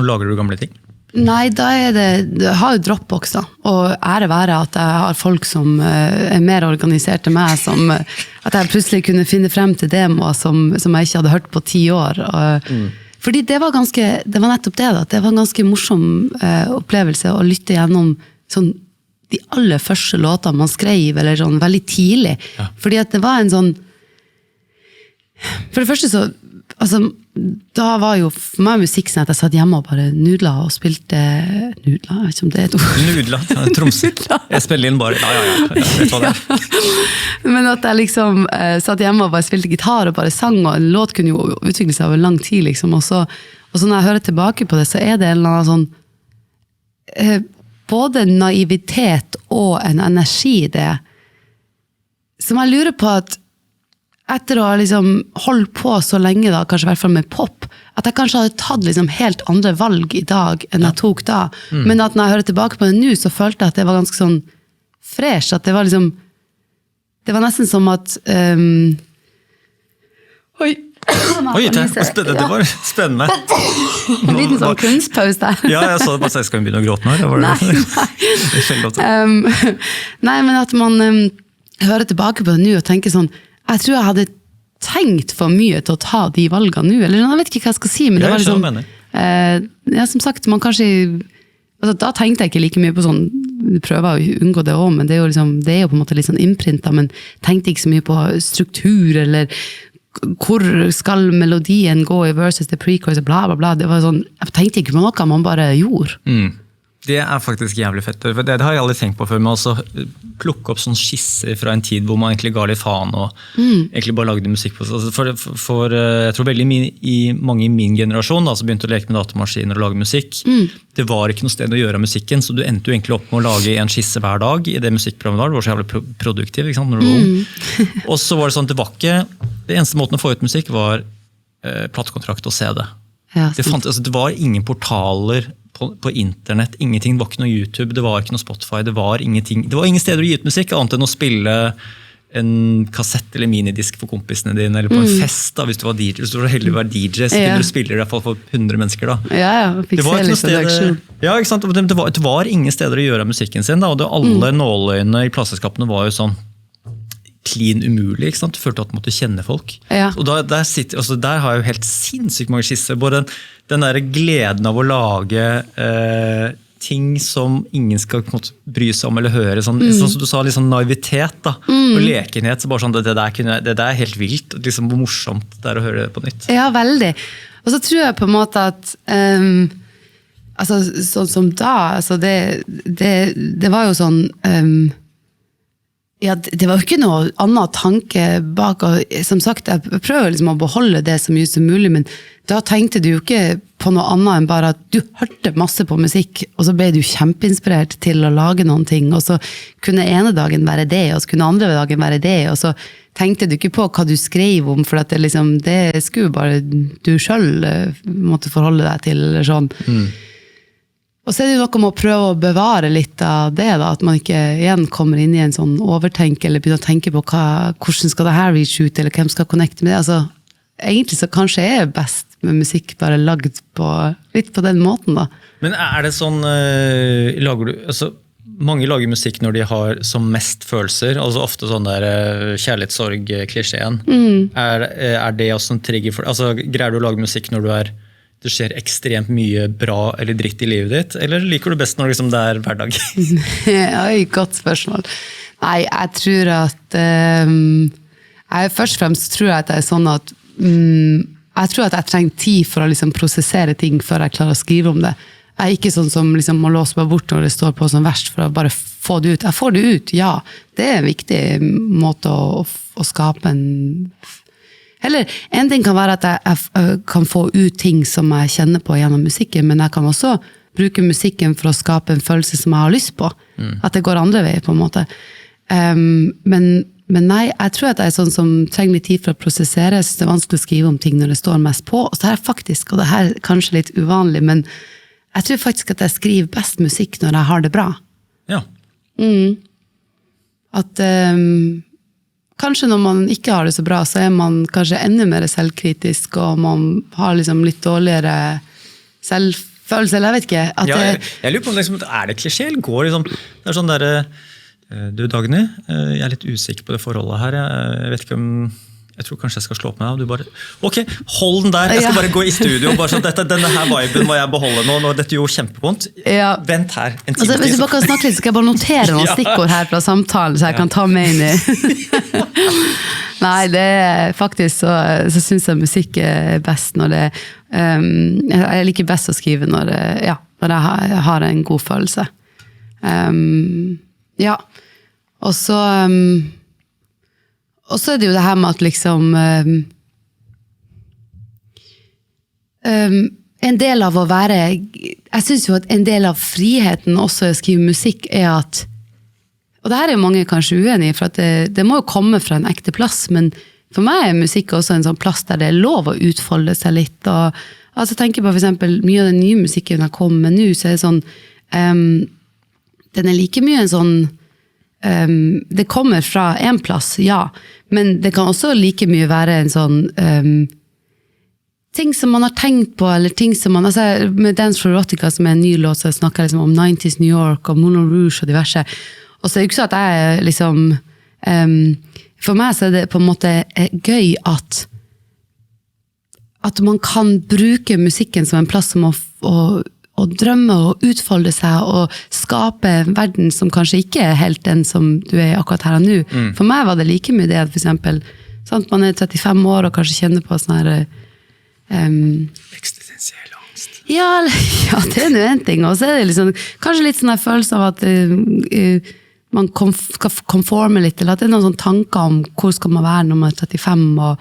lager du gamle ting? Nei, da er det har jo Dropbox da, og ære være at jeg har folk som er mer organisert enn meg, som at jeg plutselig kunne finne frem til demoer som jeg ikke hadde hørt på 10 år. Fordi det var nettopp det da, det var en ganske morsom opplevelse å lytte gjennom sånn, de aller første låtene man skrev, eller sånn veldig tidlig. Fordi at det var en sånn, for det første så, altså, da var jo for meg musikk sånn at jeg satt hjemme og bare nudla og spilte nudla, jeg vet ikke om det er et ord. Nudla, tromse. Jeg spiller inn bare, jeg vet hva det er. Men at jeg liksom satt hjemme og bare spilte gitar og bare sang, og en låt kunne jo utvikle seg over lang tid, liksom. Og så når jeg hører tilbake på det, så er det en eller annen sånn, både naivitet og en energi i det, som jeg lurer på at etter å ha liksom holdt på så lenge da, kanskje i hvert fall med pop, at jeg kanskje hadde tatt liksom helt andre valg i dag enn jeg tok da. Men at når jeg hører tilbake på det nå, så følte jeg at det var ganske sånn fresh, at det var liksom, det var nesten som at, oi, det var spennende. En liten sånn kunstpause der. Ja, jeg så det bare, så jeg skal begynne å gråte nå. Nei, men at man hører tilbake på det nå og tenker sånn, jeg tror jeg hadde tenkt for mye til å ta de valgene nå, eller jeg vet ikke hva jeg skal si, men det var liksom, som sagt, man kanskje, altså, da tenkte jeg ikke like mye på sånn, du prøver å unngå det også, men det er jo liksom, det er jo på en måte litt sånn innprintet, men tenkte ikke så mye på struktur, eller hvor skal melodien gå i versus the pre-chorus, bla bla bla, det var sånn, jeg tenkte ikke på noe man bare gjorde. Det faktisk jævlig fett, for det har jeg aldri tenkt på før, men altså plukke opp sånne skisser fra en tid hvor man egentlig ga litt faen og egentlig bare lagde musikk på. Altså for jeg tror veldig mange i min generasjon da, som begynte å leke med datamaskiner og lage musikk, det var ikke noe sted å gjøre musikken, så du endte jo egentlig opp med å lage en skisse hver dag i det musikkprogrammet der, du var så jævlig produktiv, ikke sant, når du var ung. Og så var det sånn, det eneste måten å få ut musikk var platekontrakt og CD. Ja, det var ingen portaler på internett, ingenting, det var ikke noe YouTube, det var ikke noe Spotify, det var ingenting, det var ingen steder å gi ut musikk, annet enn å spille en kassett eller minidisk for kompisene dine, eller på en fest da, hvis du var DJ, hvis du var heldig å være DJ, så kunne du spille i hvert fall for 100 mennesker da. Fikk se litt reaksjon. Ja, ikke sant, det var ingen steder å gjøre musikken sin da, og alle nåløyene i plasseskapene var jo sånn clean umulig, ikke sant? Du følte at du måtte kjenne folk. Og der har jeg jo helt sinnssykt mange skisser, både den der gleden av å lage ting som ingen skal på en måte, bry seg om eller høre, sånn som du sa, litt sånn naivitet da, og lekenhet, så bare sånn, det der er helt vilt, liksom hvor morsomt det å høre det på nytt. Ja, veldig. Og så tror jeg på en måte at altså, sånn som da, altså, det var jo sånn ja, det var jo ikke noe annen tanke bak, og som sagt, jeg prøver liksom å beholde det så mye som mulig, men da tenkte du jo ikke på noe annet enn bare at du hørte masse på musikk, og så ble du kjempeinspirert til å lage noen ting, og så kunne ene dagen være det, og så kunne andre dagen være det, og så tenkte du ikke på hva du skrev om, for at det skulle bare du selv måtte forholde deg til, eller sånn. Og så det jo noe om å prøve å bevare litt av det, da, at man ikke igjen kommer inn i en sånn overtenk, eller begynner å tenke på hvordan skal det her reach ut, eller hvem skal connecte med det. Altså, egentlig så kanskje best med musikk bare lagd litt på den måten, da. Men det sånn, mange lager musikk når de har som mest følelser, altså ofte sånn der kjærlighetssorg-klisjeen. Det også en trigger for, altså greier du å lage musikk når det skjer ekstremt mye bra eller dritt i livet ditt, eller liker du best når liksom, det hverdag? Oi, godt spørsmål. Nei, jeg tror at først og fremst tror jeg at det sånn at jeg tror at jeg trenger tid for å liksom, prosessere ting før jeg klarer å skrive om det. Jeg ikke sånn som liksom, må låse meg bort når det står på som verst for å bare få det ut. Jeg får det ut, ja. Det en viktig måte å skape Eller en ting kan være at jeg kan få ut ting som jeg kjenner på gjennom musikken, men jeg kan også bruke musikken for å skape en følelse som jeg har lyst på. At det går andre veier på en måte. Men nei, jeg tror at jeg sånn som trenger litt tid for å prosessere. Jeg synes det vanskelig å skrive om ting når det står mest på. Og så faktisk, og det her kanskje litt uvanlig, men jeg tror faktisk at jeg skriver best musikk når jeg har det bra. Ja. At kanskje når man ikke har det så bra, så man kanskje enda mer selvkritisk, og man har liksom litt dårligere selvfølelse, eller jeg vet ikke. At jeg lurer på om liksom, det klisjé, eller går liksom, det sånn der, du Dagny, jeg litt usikker på det forholdet her, jeg vet ikke om, jeg tror kanskje jeg skal slå opp med deg, og du bare, ok, hold den der, jeg skal bare gå i studio, bare sånn, denne her viben må jeg beholde nå, dette gjorde kjempevondt, vent her, en time. Hvis du bare kan snakke litt, så skal jeg bare notere noen stikkord her fra samtalen, så jeg kan ta med inn i. Nei, det faktisk, så synes jeg musikk best når det, jeg liker best å skrive når jeg har en god følelse. Ja, og så det jo det her med at liksom en del av å være, jeg synes jo at en del av friheten også å skrive musikk at, og det her jo mange kanskje uenige, for at det må jo komme fra en ekte plass, men for meg musikk også en sånn plass der det lov å utfolde seg litt, og altså tenker på for eksempel mye av den nye musikken jeg kommer med nå, så det sånn, den like mye en sånn det kommer fra en plass, ja, men det kan også like mye være en sånn ting som man har tenkt på, eller ting som man, altså med Dance for Erotica som en ny låt, så snakker jeg liksom om 90s New York og Moulin Rouge og diverse, og så det ikke så at jeg liksom for meg så det på en måte gøy at man kan bruke musikken som en plass som å drømme og utfolde seg og skape en verden som kanskje ikke helt den som du akkurat her og nå. For meg var det like mye det, for eksempel, sant? Man 35 år og kanskje kjenner på sånn her eksistensiell angst. Ja, det noe en ting, og så det liksom, kanskje litt sånn en følelse av at man skal konforme litt, eller at det noen sånne tanker om hvor skal man være når man 35, og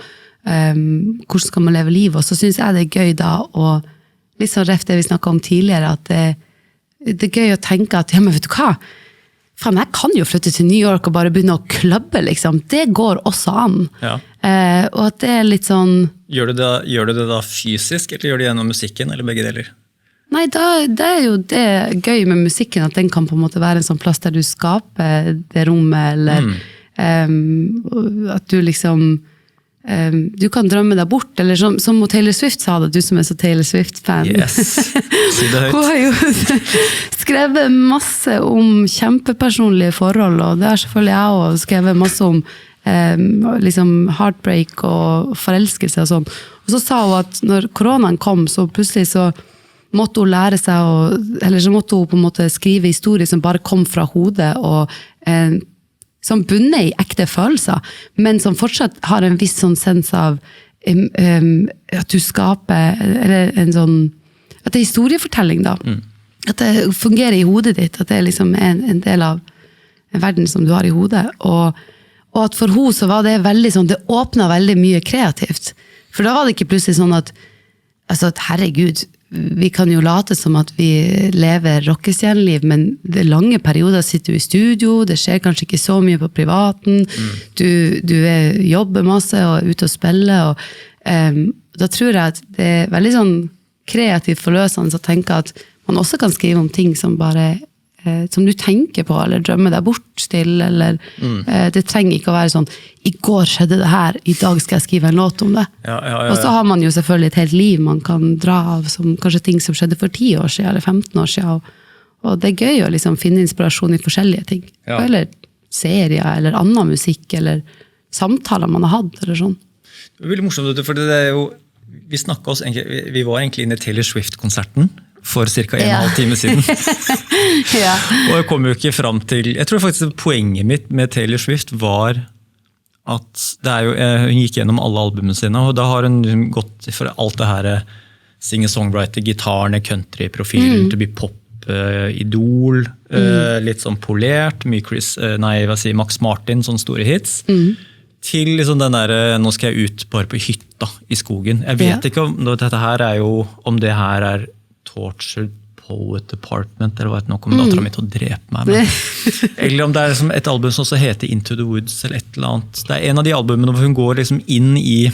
hvordan skal man leve livet, og så synes jeg det gøy da, og litt sånn reft det vi snakket om tidligere, at det gøy å tenke at, ja, men vet du hva? Faen, jeg kan jo flytte til New York og bare begynne å klubbe, liksom. Det går også an. Ja. Og at det litt sånn... Gjør du det da fysisk, eller gjør du det gjennom musikken, eller begge deler? Nei, det jo det gøy med musikken, at den kan på en måte være en sånn plass der du skaper det rommet, eller at du liksom... du kan drømme deg bort, eller som Taylor Swift sa det, du som så Taylor Swift-fan. Yes, si det høyt. Hun har jo skrevet masse om kjempepersonlige forhold, og det har selvfølgelig jeg også skrevet masse om liksom heartbreak og forelskelse og sånn. Og så sa hun at når koronaen kom, så plutselig så måtte hun lære seg, eller så måtte hun på en måte skrive historier som bare kom fra hodet, og som bunner i ekte følelser, men som fortsatt har en viss sånn sens av at du skaper, eller en sånn, at det historiefortelling da. At det fungerer i hodet ditt, at det liksom en del av en verden som du har i hodet, og at for henne så var det veldig sånn, det åpnet veldig mye kreativt. For da var det ikke plutselig sånn at, altså at herregud, vi kan jo late som at vi lever rockestjerneliv, men det lange perioder sitter du i studio, det skjer kanskje ikke så mye på privaten, du jobber masse og er ute og spiller, og da tror jeg at det veldig sånn kreativt forløsende å tenke at man også kan skrive om ting som bare som du tenker på, eller drømmer deg bort til, eller det trenger ikke å være sånn, i går skjedde det her, i dag skal jeg skrive en låt om det. Ja. Og så har man jo selvfølgelig et helt liv man kan dra av, som kanskje ting som skjedde for 10 år siden, eller 15 år siden, og det gøy å liksom finne inspirasjon i forskjellige ting. Ja. Eller serier, eller annen musikk, eller samtaler man har hatt, eller sånn. Det er veldig morsomt, for det jo, vi var egentlig inne i Taylor Swift-konserten, for cirka 1,5 time siden. Ja. Og jeg kom jo ikke frem til, jeg tror faktisk poenget mitt med Taylor Swift var at det jo, hun gikk gjennom alle albumene sine, og da har hun gått for alt det her singer-songwriter, gitarene, country-profilen, til å bli pop, idol, litt sånn polert, mye Max Martin, sånne store hits, til liksom den der, nå skal jeg ut bare på hytta i skogen. Jeg vet ikke om dette her om det her Tortured Poet Department, eller hva nå kommer datteren min til å drepe meg med. Eller om det som et album som også heter Into the Woods, eller et eller annet. Det en av de albumene hvor hun går liksom inn i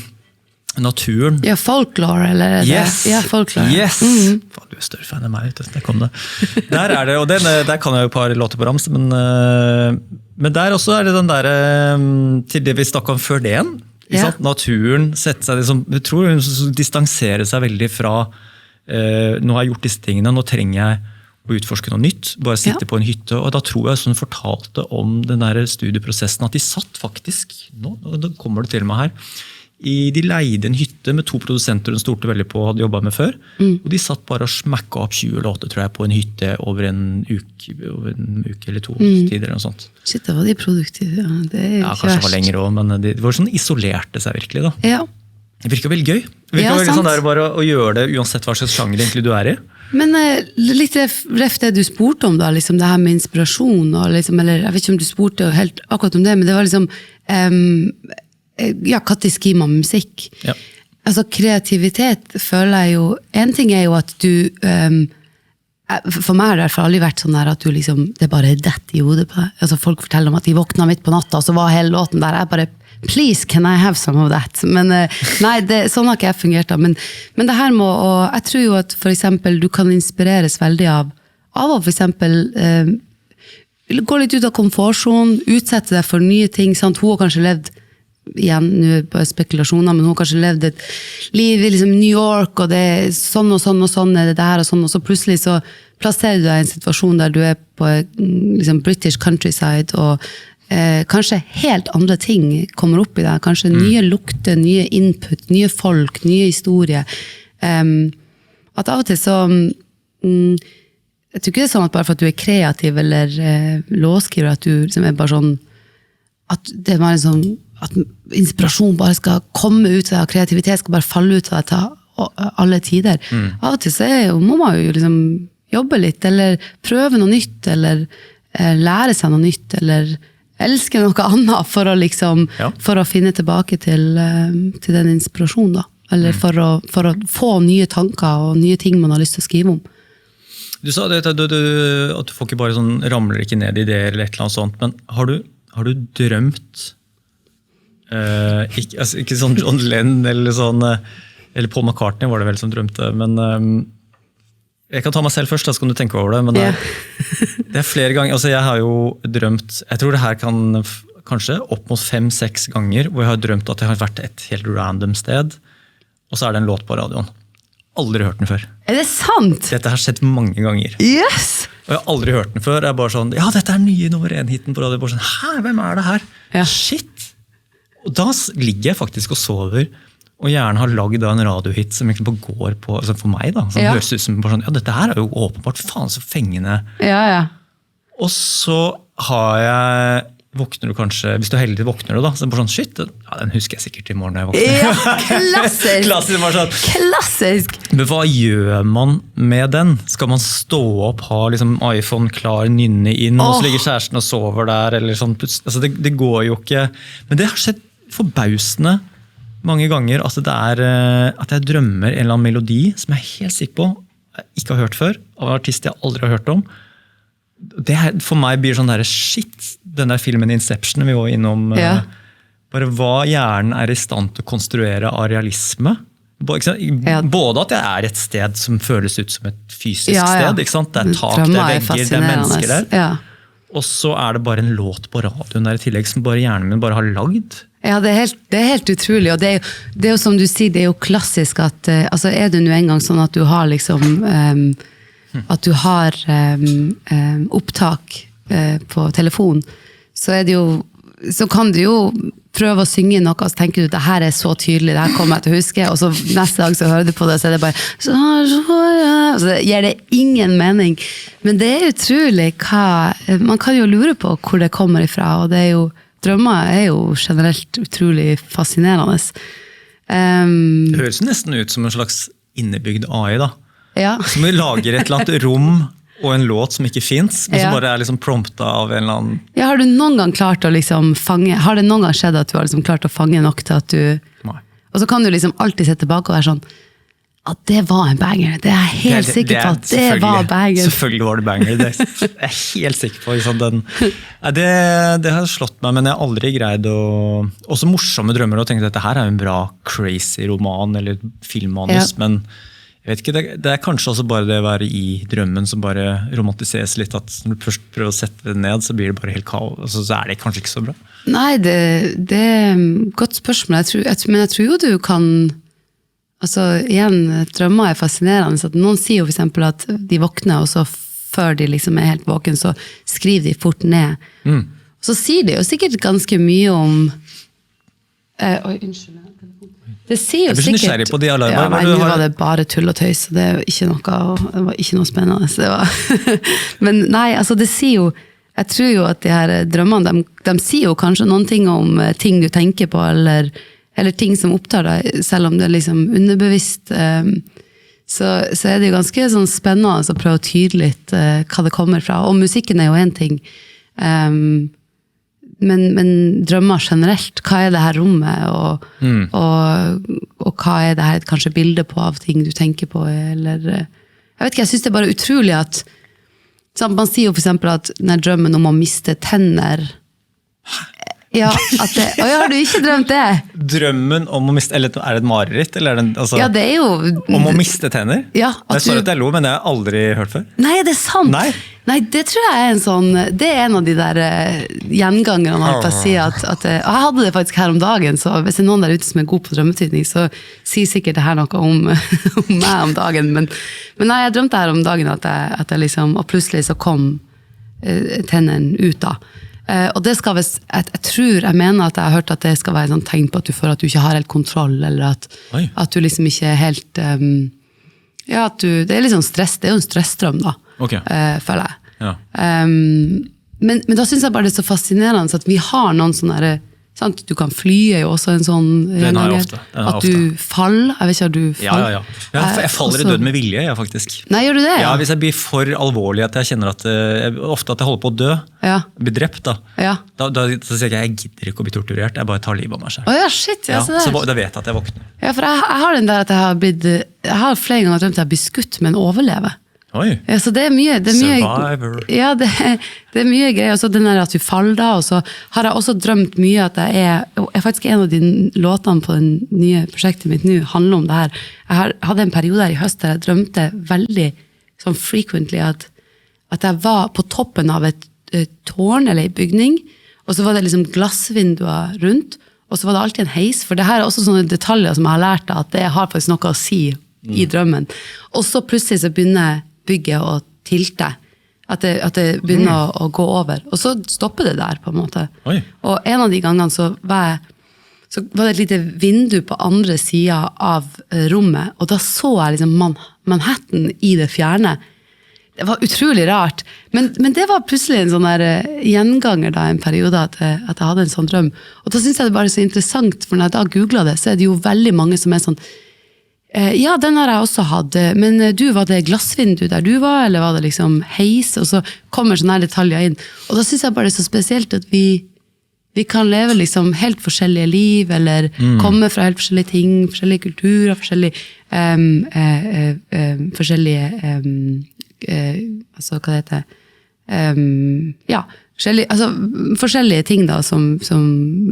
naturen. Ja, folklore, eller? Yes! Ja, folklore. Yes! Faen, du større fan enn meg, der kom det. Der det, og der kan jeg jo et par låter på rams, men der også det den der, til det vi snakket om før det igjen, naturen setter seg liksom, jeg tror hun distanserer seg veldig fra nå har jeg gjort disse tingene, nå trenger jeg å utforske noe nytt, bare sitte på en hytte, og da tror jeg sånn fortalte om den der studieprosessen, at de satt faktisk, nå kommer det til meg her, de leide en hytte med 2 produsenter hun stolte veldig på, hadde jobbet med før, og de satt bare og smakket opp 20 låter, tror jeg, på en hytte over en uke eller 2 tider, eller noe sånt. Shit, det var de produktive, ja. Det ja, kanskje det var lenger også, men de var sånn isolerte seg virkelig da. Ja. Det virker veldig gøy. Det virker veldig sånn der bare å gjøre det uansett hva slags sjanger egentlig du i. Men litt ref det du spurte om da, liksom det her med inspirasjon, og liksom, eller jeg vet ikke om du spurte helt akkurat om det, men det var liksom, ja, hva skriver man musikk? Ja. Altså kreativitet føler jeg jo, en ting jo at du, for meg har det i hvert fall aldri vært sånn der at du liksom, det bare dett i hodet på deg. Altså folk forteller om at de våkna midt på natta, og så var hele låten der, jeg bare, please, can I have some of that? Men nei, sånn har ikke jeg fungert da. Men det her må, og jeg tror jo at for eksempel du kan inspireres veldig av å for eksempel gå litt ut av komfortzonen, utsette deg for nye ting, sant? Hun har kanskje levd, igjen, nå er det bare spekulasjoner, men hun har kanskje levd et liv i liksom New York, og det er sånn og sånn og sånn, er det der og sånn, og så plutselig så plasserer du deg i en situasjon der du er på liksom British countryside, og kanskje helt andre ting kommer opp i deg, kanskje nye lukter, nye input, nye folk, nye historier. At av og til så jeg tror ikke det er sånn at bare for at du er kreativ eller låtskriver, at du liksom er bare sånn, at det er bare sånn, at inspirasjon bare skal komme ut av deg, kreativitet skal bare falle ut av deg til alle tider. Av og til så må man jo liksom jobbe litt, eller prøve noe nytt, eller lære seg noe nytt, eller elske noe annet for å liksom, for å finne tilbake til den inspirasjonen da. Eller for å få nye tanker og nye ting man har lyst til å skrive om. Du sa det, at du får ikke bare sånn, ramler ikke ned i ideer eller et eller annet sånt, men har du drømt, ikke sånn John Lennon eller sånn, eller Paul McCartney var det vel som drømte, men jeg kan ta meg selv først, da så kan du tenke over det, men det er flere ganger, altså jeg har jo drømt, jeg tror det her kan kanskje opp mot 5-6 ganger, hvor jeg har drømt at jeg har vært et helt random sted, og så er det en låt på radioen. Aldri hørt den før. Er det sant? Dette har skjedd mange ganger. Yes! Og jeg har aldri hørt den før. Jeg er bare sånn, ja, dette er nye nummer 1-hiten på radio. Bare sånn, hæ, hvem er det her? Ja. Shit! Og da ligger jeg faktisk og sover, og gjerne har laget en radiohit som egentlig går på, altså for meg da, som høres ut som bare sånn, ja, dette her er jo åpenbart faen så fengende. Ja. Og så våkner du kanskje, hvis du er heldig våkner du da, så er det bare sånn, shit, den husker jeg sikkert i morgen når jeg våkner. Ja, klassisk! Klassisk, bare sånn. Klassisk! Men hva gjør man med den? Skal man stå opp, ha liksom iPhone klar, nynne inn, og så ligger kjæresten og sover der, eller sånn, altså det går jo ikke, men det har skjedd forbausende mange ganger, altså det at jeg drømmer en eller annen melodi, som jeg er helt sikker på, jeg ikke har hørt før, av en artist jeg aldri har hørt om. Det for meg blir sånn der, shit, den der filmen Inception vi var innom, bare hva hjernen er i stand til å konstruere av realisme. Både at jeg er et sted som føles ut som et fysisk sted, ikke sant? Det er tak, det er vegger, det er mennesker der. Og så er det bare en låt på radioen der i tillegg, som bare hjernen min bare har lagd. Ja, det er helt utrolig, og det er jo som du sier, det er jo klassisk at, altså er det nå en gang sånn at du har liksom, at du har opptak på telefon, så er det jo, så kan du jo prøve å synge noe, og så tenker du, det her er så tydelig, det her kommer jeg til å huske, og så neste dag så hører du på det, så er det bare, og så gir det ingen mening. Men det er utrolig man kan jo lure på hvor det kommer ifra, og det er jo, drømmer er jo generelt utrolig fascinerende. Det høres nesten ut som en slags innebygd AI da. Ja. Som vi lager et eller annet rom og en låt som ikke finnes, men som bare er liksom prompta av en eller annen... Ja, har du noen gang klart å liksom fange, har det noen gang skjedd at du har liksom klart å fange nok til at du... Nei. Og så kan du liksom alltid se tilbake og være sånn, at det var en banger, det er jeg helt sikker på at det var banger. Selvfølgelig var det banger, det er jeg helt sikker på. Liksom det har slått meg, men jeg har aldri greid å... Også morsomme drømmer, og tenke at dette her er en bra crazy roman eller filmmanus, men... Jeg vet ikke, det er kanskje også bare det å være i drømmen som bare romantiseres litt, at når du først prøver å sette det ned, så blir det bare helt kaos, altså, så er det kanskje ikke så bra. Nei, det er et godt spørsmål, men jeg tror jo du kan, altså igjen, drømmer er fascinerende, så at noen sier jo for eksempel at de våkner, og så før de liksom er helt våken, så skriver de fort ned. Og så sier de jo sikkert ganske mye om, unnskyld, det sier jo sikkert... Jeg blir på de alarmer. Ja, nå var det bare tull og tøys, det var ikke noe spennende. Men nei, altså det sier jo, jeg tror jo at de her drømmene, de sier jo kanskje noen ting om ting du tenker på, eller ting som opptar deg, selv om det er liksom underbevisst. Så er det jo ganske sånn spennende å prøve å tyde litt hva det kommer fra. Og musikken er jo en ting. Men drømmer generelt, hva er det her rommet, og hva er det her kanskje bildet på av ting du tenker på, eller, jeg vet ikke, jeg synes det er bare utrolig at, man sier jo for eksempel at når drømmen om å miste tenner, Ja, har du ikke drømt det? Drømmen om å miste, eller er det et mareritt? Eller ja, det jo... Om å miste tenner? Ja, jeg sa at det lo, men det har jeg aldri hørt før. Nei, det sant. Nei, det tror jeg en sånn... Det en av de der gjengangerne man kan si at jeg hadde det faktisk her om dagen, så hvis det noen der ute som god på drømmetydning, så sier sikkert det her noe om meg om dagen. Men nei, jeg drømte her om dagen at jeg liksom... Og plutselig så kom tennene ut da. Og det skal jeg mener at jeg har hørt at det skal være et tegn på at du føler at du ikke har helt kontroll, eller at du liksom ikke helt, det litt sånn stress, det jo en stressstrøm da, føler jeg. Ja. Men da synes jeg bare det så fascinerende at vi har noen sånne der, sant? Du kan fly jo også en sånn at du faller, jeg vet ikke, du faller. Ja. Jeg faller i død med vilje, faktisk. Nei, gjør du det? Ja, hvis jeg blir for alvorlig at jeg kjenner at ofte at jeg holder på å dø, blir drept da. Da sier jeg gidder ikke å bli torturert, jeg bare tar livet av meg selv. Shit, så da vet jeg at jeg våkner. Ja, for jeg har den der at jeg har flere ganger drømt at jeg blir skutt, men overlever. Oi. Ja, så det mye Survivor. Ja, det mye greier. Og så den der at du faller da, og så har jeg også drømt mye at jeg faktisk en av de låtene på den nye prosjektet mitt nå handler om det her. Jeg hadde en periode her i høst der jeg drømte veldig sånn frequently at jeg var på toppen av et tårn eller en bygning, og så var det liksom glassvinduer rundt, og så var det alltid en heis, for det her også sånne detaljer som jeg har lært at det har faktisk noe å si i drømmen. Og så plutselig så begynner bygge og tilte, at det begynner å gå over. Og så stopper det der, på en måte. Oi. Og en av de gangene så var det et lite vindu på andre siden av rommet, og da så jeg liksom Manhattan i det fjerne. Det var utrolig rart. Men det var plutselig en sånn der gjenganger da, en periode at jeg hadde en sånn drøm. Og da synes jeg det bare så interessant, for når jeg da googlet det, så det jo veldig mange som sånn ja, den har jeg også hatt, men var det glassvindu der du var, eller var det liksom heis, og så kommer sånne her detaljer inn. Og da synes jeg bare det er så spesielt at vi kan leve liksom helt forskjellige liv, eller komme fra helt forskjellige ting, forskjellige kulturer, altså hva det heter, forskjellige ting da, som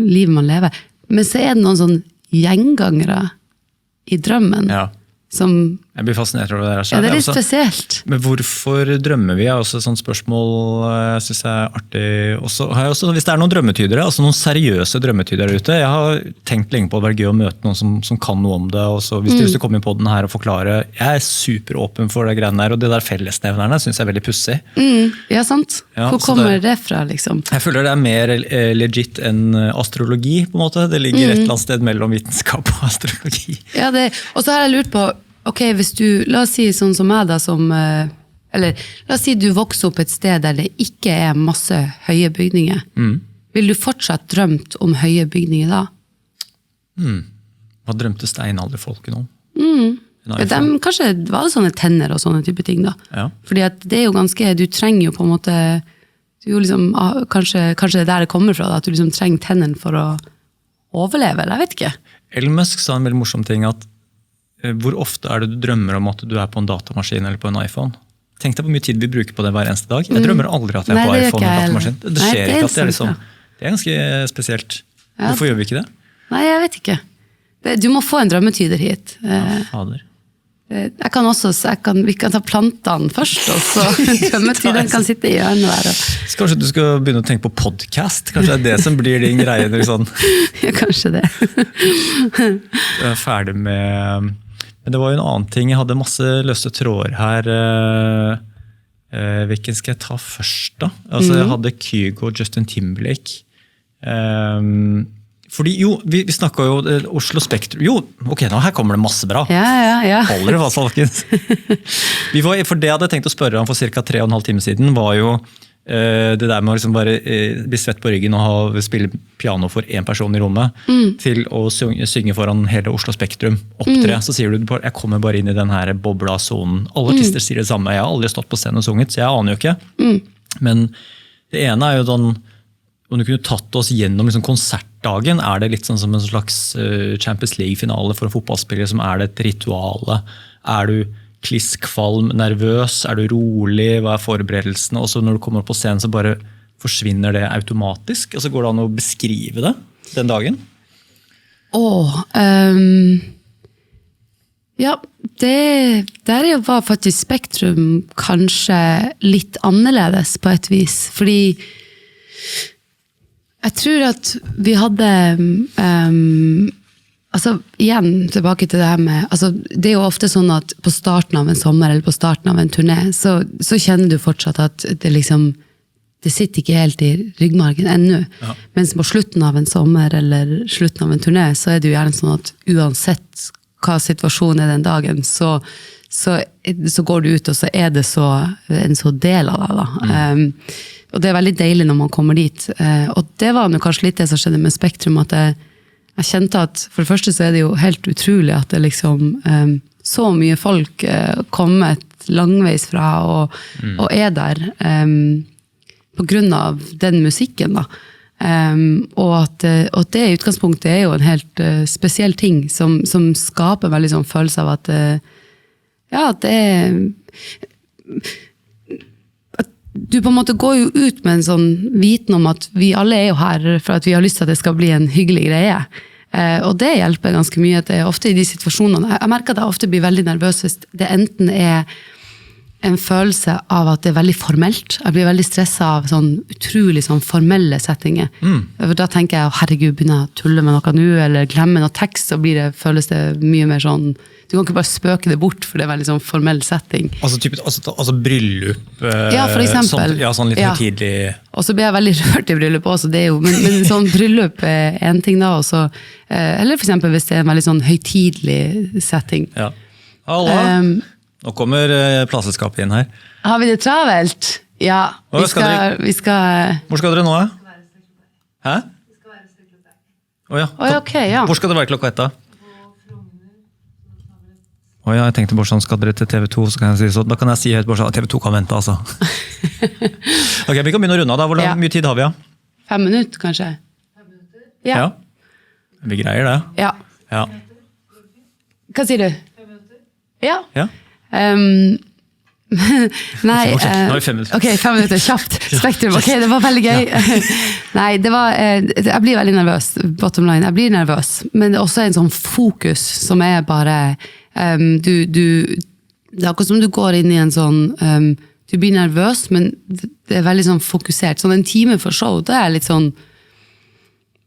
livet man lever. Men så det noen sånn gjengangere i drømmen, som... Jeg blir fascinert over det der. Ja, det litt spesielt. Men hvorfor drømmer vi? Også et sånt spørsmål jeg synes er artig. Hvis det noen drømmetydere, altså noen seriøse drømmetydere ute, jeg har tenkt lenge på at det var gøy å møte noen som kan noe om det, og så hvis du kommer på den her og forklare, jeg superåpen for det greiene der, og det der fellesnevnerne synes jeg er veldig pussig. Ja, sant. Hvor kommer det fra, liksom? Jeg føler det mer legit enn astrologi, på en måte. Det ligger et eller annet sted mellom vitenskap og astrologi. Ja, og så har jeg lurt på, ok, hvis du, la oss si sånn som meg da, eller la oss si du vokser opp et sted der det ikke masse høye bygninger. Vil du fortsatt drømt om høye bygninger da? Hva drømte steinalderfolken om? Kanskje var det sånne tenner og sånne type ting da. Ja. Fordi at det jo ganske, du trenger jo på en måte, liksom, kanskje det er der det kommer fra, da, at du liksom trenger tennene for å overleve, eller jeg vet ikke. Elon Musk sa en veldig morsom ting at hvor ofte det du drømmer om at du på en datamaskin eller på en iPhone? Tenk deg hvor mye tid vi bruker på det hver eneste dag. Jeg drømmer aldri at jeg på iPhone eller datamaskin. Det skjer ikke at det liksom, det ganske spesielt. Hvorfor gjør vi ikke det? Nei, jeg vet ikke. Du må få en drømmetyder hit. Ja, fader. Jeg kan vi kan ta plantene først, og så drømmetyderen kan sitte i hjørnet der. Så kanskje du skal begynne å tenke på podcast? Kanskje det som blir din greie? Sånn. Ja, kanskje det. Jeg ferdig med... Men det var jo en annen ting, jeg hadde masse løse tråder her. Hvilken skal jeg ta først da? Altså, jeg hadde Kygo og Justin Timberlake. Fordi jo, vi snakket jo Oslo Spektrum. Jo, ok, nå her kommer det masse bra. Ja. Holder det fast, folkens. For det jeg hadde tenkt å spørre om for cirka 3,5 timer siden, var jo det der med å liksom bare bli svett på ryggen og spille piano for en person i rommet, til å synge foran hele Oslo Spektrum, opptre. Så sier du, jeg kommer bare inn i den her bobla-zonen. Alle artister sier det samme. Jeg har aldri stått på scenen og sunget, så jeg aner jo ikke. Men det ene jo den, om du kunne tatt oss gjennom liksom konsertdagen, det litt sånn som en slags Champions League-finale for en fotballspiller, som det et rituale? Du kliskvalm, nervøs? Du rolig? Hva forberedelsene? Og så når du kommer opp på scenen, så bare forsvinner det automatisk? Altså går det an å beskrive det den dagen? Ja, der var faktisk Spektrum kanskje litt annerledes på et vis, fordi jeg tror at vi hadde altså igjen tilbake til det her med altså, det er jo ofte sånn at på starten av en sommer eller på starten av en turné så kjenner du fortsatt at det liksom det sitter ikke helt i ryggmargen ennå. Ja. Mens på slutten av en sommer eller slutten av en turné, så er det jo gjerne sånn at uansett hva situasjonen er den dagen, så går du ut, og så er det en så del av deg. Da. Og det er veldig deilig når man kommer dit. Og det var jo kanskje litt det som skjedde med Spektrum, at jeg kjente at for det første så er det jo helt utrolig at det liksom så mye folk kommet langveis fra og er der på grunn av den musikken da. Og at det i utgangspunktet er jo en helt spesiell ting som skaper veldig sånn følelse av at ja, at det at du på en måte går jo ut med en sånn viten om at vi alle er jo her for at vi har lyst til at det skal bli en hyggelig greie. Og det hjelper ganske mye at det er ofte i de situasjonene. Jeg merker at jeg ofte blir veldig nervøs hvis det enten er en følelse av at det er veldig formelt. Jeg blir veldig stresset av sånn utrolig sånn formelle settinger. Da tenker jeg, herregud, begynner jeg å tulle med noe nå, eller glemme noe tekst, så føles det mye mer sånn, du kan ikke bare spøke det bort, for det er veldig sånn formell setting. Altså bryllup? Ja, for eksempel. Sånn litt høytidlig. Og så blir jeg veldig rørt i bryllup også, det er jo, men sånn bryllup er en ting da, også, eller for eksempel hvis det er en veldig sånn høytidlig setting. Ja. Hallo! Nå kommer plasseskapet inn her. Har vi det travelt? Ja, vi skal... Hvor skal dere nå? Hæ? Vi skal være klokka 1. Okay, ja. Hvor skal det være klokka 1 da? Jeg tenkte bare sånn, skal dere til TV2, så kan jeg si så. Da kan jeg si helt bare sånn, TV2 kan vente altså. Ok, vi kan begynne å runde av da. Hvor mye tid har vi? 5 minutter kanskje? 5 minutter? Ja. Vi greier det. Ja. Hva sier du? 5 minutter? Ja. Nei, ok, 5 minutter, kjapt Spektrum, ok, det var veldig gøy nei, jeg blir veldig nervøs bottom line, jeg blir nervøs men det er også en sånn fokus som er bare det er akkurat som du går inn i en sånn du blir nervøs, men det er veldig sånn fokusert, sånn en time for show det er litt sånn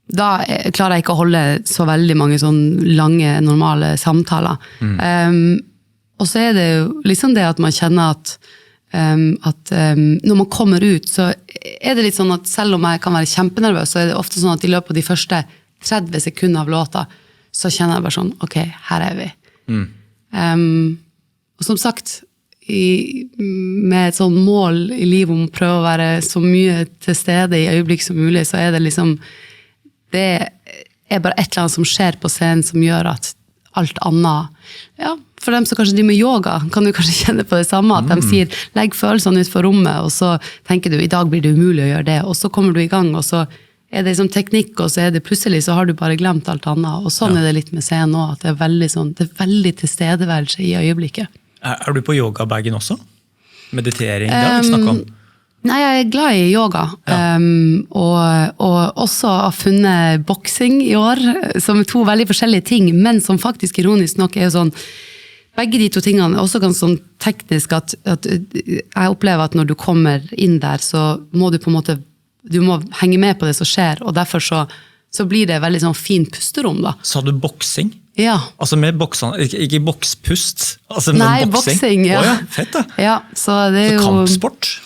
da klarer jeg ikke å holde så veldig mange sånn lange, normale samtaler og så er det jo liksom det at man kjenner at når man kommer ut, så er det litt sånn at selv om jeg kan være kjempenervøs, så er det ofte sånn at i løpet av de første 30 sekunder av låta, så kjenner jeg bare sånn, ok, her er vi. Og som sagt, med et sånn mål i livet om å prøve å være så mye til stede i øyeblikk som mulig, så er det liksom, det er bare et eller annet som skjer på scenen som gjør at alt annet, ja, for dem som kanskje driver med yoga, kan du kanskje kjenne på det samme, at de sier, legg følelsene ut for rommet, og så tenker du, i dag blir det umulig å gjøre det, og så kommer du i gang, og så er det som teknikk, og så er det plutselig, så har du bare glemt alt annet, og sånn er det litt med scenen også, at det er veldig sånn, det er veldig tilstedeværelse i øyeblikket. Er du på yogabagen også? Meditering, det har vi ikke snakket om. Nei, jeg er glad i yoga, og også har funnet boksing i år, som er 2 veldig forskjellige ting, men som faktisk ironisk nok er jo sånn, begge de 2 tingene er også ganske sånn teknisk, at jeg opplever at når du kommer inn der, så må du på en måte, du må henge med på det som skjer, og derfor så blir det veldig sånn fin pusterom da. Sa du boksing? Ja. Altså med boksene, ikke bokspust? Altså med nei, boksing, ja. Fett da. Ja, så det er jo... Så kampsport?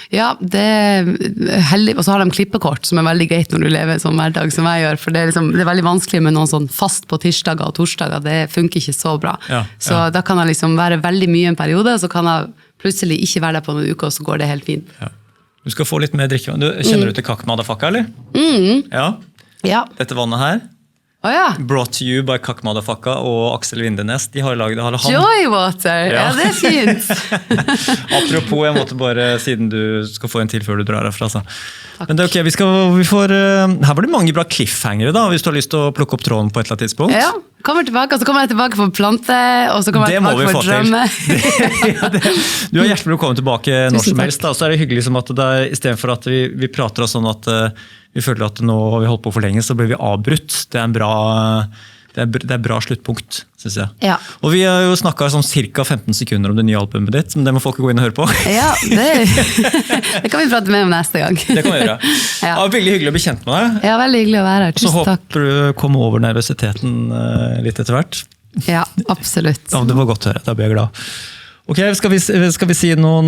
Ja, det er heldig, og så har de klippekort som er veldig greit når du lever en sånn hverdag som jeg gjør, for det er, det er veldig vanskelig med noen sånn fast på tirsdager og torsdager, det funker ikke så bra. Så da kan jeg liksom være veldig mye en periode, så kan jeg plutselig ikke være der på noen uker, og så går det helt fint. Ja. Du skal få litt mer drikke. Kjenner du til Kakk Madafaka, eller? Ja. Dette vannet her? Brought to you by Kakk Madafaka og Aksel Vindenes. De har laget han. Joy Water, ja det er fint. Apropos, jeg måtte bare, siden du skal få en til før du drar herfra. Så. Men det er ok, her var det mange bra cliffhangere da, hvis du har lyst til å plukke opp tråden på et eller annet tidspunkt. Ja, kommer tilbake, og så kommer jeg tilbake for plante, og så kommer jeg Det må tilbake vi for få til. drømme. Du er hjertelig velkommen tilbake når Tusen som takk. helst. Da. Så er det hyggelig som at det er, i stedet for at vi prater oss sånn at vi føler at nå har vi holdt på for lenge, så blir vi avbrutt. Det er et bra sluttpunkt, synes jeg. Ja. Og vi har jo snakket sånn cirka 15 sekunder om det nye albumet ditt, men det må folk gå inn og høre på. Ja, det kan vi prate mer om neste gang. Det kan vi gjøre. Ja. Ja, veldig hyggelig å bli kjent med deg. Ja, veldig hyggelig å være her. Så Tusen takk. håper du kommer over nervøsiteten litt etter hvert. Ja, absolutt. Ja, det var godt å høre, da blir jeg glad. Ok, skal vi si noe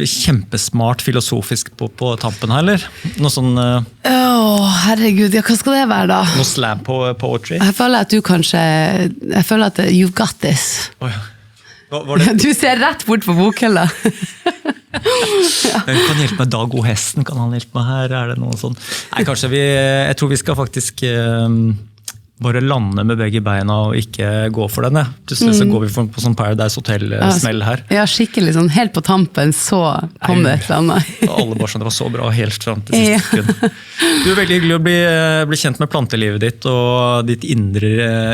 kjempesmart filosofisk på tampen her, eller? Noe sånn, Herregud, ja, hva skal det være da? noe slam poetry? Jeg føler at du kanskje, you've got this. Oi, var det? Du ser rett bort på bokhylla. Kan hjelpe meg Dag O. Hesten, kan han hjelpe meg her? Er det noe sånn? Nei, kanskje jeg tror vi skal faktisk bare lande med begge beina og ikke gå for den. Plutselig så går vi på sånn Paradise Hotel-smell her. Ja, skikkelig sånn, helt på tampen, så kom det et eller annet. Og alle bare sånn, det var så bra helt frem til siste sekund. Du er veldig hyggelig å bli kjent med plantelivet ditt og ditt indre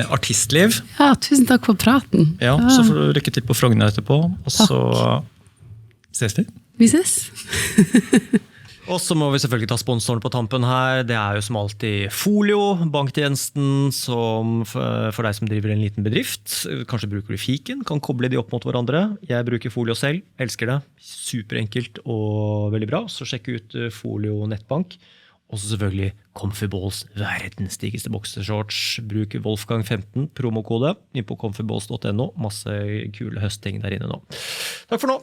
artistliv. Ja, tusen takk for praten. Ja, så får du lykke til på Frogner etterpå, og så ses vi. Vi ses. Og så må vi selvfølgelig ta sponsoren på tampen her. Det er jo som alltid Folio, banktjenesten, som for deg som driver en liten bedrift. Kanskje bruker du fiken, kan koble de opp mot hverandre. Jeg bruker Folio selv, elsker det. Superenkelt og veldig bra. Så sjekk ut Folio nettbank. Og så selvfølgelig Comfyballs, verdens diggeste boksershorts. Bruk Wolfgang 15, promokode, inn på comfyballs.no. Masse kule høsting der inne nå. Takk for nå.